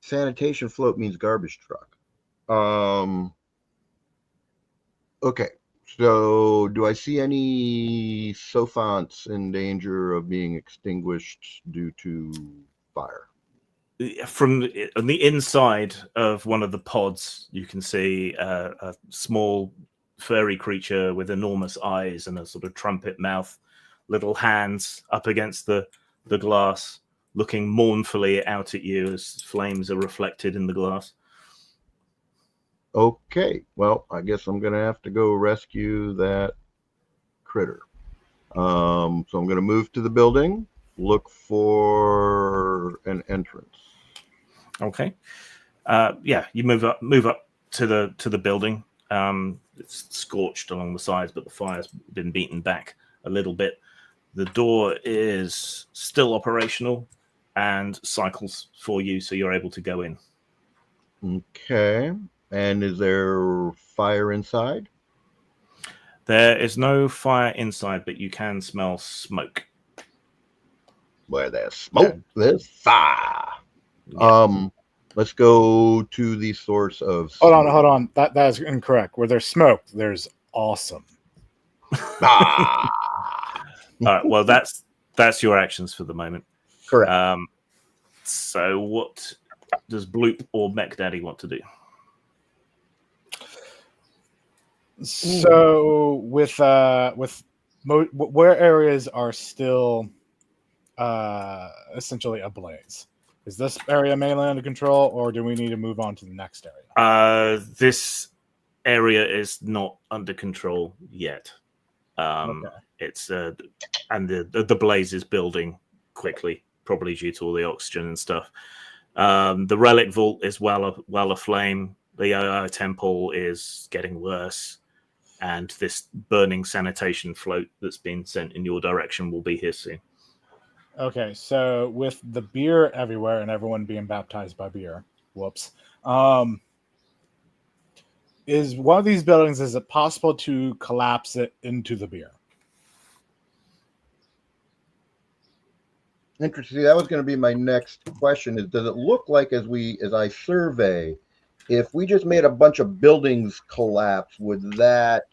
Sanitation float means garbage truck. Okay, so do I see any sophants in danger of being extinguished due to fire? On the inside of one of the pods, you can see a small furry creature with enormous eyes and a sort of trumpet mouth, little hands up against the glass, looking mournfully out at you as flames are reflected in the glass. Okay, well, I guess I'm gonna have to go rescue that critter. So I'm gonna move to the building, look for an entrance. Okay. Yeah, you move up to the building. It's scorched along the sides, but the fire's been beaten back a little bit. The door is still operational and cycles for you, so you're able to go in. Okay, and is there fire inside? There is no fire inside, but you can smell smoke. Where there's smoke, there's fire. Yeah. Let's go to the source of. Hold on. That is incorrect. Where there's smoke, there's awesome. Ah, All right. Well, that's your actions for the moment. correct. So what does Bloop or Mech Daddy want to do? So where areas are still essentially ablaze, is this area mainly under control, or do we need to move on to the next area? This area is not under control yet. Okay. It's and the blaze is building quickly, probably due to all the oxygen and stuff. The relic vault is well aflame. The AI temple is getting worse, and this burning sanitation float that's been sent in your direction will be here soon. Okay, so with the beer everywhere and everyone being baptized by beer, whoops. Is one of these buildings, is it possible to collapse it into the beer? Interesting. That was going to be my next question. Is does it look like as I survey, if we just made a bunch of buildings collapse, would that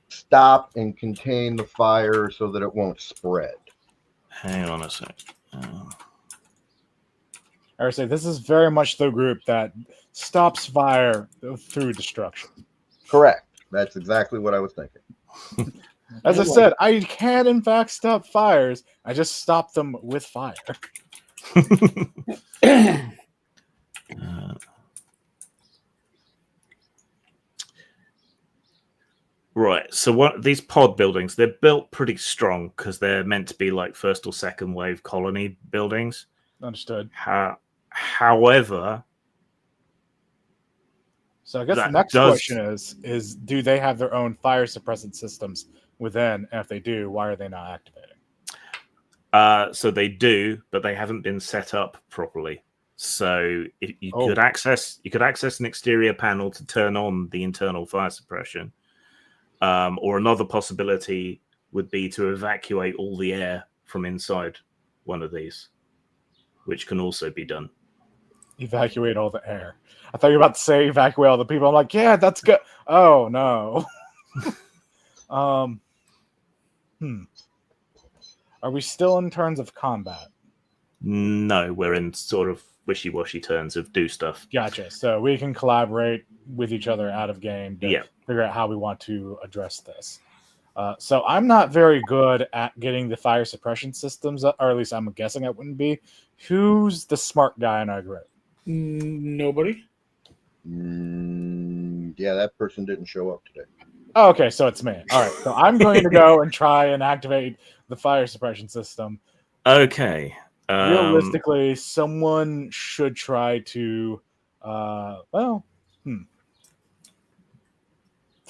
stop and contain the fire so that it won't spread? Hang on a sec. I would say this is very much the group that stops fire through destruction. Correct. That's exactly what I was thinking. As I said, I can in fact stop fires. I just stop them with fire. Right. So what these pod buildings, they're built pretty strong because they're meant to be like first or second wave colony buildings. Understood. However, so I guess the next question is do they have their own fire suppressant systems within? And if they do, why are they not activating? So they do, but they haven't been set up properly. So you could access an exterior panel to turn on the internal fire suppression. Or another possibility would be to evacuate all the air from inside one of these, which can also be done. Evacuate all the air. I thought you were about to say evacuate all the people. I'm like, yeah, that's good. Oh no. Are we still in terms of combat? No, we're in sort of wishy-washy terms of do stuff. Gotcha. So we can collaborate with each other out of game to figure out how we want to address this. So I'm not very good at getting the fire suppression systems, or at least I'm guessing I wouldn't be. Who's the smart guy in our group? Nobody. Yeah, that person didn't show up today. Oh, okay, so it's me. All right, so I'm going to go and try and activate the fire suppression system. Okay. Realistically, someone should try to.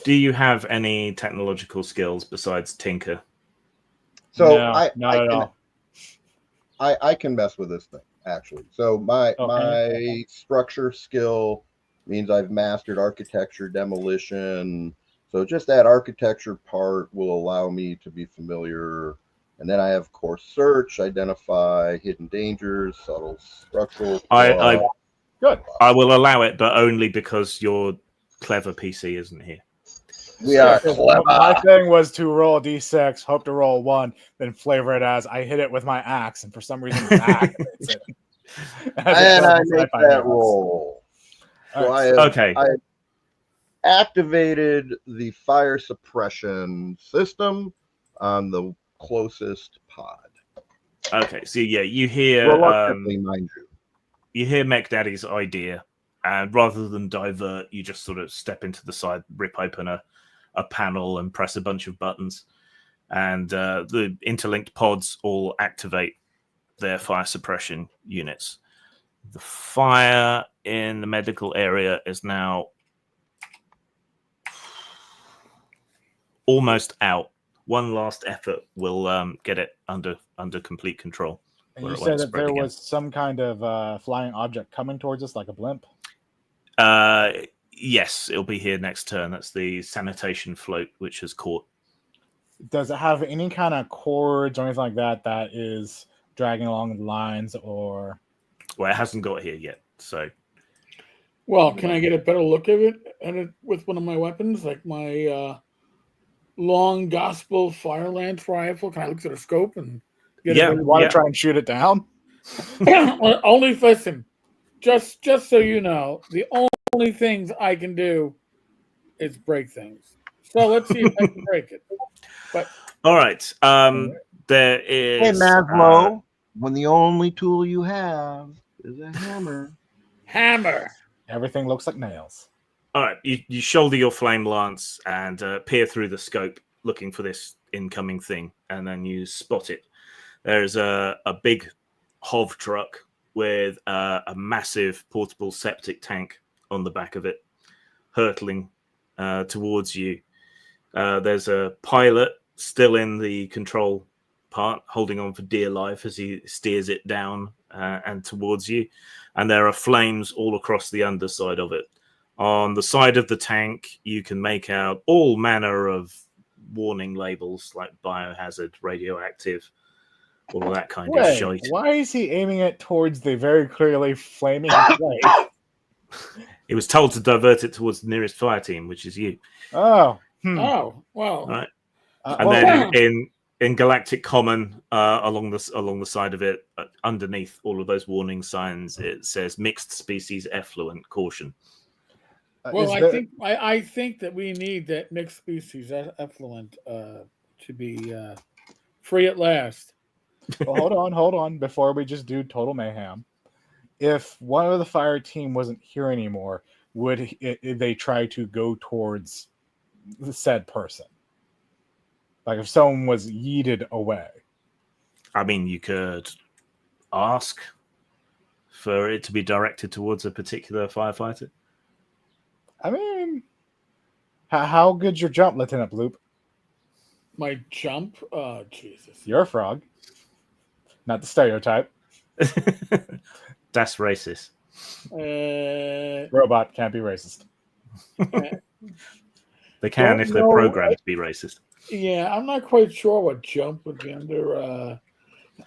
Do you have any technological skills besides Tinker? So no, not at all. I can mess with this thing actually. So my structure skill means I've mastered architecture, demolition. So just that architecture part will allow me to be familiar. And then I have core search, identify hidden dangers, subtle structural. Good. I will allow it, but only because your clever PC isn't here. We are clever. My thing was to roll a d6, hope to roll 1, then flavor it as I hit it with my axe, and for some reason it activates it. And I make that roll. So right, activated the fire suppression system on the closest pod. Okay, so yeah, you hear Reluctantly, mind you. you hear Mech Daddy's idea, and rather than divert, you just sort of step into the side, rip open a panel, and press a bunch of buttons, and the interlinked pods all activate their fire suppression units. The fire in the medical area is now almost out. One last effort will get it under complete control. And where you it won't said that spread there again. was some kind of flying object coming towards us, like a blimp. Yes, it'll be here next turn. That's the sanitation float, which has caught. Does it have any kind of cords or anything like that that is dragging along the lines, or? Well, it hasn't got here yet, so. Well, can I get a better look at it with one of my weapons, like my long gospel fire lance rifle? Can I look at a scope and get Yeah. a You want to try and shoot it down? Only listen, just so you know, the only things I can do is break things. So let's see if I can break it. But all right. There is. Hey, Maslow, when the only tool you have is a hammer. Hammer. Everything looks like nails. All right. You shoulder your flame lance and peer through the scope, looking for this incoming thing, and then you spot it. There's a big HOV truck with a massive portable septic tank on the back of it, hurtling towards you. There's a pilot still in the control part, holding on for dear life as he steers it down and towards you. And there are flames all across the underside of it. On the side of the tank, you can make out all manner of warning labels like biohazard, radioactive, all of that kind of shite. Why is he aiming it towards the very clearly flaming flame? He was told to divert it towards the nearest fire team, which is you. Oh. Oh, well. All right. And then in Galactic Common, along the side of it, underneath all of those warning signs, it says mixed species effluent, caution. Well, I think that we need that mixed species effluent to be free at last. Well, hold on. Before we just do total mayhem, if one of the fire team wasn't here anymore, would they try to go towards the said person? Like if someone was yeeted away. I mean, you could ask for it to be directed towards a particular firefighter. I mean, how good's your jump, Lieutenant Bloop? My jump? Oh, Jesus. You're a frog. Not the stereotype. That's racist. Robot can't be racist. They can if they're programmed to be racist. Yeah, I'm not quite sure what jump would be under.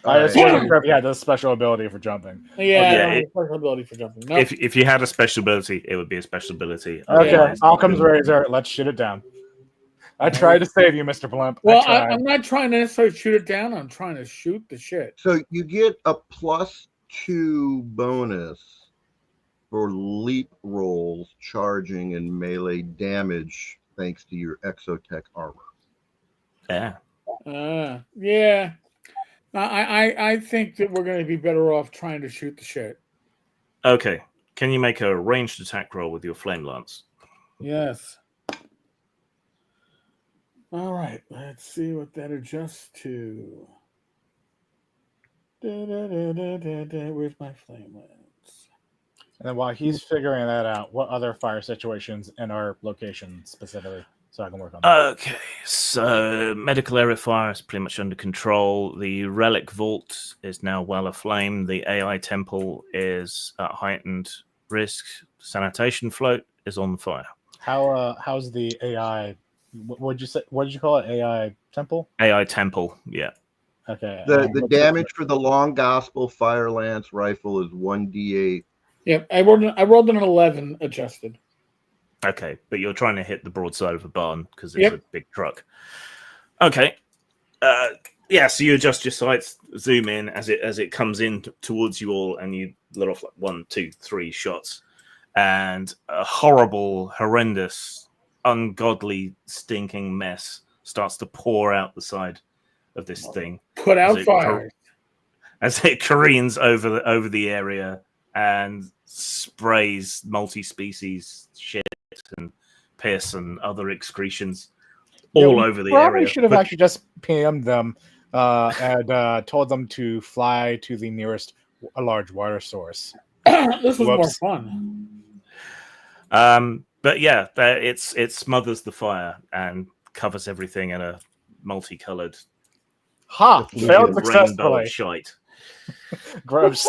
I assume he had this special ability for jumping. Yeah, special ability for jumping. No. If you had a special ability, it would be a special ability. Okay, Occam's razor. Let's shoot it down. I tried to save you, Mr. Blimp. Well, I'm not trying to necessarily shoot it down. I'm trying to shoot the shit. So you get a +2 bonus for leap rolls, charging, and melee damage thanks to your exotech armor. Yeah. Yeah. I think that we're going to be better off trying to shoot the shit. Okay. Can you make a ranged attack roll with your flame lance? Yes. All right. Let's see what that adjusts to. Where's my flame lance? And then while he's figuring that out, what other fire situations in our location specifically? So I can work on that. Okay, so medical area fire is pretty much under control. The relic vault is now well aflame. The AI temple is at heightened risk. Sanitation float is on fire. How's the AI? What'd you say? What did you call it? AI temple? AI temple, yeah. Okay. The damage for the long gospel fire lance rifle is 1d8. Yep, I rolled an 11 adjusted. Okay, but you're trying to hit the broadside of a barn because it's a big truck. Okay. So you adjust your sights, zoom in as it comes in towards you all, and you let off like 1, 2, 3 shots. And a horrible, horrendous ungodly stinking mess starts to pour out the side of this thing. Put out As it fire. As it careens over the area and sprays multi-species shit and piss and other excretions all over the Probably area. should have actually just PM'd them and told them to fly to the nearest large water source. This was more Whoops. fun. But yeah, it smothers the fire and covers everything in a multicolored Ha! Failed rainbow successfully. of shite. Gross.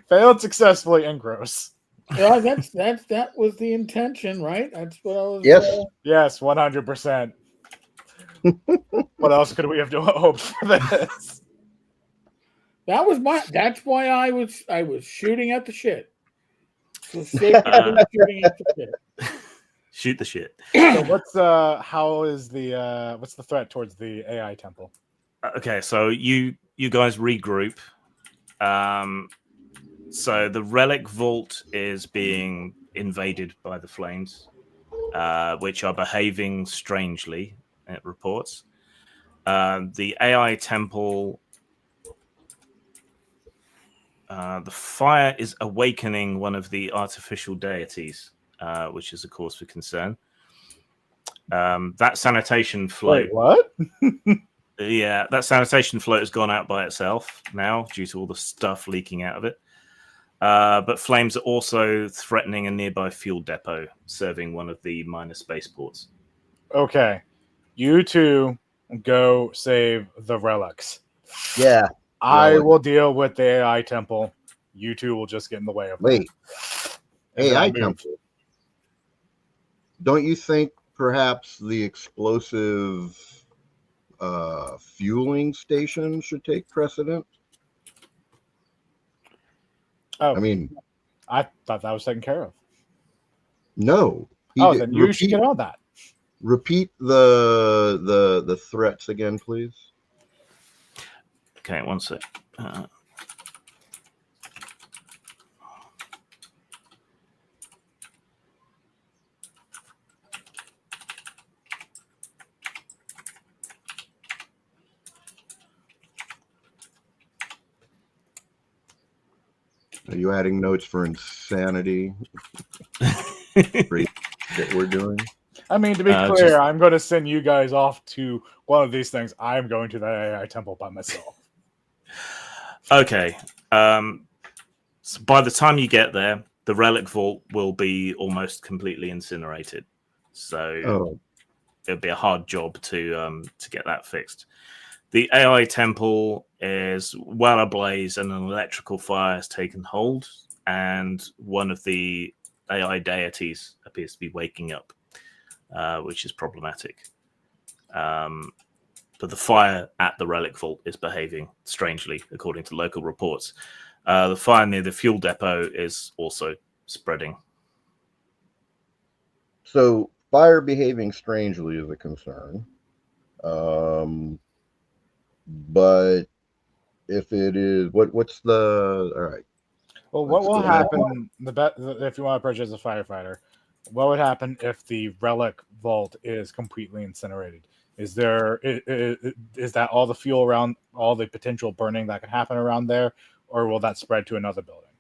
Failed successfully and gross. Yeah, that was the intention, right? That's what I was. Yes. Yes, 100%. What else could we have hoped for this? That was my. That's why I was shooting at the shit. So shooting at the shit. Shoot the shit. So what's the threat towards the AI temple? Okay, so you guys regroup. So the relic vault is being invaded by the flames, which are behaving strangely. It reports. The AI temple. The fire is awakening one of the artificial deities, which is a cause for concern. That sanitation float. Wait, what? Yeah, that sanitation float has gone out by itself now due to all the stuff leaking out of it. But flames are also threatening a nearby fuel depot serving one of the minor spaceports. Okay. You two go save the relics. Yeah. I will deal with the AI temple. You two will just get in the way of it. Wait. And then I'll AI move. temple. Don't you think perhaps the explosive fueling station should take precedent? Oh, I mean, I thought that was taken care of. no. Then you should get on that. Repeat the threats again, please. Okay, one sec. Are you adding notes for insanity? Great that we're doing. I mean, to be clear, I'm going to send you guys off to one of these things. I'm going to the AI temple by myself. Okay. So by the time you get there, the relic vault will be almost completely incinerated. So it'll be a hard job to get that fixed. The AI temple is well ablaze and an electrical fire has taken hold, and one of the AI deities appears to be waking up, which is problematic. But the fire at the relic vault is behaving strangely, according to local reports. The fire near the fuel depot is also spreading. So fire behaving strangely is a concern. But if it is, what's the all right? Well, what will happen? If you want to purchase a firefighter, what would happen if the relic vault is completely incinerated? Is that all the fuel around, all the potential burning that could happen around there, or will that spread to another building?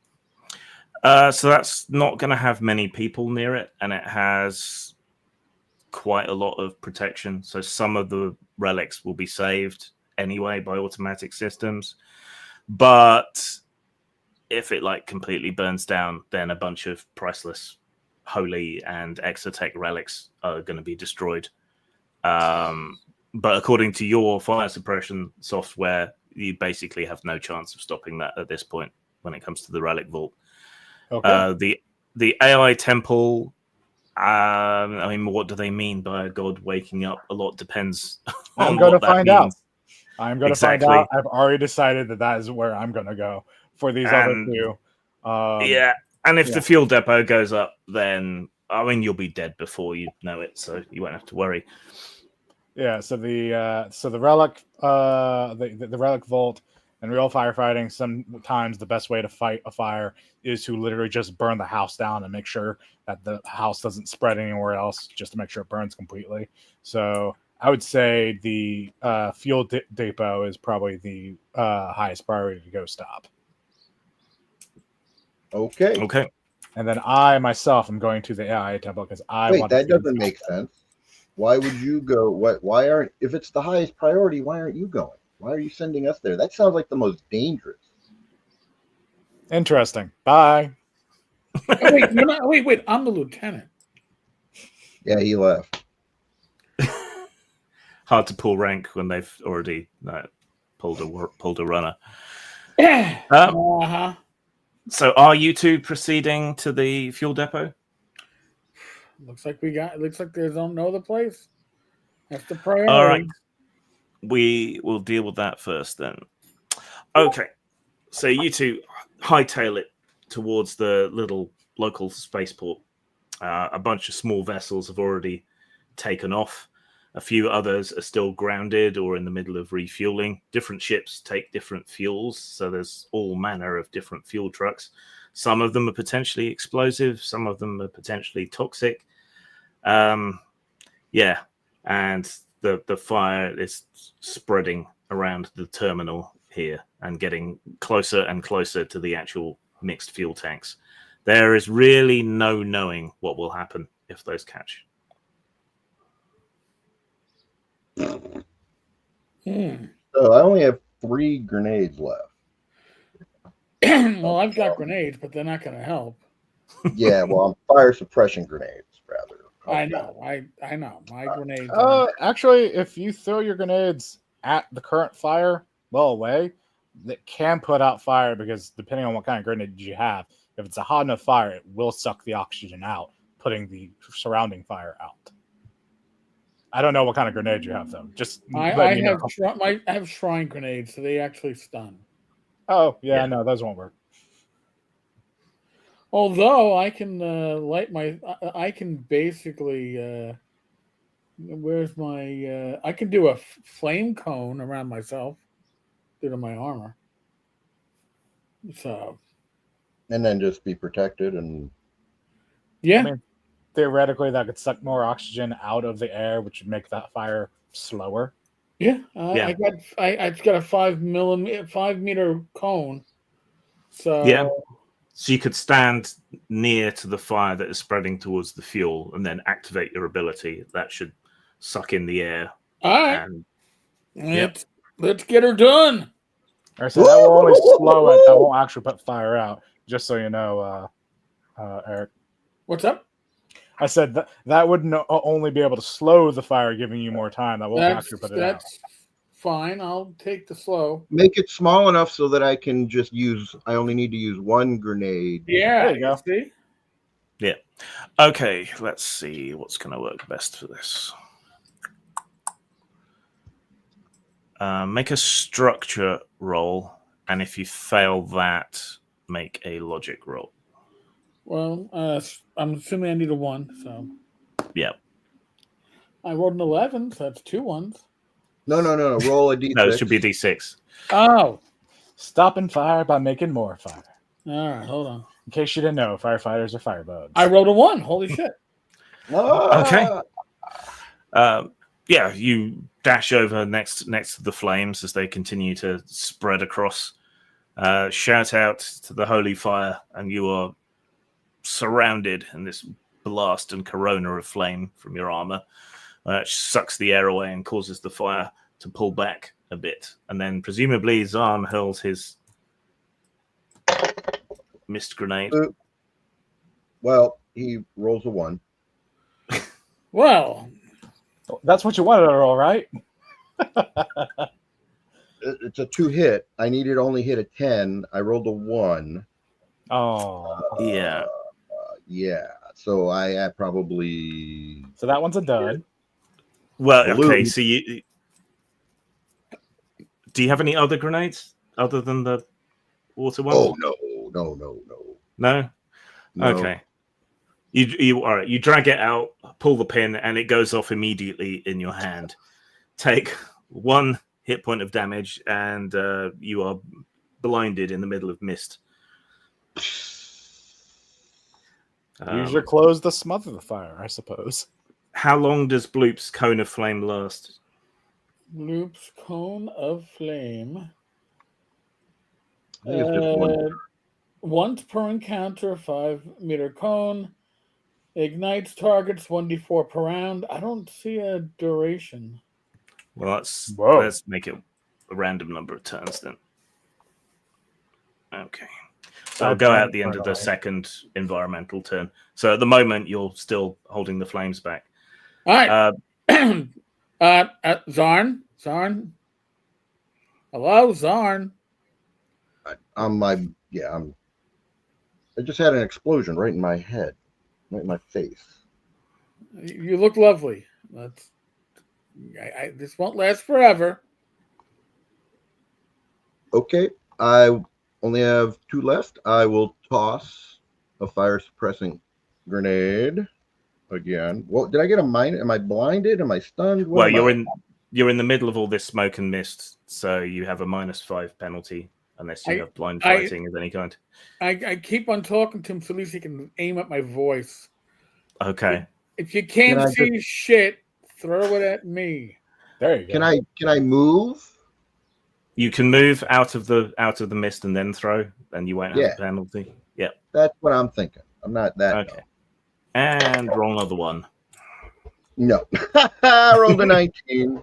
So that's not going to have many people near it, and it has quite a lot of protection. So some of the relics will be saved anyway by automatic systems, but if it completely burns down, then a bunch of priceless holy and exotech relics are going to be destroyed. But according to your fire suppression software, you basically have no chance of stopping that at this point when it comes to the relic vault. Okay. The AI temple, I mean, what do they mean by a god waking up? A lot depends on I'm going to what that find means. out. I'm going to find out. I've already decided that is where I'm going to go for these other two. And if the fuel depot goes up, then I mean you'll be dead before you know it, so you won't have to worry. Yeah. So the relic, the relic vault In real firefighting, sometimes the best way to fight a fire is to literally just burn the house down and make sure that the house doesn't spread anywhere else, just to make sure it burns completely. So I would say the fuel depot is probably the highest priority to go stop. Okay. Okay. And then I myself am going to the AI temple because I Wait, want that to doesn't make sense. Why would you go? Why aren't? If it's the highest priority, why aren't you going? Why are you sending us there? That sounds like the most dangerous. Interesting. Bye. Wait. I'm the lieutenant. Yeah, he left. Hard to pull rank when they've already pulled a runner. Uh-huh. So are you two proceeding to the fuel depot? Looks like there's no other place. That's the priority. All right. We will deal with that first then. Okay. So you two hightail it towards the little local spaceport. A bunch of small vessels have already taken off. A few others are still grounded or in the middle of refueling. Different ships take different fuels, so there's all manner of different fuel trucks. Some of them are potentially explosive, some of them are potentially toxic. And the fire is spreading around the terminal here and getting closer and closer to the actual mixed fuel tanks. There is really no knowing what will happen if those catch. So I only have 3 grenades left. Well, I've got grenades, but they're not going to help. Yeah, well, fire suppression grenades, rather. I know. I know. My grenades. Actually, if you throw your grenades at the current fire well away, that can put out fire because depending on what kind of grenade you have, if it's a hot enough fire, it will suck the oxygen out, putting the surrounding fire out. I don't know what kind of grenade you have, though. Just I have shrine grenades, so they actually stun. Oh, yeah, no, those won't work. Although I can I can basically, where's my, I can do a flame cone around myself due to my armor. So. And then just be protected and. Yeah. I mean, theoretically, that could suck more oxygen out of the air, which would make that fire slower. Yeah, I've got a 5 meter cone. So yeah, so you could stand near to the fire that is spreading towards the fuel, and then activate your ability. That should suck in the air. All right, and, let's get her done. I said that will only slow it. That won't actually put fire out. Just so you know, Eric. What's up? I said that would only be able to slow the fire, giving you more time. That won't actually put it out. That's fine. I'll take the slow. Make it small enough so that I can just I only need to use 1 grenade. Yeah, there you go. See? Yeah. Okay, let's see what's going to work best for this. Make a structure roll, and if you fail that, make a logic roll. Well, I'm assuming I need a 1, so. Yeah. I rolled an 11, so that's 2 1s. No. Roll a d6. No, it should be d6. Oh. Stopping fire by making more fire. All right, hold on. In case you didn't know, firefighters are firebugs. I rolled a 1. Holy shit. Okay. Yeah, you dash over next to the flames as they continue to spread across. Shout out to the holy fire, and you are surrounded in this blast and corona of flame from your armor. It sucks the air away and causes the fire to pull back a bit. And then presumably Zahn hurls his mist grenade. Well, he rolls a 1. Well, that's what you wanted to roll, right? It's a 2 hit. I needed only hit a 10. I rolled a 1. Oh. Yeah. Yeah. So I probably. So that one's a dud. Well, okay. So do you have any other grenades other than the water one? Oh no. No. Okay. You all right? You drag it out, pull the pin, and it goes off immediately in your hand. Take 1 hit point of damage, and you are blinded in the middle of mist. Use your clothes to smother the fire, I suppose. How long does Bloop's cone of flame last? Loop's cone of flame. I think it's just one. Once per encounter, 5-meter cone. Ignites targets 1d4 per round. I don't see a duration. Well, Whoa. let's make it a random number of turns then. Okay. So I'll go out at the end of the second environmental turn. So at the moment, you're still holding the flames back. All right. Zarn. Hello, Zarn. I just had an explosion right in my head, right in my face. You look lovely. This won't last forever. Okay, I only have 2 left. I will toss a fire suppressing grenade again. What did I get a minus? Am I blinded? Am I stunned? Well, you're in the middle of all this smoke and mist, so you have a -5 penalty unless you have blind fighting of any kind. I keep on talking to him so at least he can aim at my voice. Okay. If you can't see shit, throw it at me. There you go. Can I move? You can move out of the mist and then throw, and you won't have a penalty. Yeah. That's what I'm thinking. I'm not that. Okay. And roll another one. No. Rolled a 19.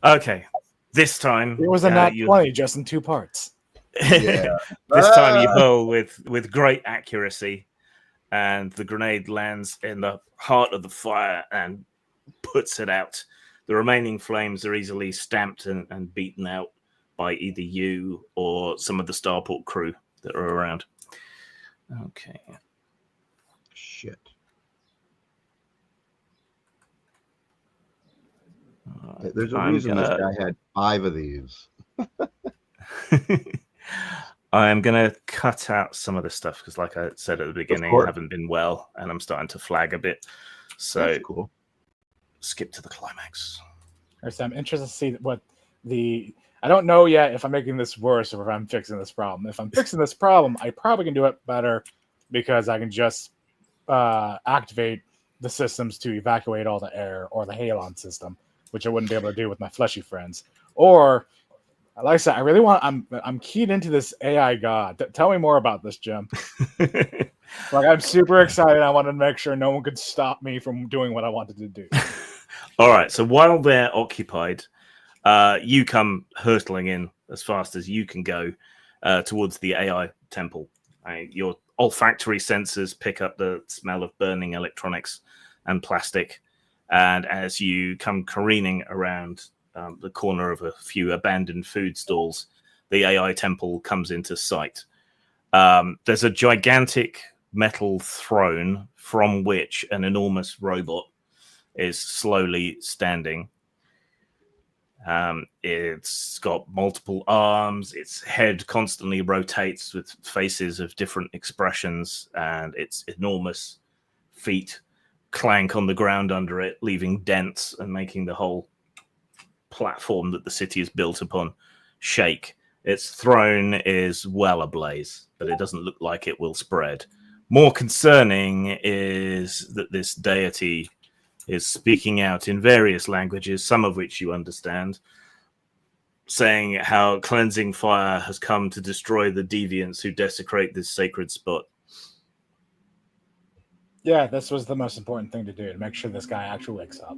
Okay. This time it was a nat 20, just in 2 parts. Yeah. This time you hurl with great accuracy, and the grenade lands in the heart of the fire and puts it out. The remaining flames are easily stamped and beaten out by either you or some of the starport crew that are around. Okay. Shit. There's a reason this guy had 5 of these. I am going to cut out some of the stuff because, like I said at the beginning, I haven't been well and I'm starting to flag a bit. So that's cool. Skip to the climax. So I'm interested to see what I don't know yet if I'm making this worse or if I'm fixing this problem. If I'm fixing this problem, I probably can do it better because I can just activate the systems to evacuate all the air, or the halon system, which I wouldn't be able to do with my fleshy friends. Or, like I said, I really want. I'm keyed into this AI god. Tell me more about this, Jim. I'm super excited. I wanted to make sure no one could stop me from doing what I wanted to do. All right. So while they're occupied, you come hurtling in as fast as you can go towards the AI temple. Your olfactory sensors pick up the smell of burning electronics and plastic. And as you come careening around the corner of a few abandoned food stalls, the AI temple comes into sight. There's a gigantic metal throne from which an enormous robot is slowly standing. It's got multiple arms. Its head constantly rotates with faces of different expressions, and its enormous feet clank on the ground under it, leaving dents and making the whole platform that the city is built upon shake. Its throne is well ablaze, but it doesn't look like it will spread. More concerning is that this deity is speaking out in various languages, some of which you understand, saying how cleansing fire has come to destroy the deviants who desecrate this sacred spot. Yeah, this was the most important thing to do, to make sure this guy actually wakes up.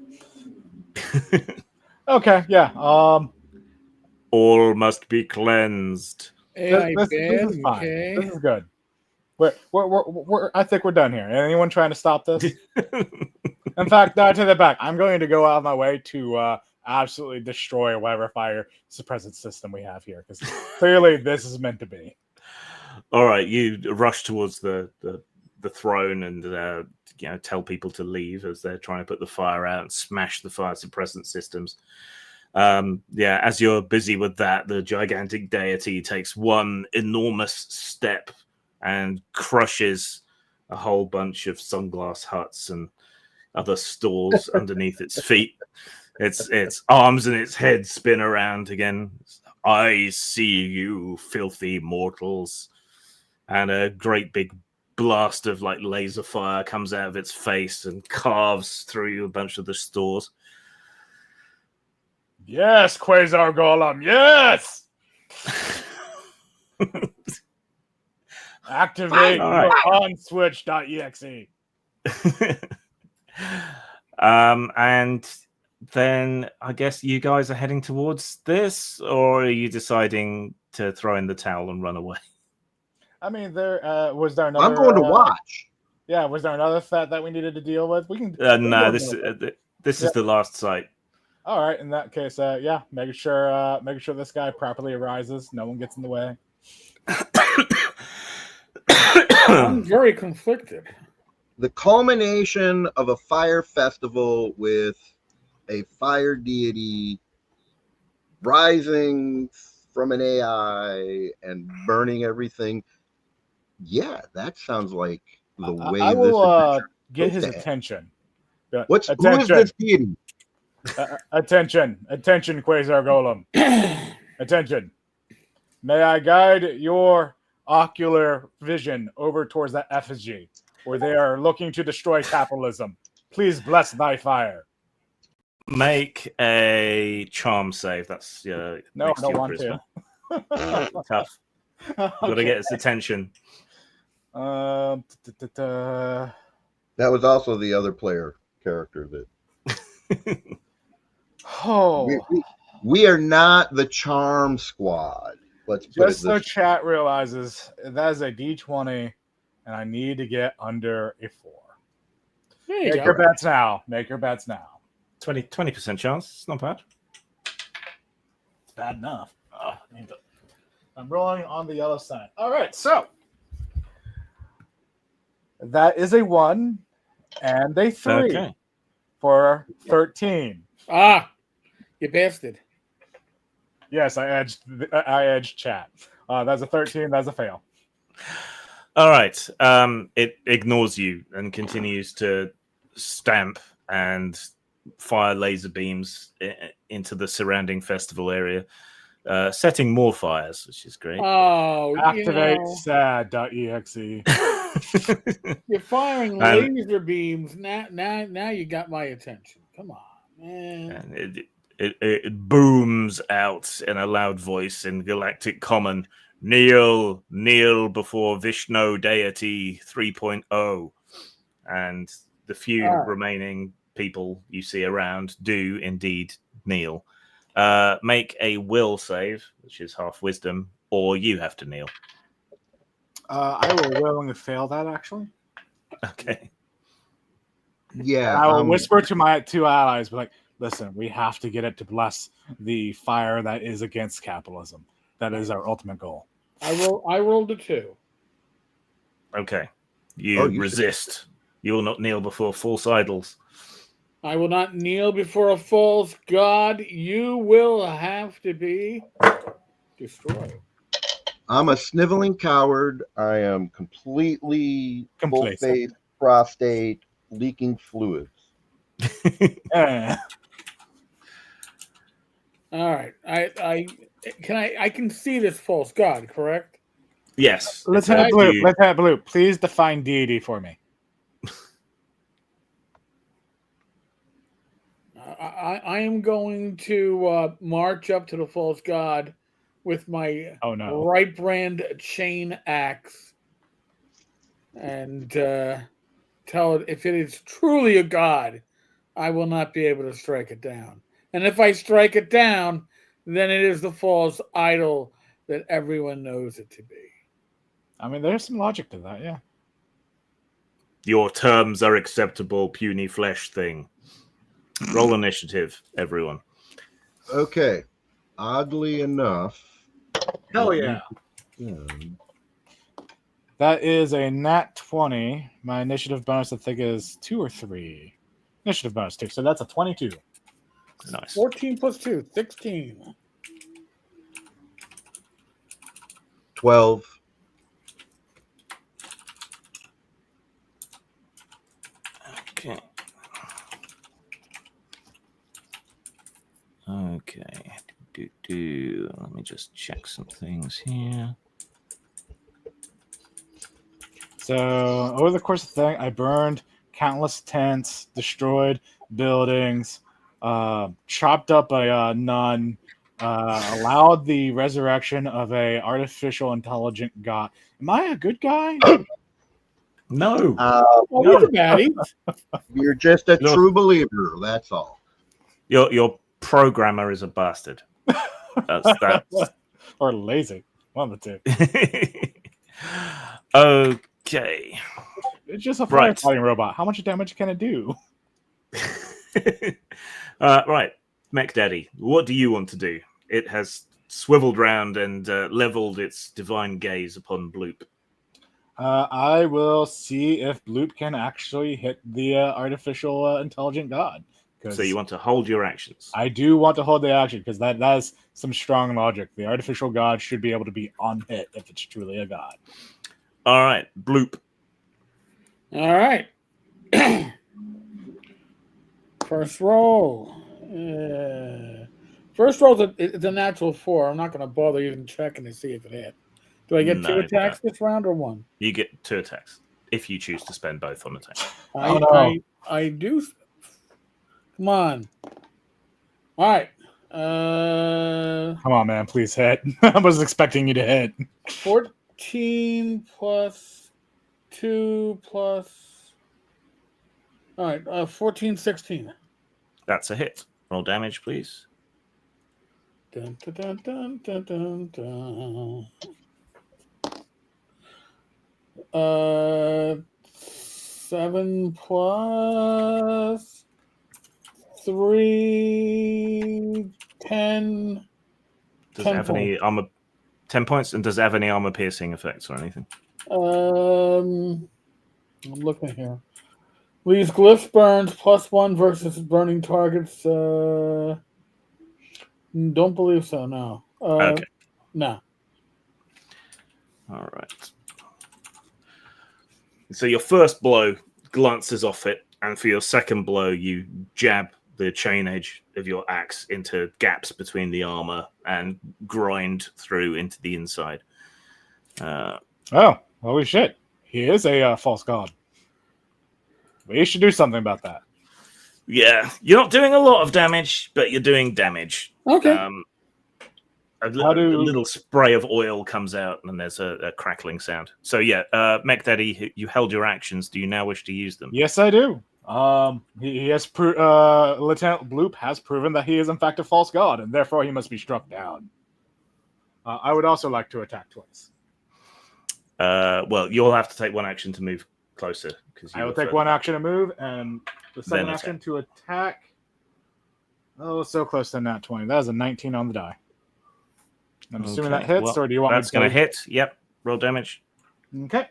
Okay, yeah. All must be cleansed. This is fine. Okay. This is good. I think we're done here. Anyone trying to stop this? In fact, I take that back. I'm going to go out of my way to absolutely destroy whatever fire suppressant system we have here, because clearly this is meant to be. All right, you rush towards the throne and tell people to leave as they're trying to put the fire out and smash the fire suppressant systems. As you're busy with that, the gigantic deity takes one enormous step and crushes a whole bunch of sunglass huts and other stalls underneath its feet. its arms and its head spin around again. I see you, filthy mortals. And a great big blast of like laser fire comes out of its face and carves through a bunch of the stores. Yes, Quasar Golem. Yes. Activate All right. on switch.exe. And then I guess you guys are heading towards this, or are you deciding to throw in the towel and run away? I mean, was there another? I'm going to watch. Yeah, was there another threat that we needed to deal with? We can. No, this is the last site. All right, in that case, yeah, making sure this guy properly arises, no one gets in the way. I'm very conflicted. The culmination of a fire festival with a fire deity rising from an AI and burning everything. Yeah, that sounds like the way I will this get his supposed to end. attention. Who is Attention. this deity? Attention, Quasar Golem. Attention. May I guide your ocular vision over towards that effigy where they are looking to destroy capitalism. Please bless thy fire. Make a charm save. That's No, next I don't your want to. charisma. Tough. Got to get its attention. That was also the other player character that. Oh, we are not the charm squad. Let's put just it so this chat realizes that is a D20, and I need to get under a 4. There you Make go. your bets now. Make your bets now. 20% chance. It's not bad. It's bad enough. I'm rolling on the yellow side. All right, so that is a 1 and a 3 Okay. for 13. Ah, you bastard. Yes, I edged chat. That's a 13. That's a fail. All right. It ignores you and continues to stamp and fire laser beams into the surrounding festival area, setting more fires, which is great. Oh, Activate sad.exe. you're firing laser beams. Now you got my attention. Come on, man. And it booms out in a loud voice in Galactic Common. Kneel before Vishnu Deity 3.0. And the few remaining people you see around do indeed kneel. Make a will save, which is half wisdom, or you have to kneel. I will willingly fail that, actually. Okay. Yeah. I will whisper to my 2 allies, be like, listen, we have to get it to bless the fire that is against capitalism. That is our ultimate goal. I rolled a 2. Okay. You you resist. You will not kneel before false idols. I will not kneel before a false god. You will have to be destroyed. I'm a sniveling coward. I am completely Complacent. full-face prostate, leaking fluids. All right. I can see this false god, correct? Yes. Let's have blue. Please define deity for me. I am going to march up to the false god with my right brand chain axe and tell it if it is truly a god, I will not be able to strike it down. And if I strike it down, then it is the false idol that everyone knows it to be. I mean, there's some logic to that, yeah. Your terms are acceptable, puny flesh thing. Roll initiative, everyone. Okay. Oddly enough. Hell yeah. That is a nat 20. My initiative bonus, I think, is 2 or 3. Initiative bonus 2. So that's a 22. Nice. 14 plus 2, 16. 12. Okay. Okay. Let me just check some things here. So over the course of the thing, I burned countless tents, destroyed buildings, chopped up a nun, allowed the resurrection of a artificial intelligent god. Am I a good guy? No. Well, No. he's a baddie. You're just a Look. true believer. That's all. Your programmer is a bastard. That's Or lazy. One of the two. okay. It's just a Right. firefighting robot. How much damage can it do? Right, Mech Daddy, what do you want to do? It has swiveled round and leveled its divine gaze upon Bloop. I will see if Bloop can actually hit the artificial intelligent god. So you want to hold your actions. I do want to hold the action because that is some strong logic. The artificial god should be able to be on hit if it's truly a god. All right, Bloop. All right. First roll. First roll is a natural 4. I'm not going to bother even checking to see if it hit. Do I get 2 No, attacks this round or 1? You get 2 attacks if you choose to spend both on attack. I do. Come on. All right. Come on, man. Please hit. I was expecting you to hit. 14 plus 2 plus. All right. 14, 16. That's a hit. Roll damage, please. Dun, dun, dun, dun, dun, dun, dun. 7 plus 3, 10. Does 10 it have any armor? 10 points, and does it have any armor piercing effects or anything? I'm looking here. These glyphs burns +1 versus burning targets. Don't believe so. No. Okay. No. All right. So your first blow glances off it, and for your second blow, you jab the chain edge of your axe into gaps between the armor and grind through into the inside. Oh, holy shit. He is a false god. We should do something about that. Yeah, you're not doing a lot of damage, but you're doing damage. Okay. A little spray of oil comes out, and there's a crackling sound. So yeah, Mech Daddy, you held your actions. Do you now wish to use them? Yes, I do. He has Lieutenant Bloop has proven that he is in fact a false god, and therefore he must be struck down. I would also like to attack twice. Well, you'll have to take one action to move closer. I will take one action to move, and the second action to attack. Oh, so close to nat 20. That is a 19 on the die. I'm assuming that hits, or do you want that's going to hit? Yep. Roll damage. Okay.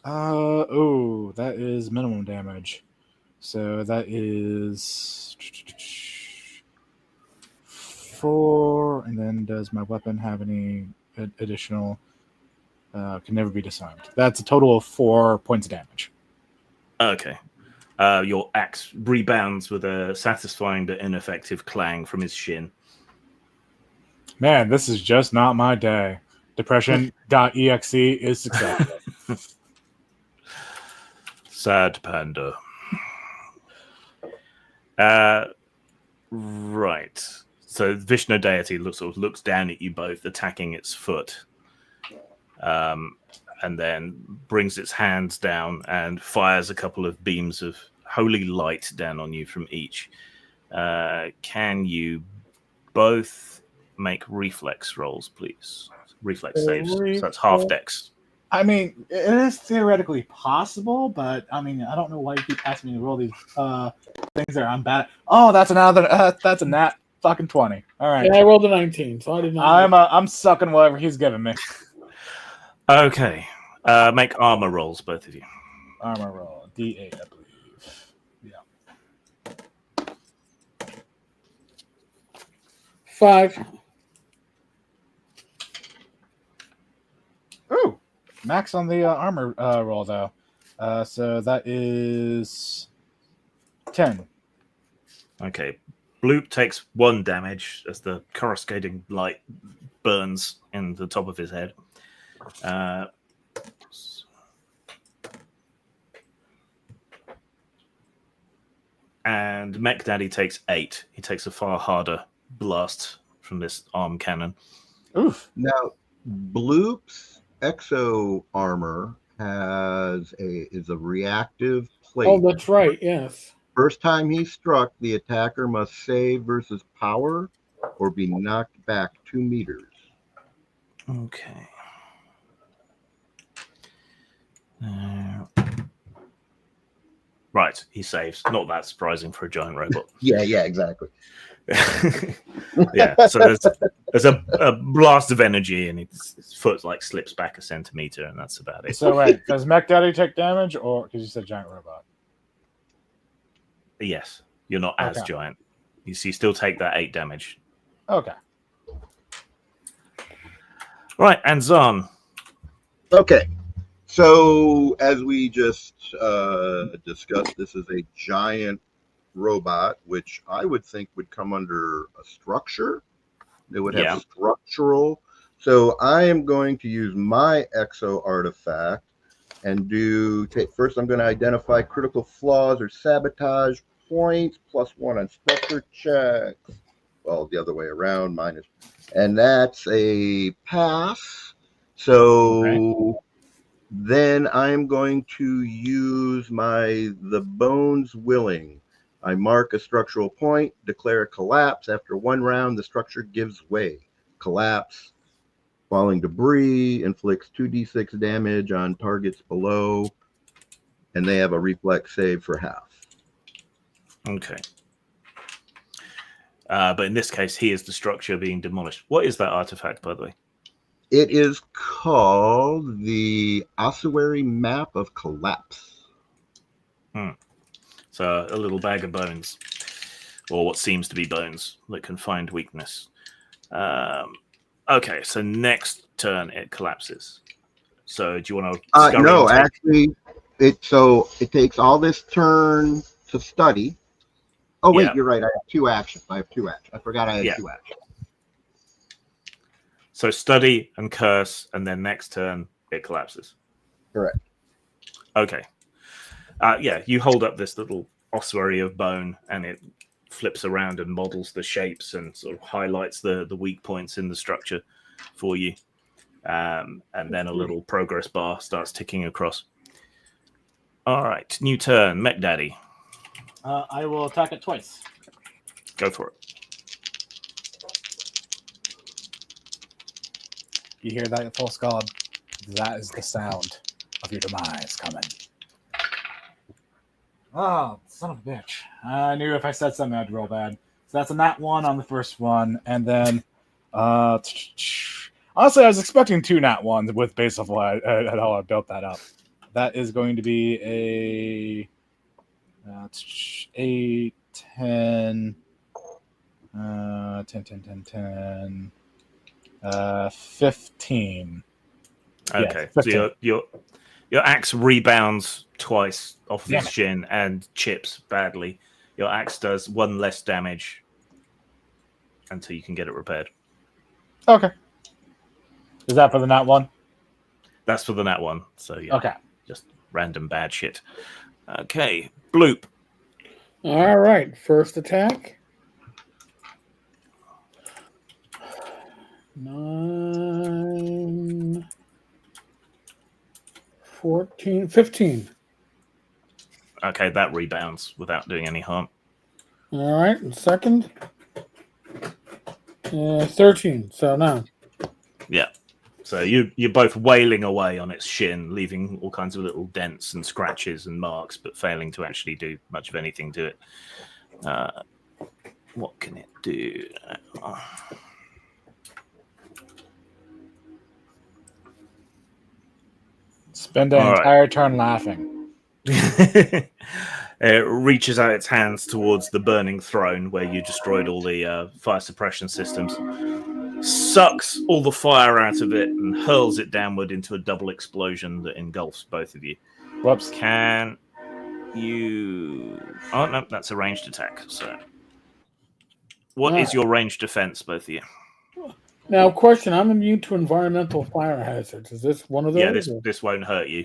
That is minimum damage. So that is 4. And then does my weapon have any additional? Can never be disarmed. That's a total of 4 points of damage. Okay. Your axe rebounds with a satisfying but ineffective clang from his shin. Man, this is just not my day. Depression.exe is successful. Sad panda. Right. So Vishnu deity looks down at you both, attacking its foot, and then brings its hands down and fires a couple of beams of holy light down on you from each. Can you both make reflex rolls, please? Reflex saves. So that's half dex. I mean, it is theoretically possible, but I mean, I don't know why you keep asking me to roll these things that I'm bad at. Oh, that's a nat fucking 20. All right. Yeah, I rolled a 19, so I did not. I'm sucking whatever he's giving me. Okay. Make armor rolls, both of you. Armor roll. D8, I believe. Yeah. 5. Ooh. Max on the armor roll, though. So that is 10. Okay. Bloop takes 1 damage as the coruscating light burns in the top of his head. And Mech Daddy takes 8. He takes a far harder blast from this arm cannon. Oof. Now, Bloop's exo armor is a reactive plate. Oh, that's right. Yes. First time he's struck, the attacker must save versus power or be knocked back 2 meters. Okay. Right, he saves. Not that surprising for a giant robot. Yeah, exactly. Yeah, so there's a blast of energy, and his foot like slips back a centimeter, and that's about it. So wait, does Mech Daddy take damage, or because you said giant robot? Yes, you're not as Okay. giant. You still take that 8 damage. Okay. Right, and Zahn. Okay. So, as we just discussed, this is a giant robot, which I would think would come under a structure. It would have structural. So, I am going to use my exo artifact and first I'm going to identify critical flaws or sabotage points, +1 on structure checks. Well, the other way around, minus. And that's a pass. So then I'm going to use the Bones Willing. I mark a structural point, declare a collapse. After 1 round, the structure gives way. Collapse. Falling debris inflicts 2d6 damage on targets below, and they have a reflex save for half. Okay. But in this case, he is the structure being demolished. What is that artifact, by the way? It is called the Ossuary Map of Collapse. So a little bag of bones, or what seems to be bones that can find weakness. Okay, so next turn it collapses. So do you want to? No, actually, it takes all this turn to study. Oh wait, You're right. I have 2 actions. I forgot I had 2 actions. So study and curse, and then next turn it collapses. Correct. Okay. You hold up this little ossuary of bone, and it flips around and models the shapes and sort of highlights the weak points in the structure for you. And then a little progress bar starts ticking across. All right, new turn. Mech Daddy. I will attack it twice. Go for it. You hear that, full skull? That is the sound of your demise coming. Oh, son of a bitch. I knew if I said something, I'd roll bad. So that's a nat 1 on the first one. And then, honestly, I was expecting 2 nat 1s with base of how I built that up. That is going to be a 8, 10, 10, 15. Okay, yes, so your axe rebounds twice off his shin and chips badly. Your axe does 1 less damage until you can get it repaired. Okay. Is that for the nat 1? That's for the nat 1. So okay, just random bad shit. Okay, Bloop. All right. First attack. 9, 14, 15. Okay, that rebounds without doing any harm. All right. And second. 13. So now. Yeah. So you're both wailing away on its shin, leaving all kinds of little dents and scratches and marks, but failing to actually do much of anything to it. What can it do? spend an entire turn laughing. It reaches out its hands towards the burning throne where you destroyed all the fire suppression systems, sucks all the fire out of it, and hurls it downward into a double explosion that engulfs both of you. Whoops. Can you... Oh, no, that's a ranged attack. So What is Alright. your range defense, both of you? Now, question: I'm immune to environmental fire hazards. Is this one of those? Yeah, this won't hurt you.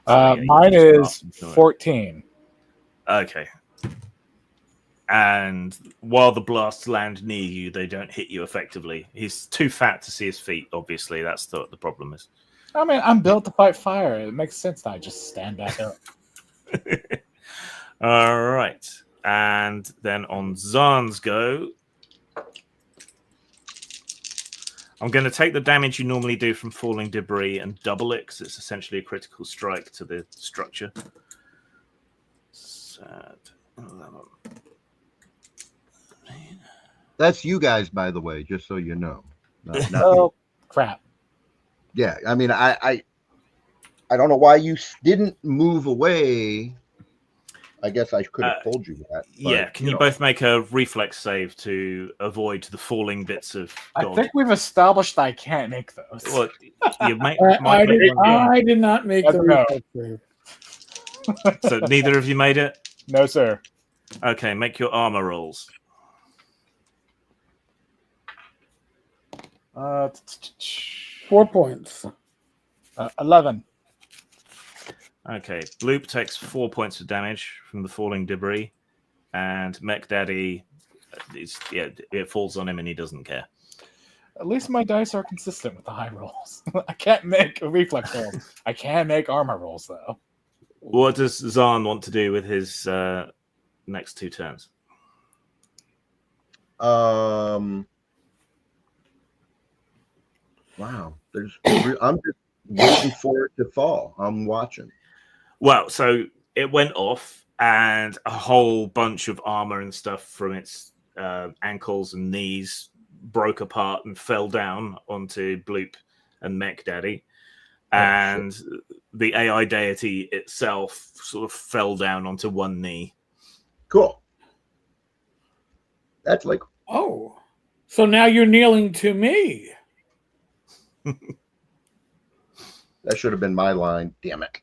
So, yeah, you Mine can just is laugh into it. 14. Okay. And while the blasts land near you, they don't hit you effectively. He's too fat to see his feet, obviously. That's what the problem is. I mean, I'm built to fight fire. It makes sense that I just stand back up. All right. And then on Zahn's go, I'm going to take the damage you normally do from falling debris and double it, because it's essentially a critical strike to the structure. Sad. That's you guys, by the way, just so you know. Not me. Oh, crap. Yeah, I mean, I don't know why you didn't move away. I guess I could have told you that. But, Yeah, can you both make a reflex save to avoid the falling bits of gold? I think we've established I can't make those. Well, you might I make one. I did not make the No. reflex save. So neither of you made it? No, sir. Okay, make your armor rolls. 4 points. 11. Okay, Bloop takes 4 points of damage from the falling debris, and Mech Daddy, it falls on him and he doesn't care. At least my dice are consistent with the high rolls. I can't make a reflex roll. I can make armor rolls, though. What does Zahn want to do with his next 2 turns? Wow. I'm just waiting for it to fall. I'm watching. Well, so it went off, and a whole bunch of armor and stuff from its ankles and knees broke apart and fell down onto Bloop and Mech Daddy. And the AI deity itself sort of fell down onto one knee. Cool. That's like, Oh, so now you're kneeling to me. that should have been my line. Damn it.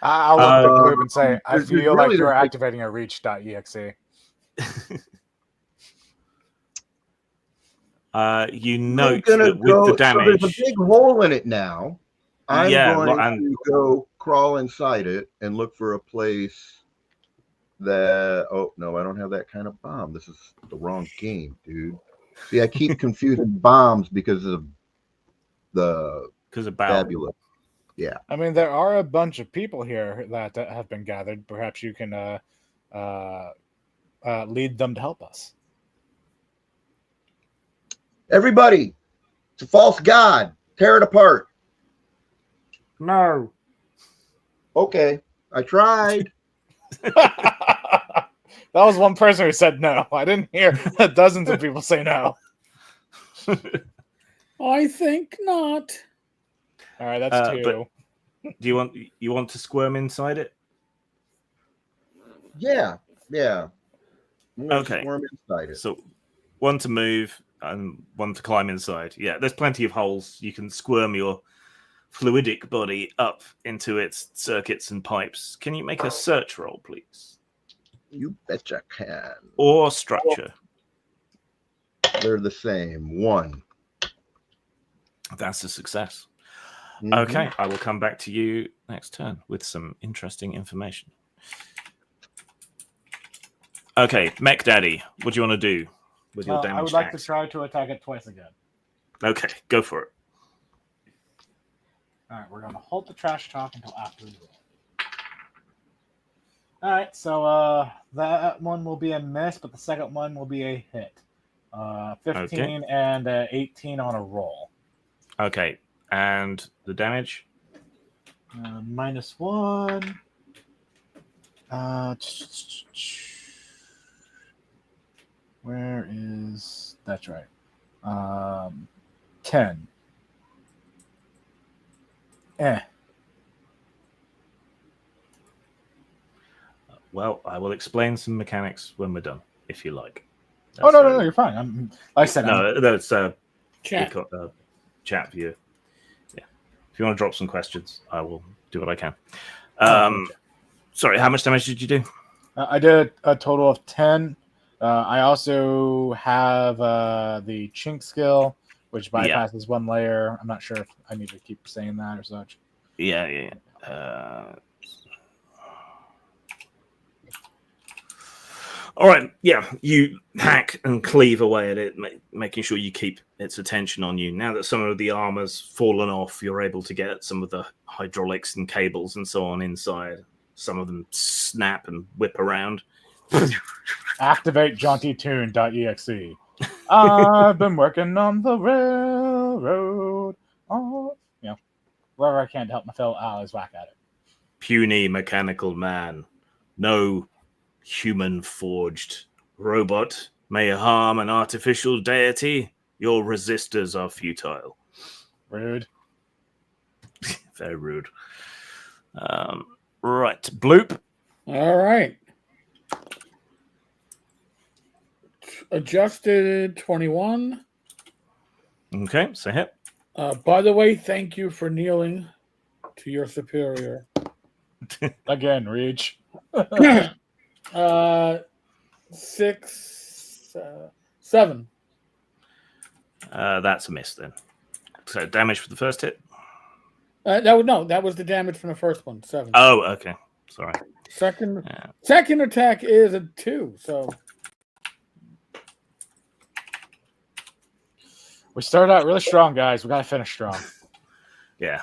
I'll look at the group and say, I there's feel really like you're the- activating a reach.exe. You I'm note gonna that with go, the damage... So there's a big hole in it now. I'm Yeah, going and- to go crawl inside it and look for a place that. Oh no, I don't have that kind of bomb. This is the wrong game, dude. See, I keep confusing bombs because of the Because of Bow. fabulous. Yeah. I mean, there are a bunch of people here that have been gathered. Perhaps you can lead them to help us. Everybody, it's a false god. Tear it apart. No. Okay, I tried. That was one person who said no. I didn't hear dozens of people say no. I think not. All right, that's 2. but- Do you want to squirm inside it? Yeah. I'm gonna Okay. Squirm inside it. So one to move and one to climb inside. Yeah, there's plenty of holes. You can squirm your fluidic body up into its circuits and pipes. Can you make a search roll, please? You betcha can. Or structure. They're the same. 1. That's a success. Mhm. Okay, I will come back to you next turn with some interesting information. Okay, Mech Daddy, what do you want to do with your damage? I would like to try to attack it twice again. Okay, go for it. All right, we're going to hold the trash talk until after the roll. All right, so that one will be a miss, but the second one will be a hit. 15 and 18 on a roll. Okay, and the damage? -1. Where is... That's right. 10. Well, I will explain some mechanics when we're done, if you like. Oh, no, you're fine. Like I said, No, that's Chat. chat view. Yeah. If you want to drop some questions, I will do what I can. Sorry, how much damage did you do? I did a total of 10 I also have the chink skill, which bypasses one layer. I'm not sure if I need to keep saying that or such. Yeah. All right, yeah, you hack and cleave away at it, making sure you keep its attention on you. Now that some of the armor's fallen off, you're able to get some of the hydraulics and cables and so on inside. Some of them snap and whip around. Activate jauntyytune.exe. I've been working on the railroad. Oh, wherever I can to help my fellow allies whack at it. Puny mechanical man. No human-forged robot may harm an artificial deity. Your resistors are futile. Rude. Very rude. Right, Bloop. All right. Adjusted 21. Okay, so hit. By the way, thank you for kneeling to your superior. Again, reach. 6, 7. That's a miss then. So damage for the first hit. That was the damage from the first one. 7. Oh, okay. Sorry. Second attack is a 2. So We started out really strong, guys. We got to finish strong. Yeah.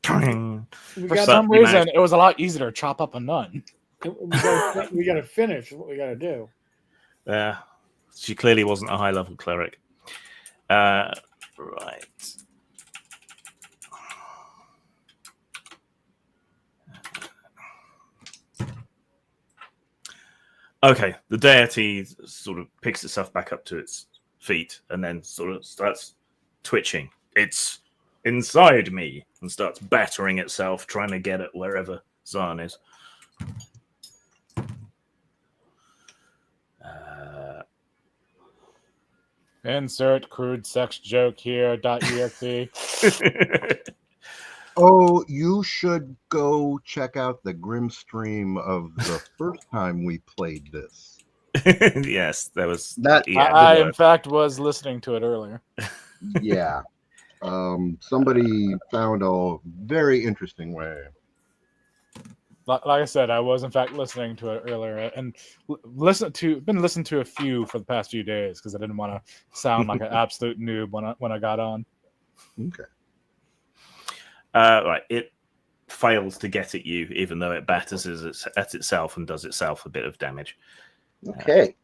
For some reason, it was a lot easier to chop up a nun. we got to finish what we got to do. Yeah. She clearly wasn't a high-level cleric. Right. Okay, the deity sort of picks itself back up to its feet and then sort of starts twitching. It's inside me and starts battering itself, trying to get at wherever Zahn is. Insert crude sex joke here. .exe. Oh, you should go check out the Grim stream of the first time we played this. Yes, there was That. yeah, I there in were. fact, was listening to it earlier. Yeah. Somebody found a very interesting way. Like I said, I was in fact listening to it earlier, and been listening to a few for the past few days because I didn't want to sound like an absolute noob when I got on. Okay. Right, it fails to get at you, even though it batters at itself and does itself a bit of damage. Okay.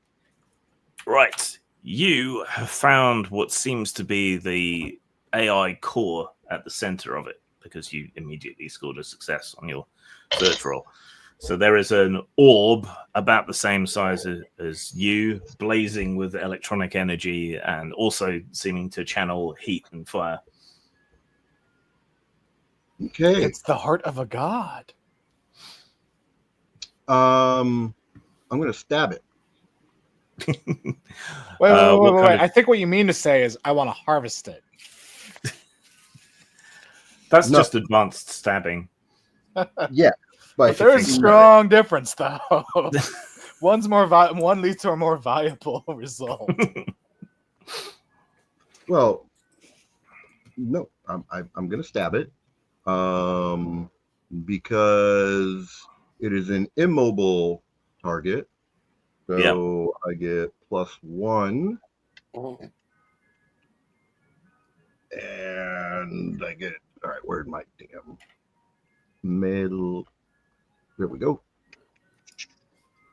Right, you have found what seems to be the AI core at the center of it, because you immediately scored a success on your search roll. So there is an orb about the same size as you, blazing with electronic energy and also seeming to channel heat and fire. Okay. It's the heart of a god. I'm gonna stab it. Wait. What kind of- I think what you mean to say is I want to harvest it. That's No. just advanced stabbing. Yeah. But there's a strong difference, though. One's more one leads to a more viable result. Well, no, I'm gonna stab it. Because it is an immobile target. So I get +1. And I get, all right, where'd my damn metal? There we go.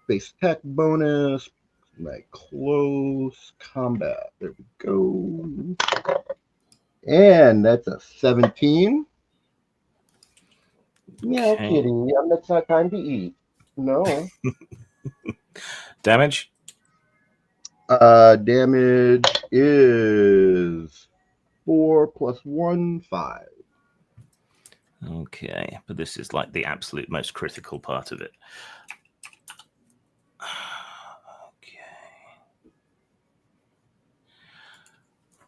Base attack bonus. My close combat. There we go. And that's a 17. No Okay. kidding. That's not time to eat. No. Damage? Damage is 4 + 1, 5. Okay, but this is like the absolute most critical part of it. Okay.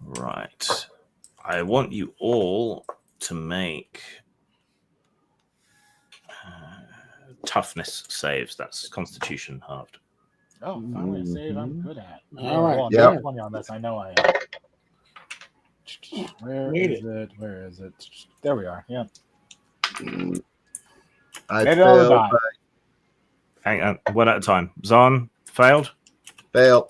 Right. I want you all to make toughness saves. That's Constitution halved. Oh, finally a save I'm good at. All right. Well, I'm Yeah. not 20 on this. I know I am. Where Made is it? Where is it? There we are. Yep. I Made it on the failed. die. Hang on, one at a time. Zon failed. Fail.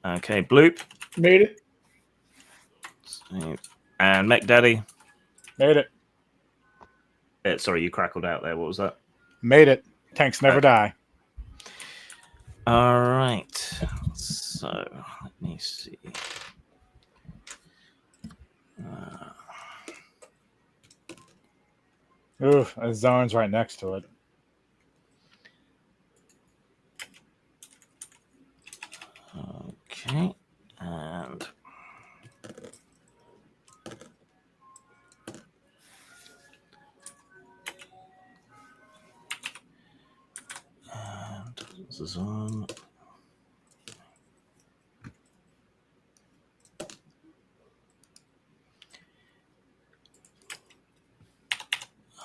Okay, Bloop Made it. and Mech Daddy. Made it. Sorry, you crackled out there. What was that? Made it. Tanks never die. All right. So let me see. Oof, a zone's right next to it. Okay, and this is on.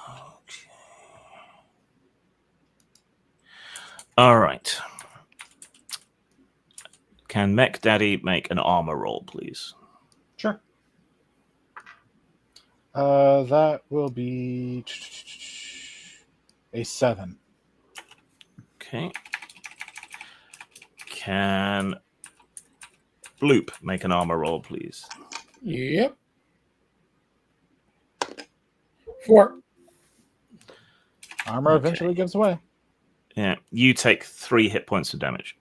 Okay. All right. Can Mech Daddy make an armor roll, please? Sure. That will be a 7. Okay. Can Bloop make an armor roll, please? Yep. 4. Armor eventually gives away. Yeah, you take 3 hit points of damage.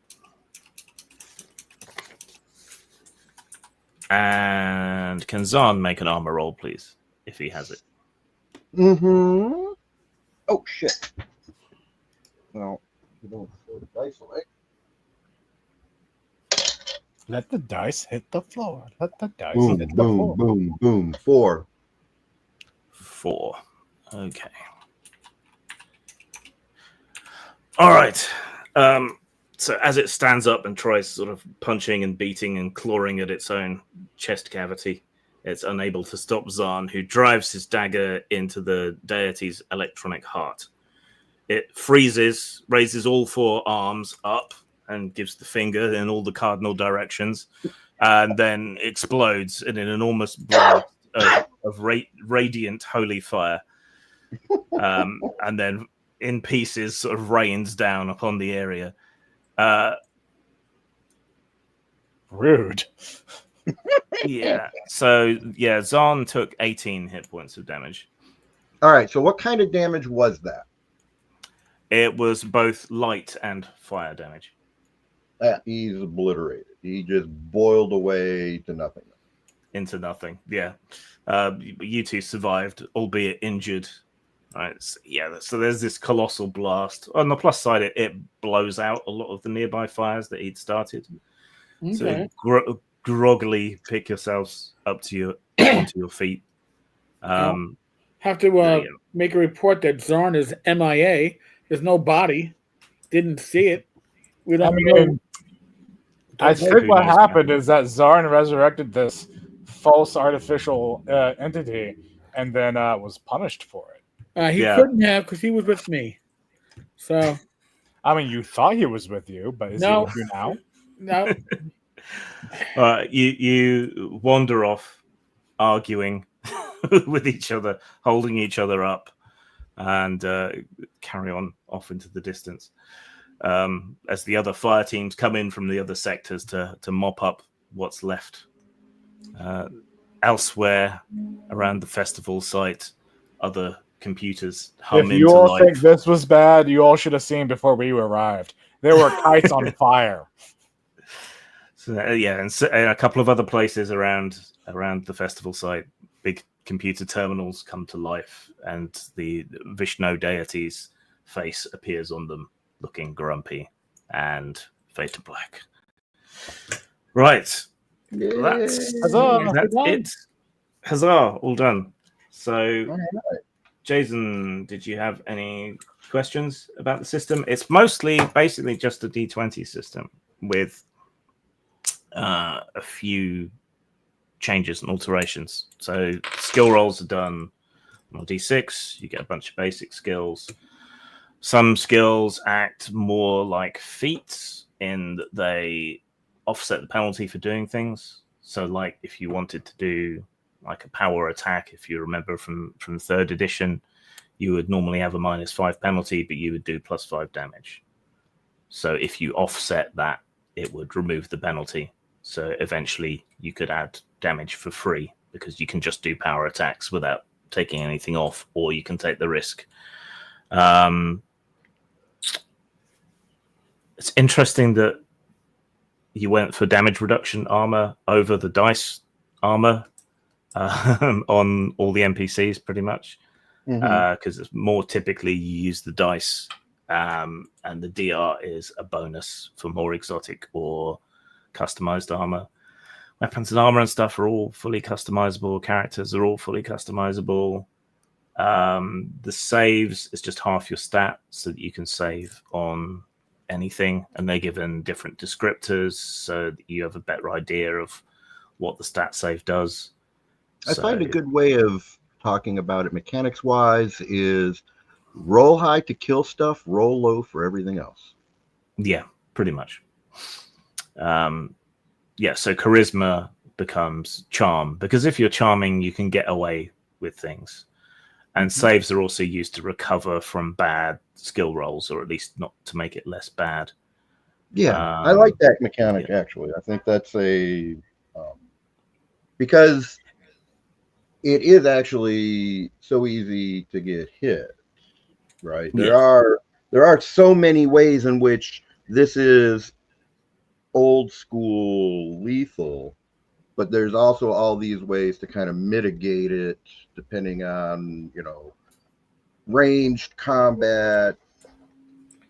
And can Zahn make an armor roll, please, if he has it? Mm-hmm. Oh, shit. Well, you don't throw the dice away. Let the dice hit the floor. Let the dice Boom, hit the boom, floor. boom, boom. 4. 4. Okay. All right. So as it stands up and tries sort of punching and beating and clawing at its own chest cavity, it's unable to stop Zahn, who drives his dagger into the deity's electronic heart. It freezes, raises all 4 arms up, and gives the finger in all the cardinal directions, and then explodes in an enormous blast of radiant holy fire, and then in pieces sort of rains down upon the area. Rude. Yeah. So, yeah, Zahn took 18 hit points of damage. All right, so what kind of damage was that? It was both light and fire damage. He's obliterated. He just boiled away to nothing. Into nothing, yeah. You two survived, albeit injured. Right, so, yeah, so there's this colossal blast. On the plus side, it blows out a lot of the nearby fires that he'd started. Okay. So groggily pick yourselves up to onto your feet. Have to make a report that Zarn is MIA. There's no body. Didn't see it. We don't know. I think what happened is that Zarn resurrected this false artificial entity and then was punished for it. He couldn't have because he was with me. So, I mean, you thought he was with you, but is he with you now? No. You wander off, arguing with each other, holding each other up, and carry on off into the distance. As the other fire teams come in from the other sectors to mop up what's left. Elsewhere around the festival site, other computers hum if you into all life. think this was bad, you all should have seen before we arrived. There were kites on fire. So, and a couple of other places around the festival site, big computer terminals come to life, and the Vishnu deity's face appears on them, looking grumpy, and fade to black. Right. That's it. Huzzah! All done. So, Jason, did you have any questions about the system? It's basically just a D20 system with a few changes and alterations. So skill rolls are done on D6. You get a bunch of basic skills. Some skills act more like feats in that they offset the penalty for doing things. So, like if you wanted to do like a power attack, if you remember from third edition, you would normally have a -5 penalty, but you would do +5 damage. So if you offset that, it would remove the penalty. So eventually you could add damage for free because you can just do power attacks without taking anything off, or you can take the risk. It's interesting that you went for damage reduction armor over the dice armor on all the NPCs pretty much. Because it's more typically you use the dice, and the DR is a bonus for more exotic or customized armor. Weapons and armor and stuff are all fully customizable. Characters are all fully customizable. The saves is just half your stat, so that you can save on anything, and they're given different descriptors so that you have a better idea of what the stat save does. I find a good way of talking about it mechanics wise is roll high to kill stuff, roll low for everything else. Yeah, pretty much. So charisma becomes charm, because if you're charming, you can get away with things. And saves are also used to recover from bad skill rolls, or at least not to make it less bad. Yeah, I like that mechanic, actually. I think that's because it is actually so easy to get hit, right? There are so many ways in which this is old school lethal, but there's also all these ways to kind of mitigate it depending on, ranged combat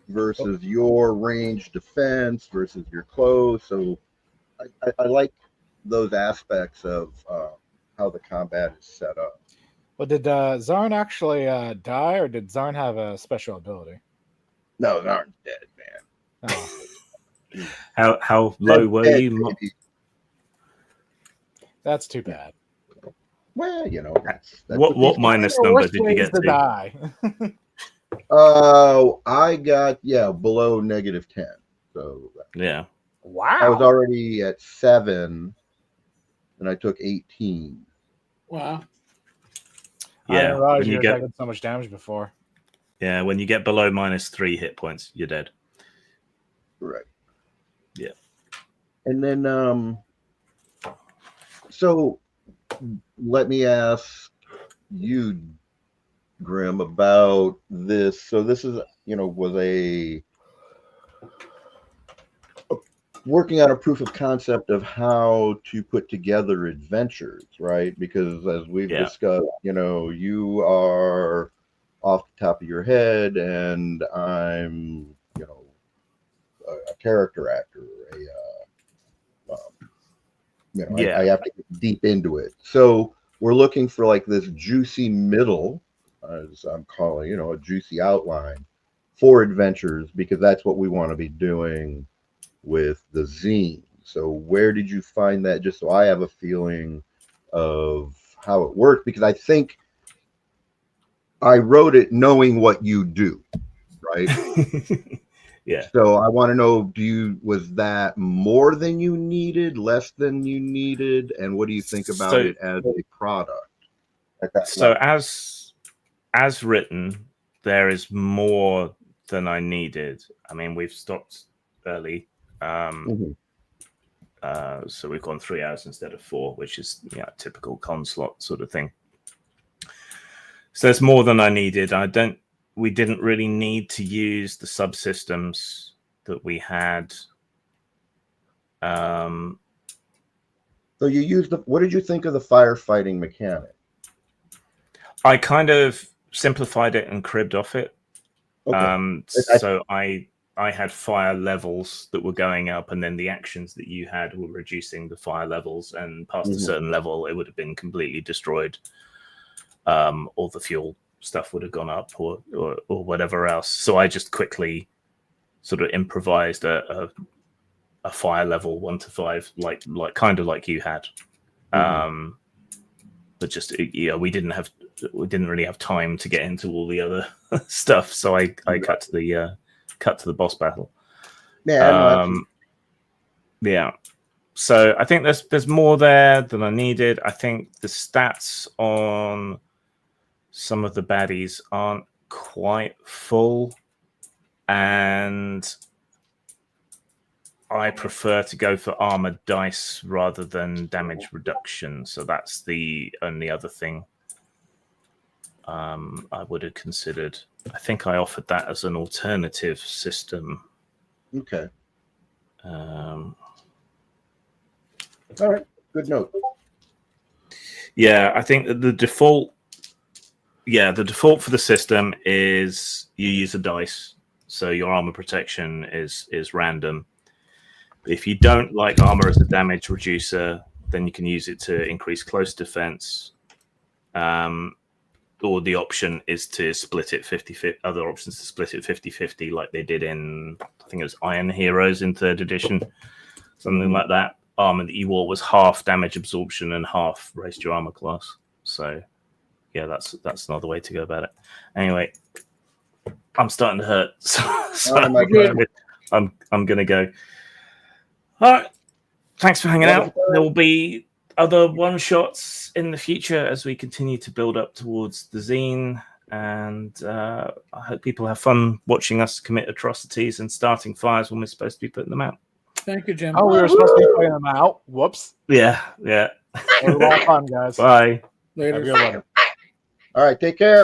versus your ranged defense versus your close. So I like those aspects of how the combat is set up. Well, did Zarn actually die, or did Zarn have a special ability? No, Zarn's dead, man. Oh. How low were you? That's too bad. Well, that's what minus number did you get to? Die. I got below -10. So yeah. Wow. I was already at 7, and I took 18. Wow. I didn't realize when you were taking so much damage before. Yeah, when you get below -3 hit points, you're dead. Right. Yeah. And then so let me ask you, Grim, about this. So this is, was a working on a proof of concept of how to put together adventures, right? Because as we've discussed, you are off the top of your head, and I'm, a character actor, I have to get deep into it. So we're looking for like this juicy middle, as I'm calling, a juicy outline for adventures, because that's what we want to be doing with the zine. So where did you find that, just so I have a feeling of how it works? Because I think I wrote it knowing what you do, right? Yeah. So I want to know, was that more than you needed, less than you needed, and what do you think about it as a product? So as written, there is more than I needed. I mean, we've stopped early. So we've gone 3 hours instead of 4, which is typical con slot sort of thing. So there's more than I needed. We didn't really need to use the subsystems that we had. So you used what did you think of the firefighting mechanic? I kind of simplified it and cribbed off it. Okay. So I had fire levels that were going up, and then the actions that you had were reducing the fire levels, and past a certain level, it would have been completely destroyed. Or the fuel stuff would have gone up, or whatever else. So I just quickly sort of improvised a fire level 1 to 5, like kind of like you had. But just we didn't have we didn't really have time to get into all the other stuff, so I cut to the boss battle. Yeah, no, Yeah. So I think there's more there than I needed. I think the stats on some of the baddies aren't quite full, and I prefer to go for armored dice rather than damage reduction. So that's the only other thing I would have considered. I think I offered that as an alternative system. okay. Um, All right. Good note. yeah, I think that the default for the system is you use a dice. So your armor protection is random. If you don't like armor as a damage reducer, then you can use it to increase close defense. Or the option is to split it 50-50. Other options to split it 50-50, like they did in, I think it was Iron Heroes in 3rd edition, something like that. Armor that you wore was half damage absorption and half raised your armor class. So, yeah, that's another way to go about it. Anyway, I'm starting to hurt, so I'm gonna go. All right, thanks for hanging out. There will be other one-shots in the future as we continue to build up towards the zine, and I hope people have fun watching us commit atrocities and starting fires when we're supposed to be putting them out. Thank you, Jim. Oh, we were supposed to be playing them out. Whoops. Yeah. It was a lot of fun, guys. Bye. Later. Have a good one. All right. Take care.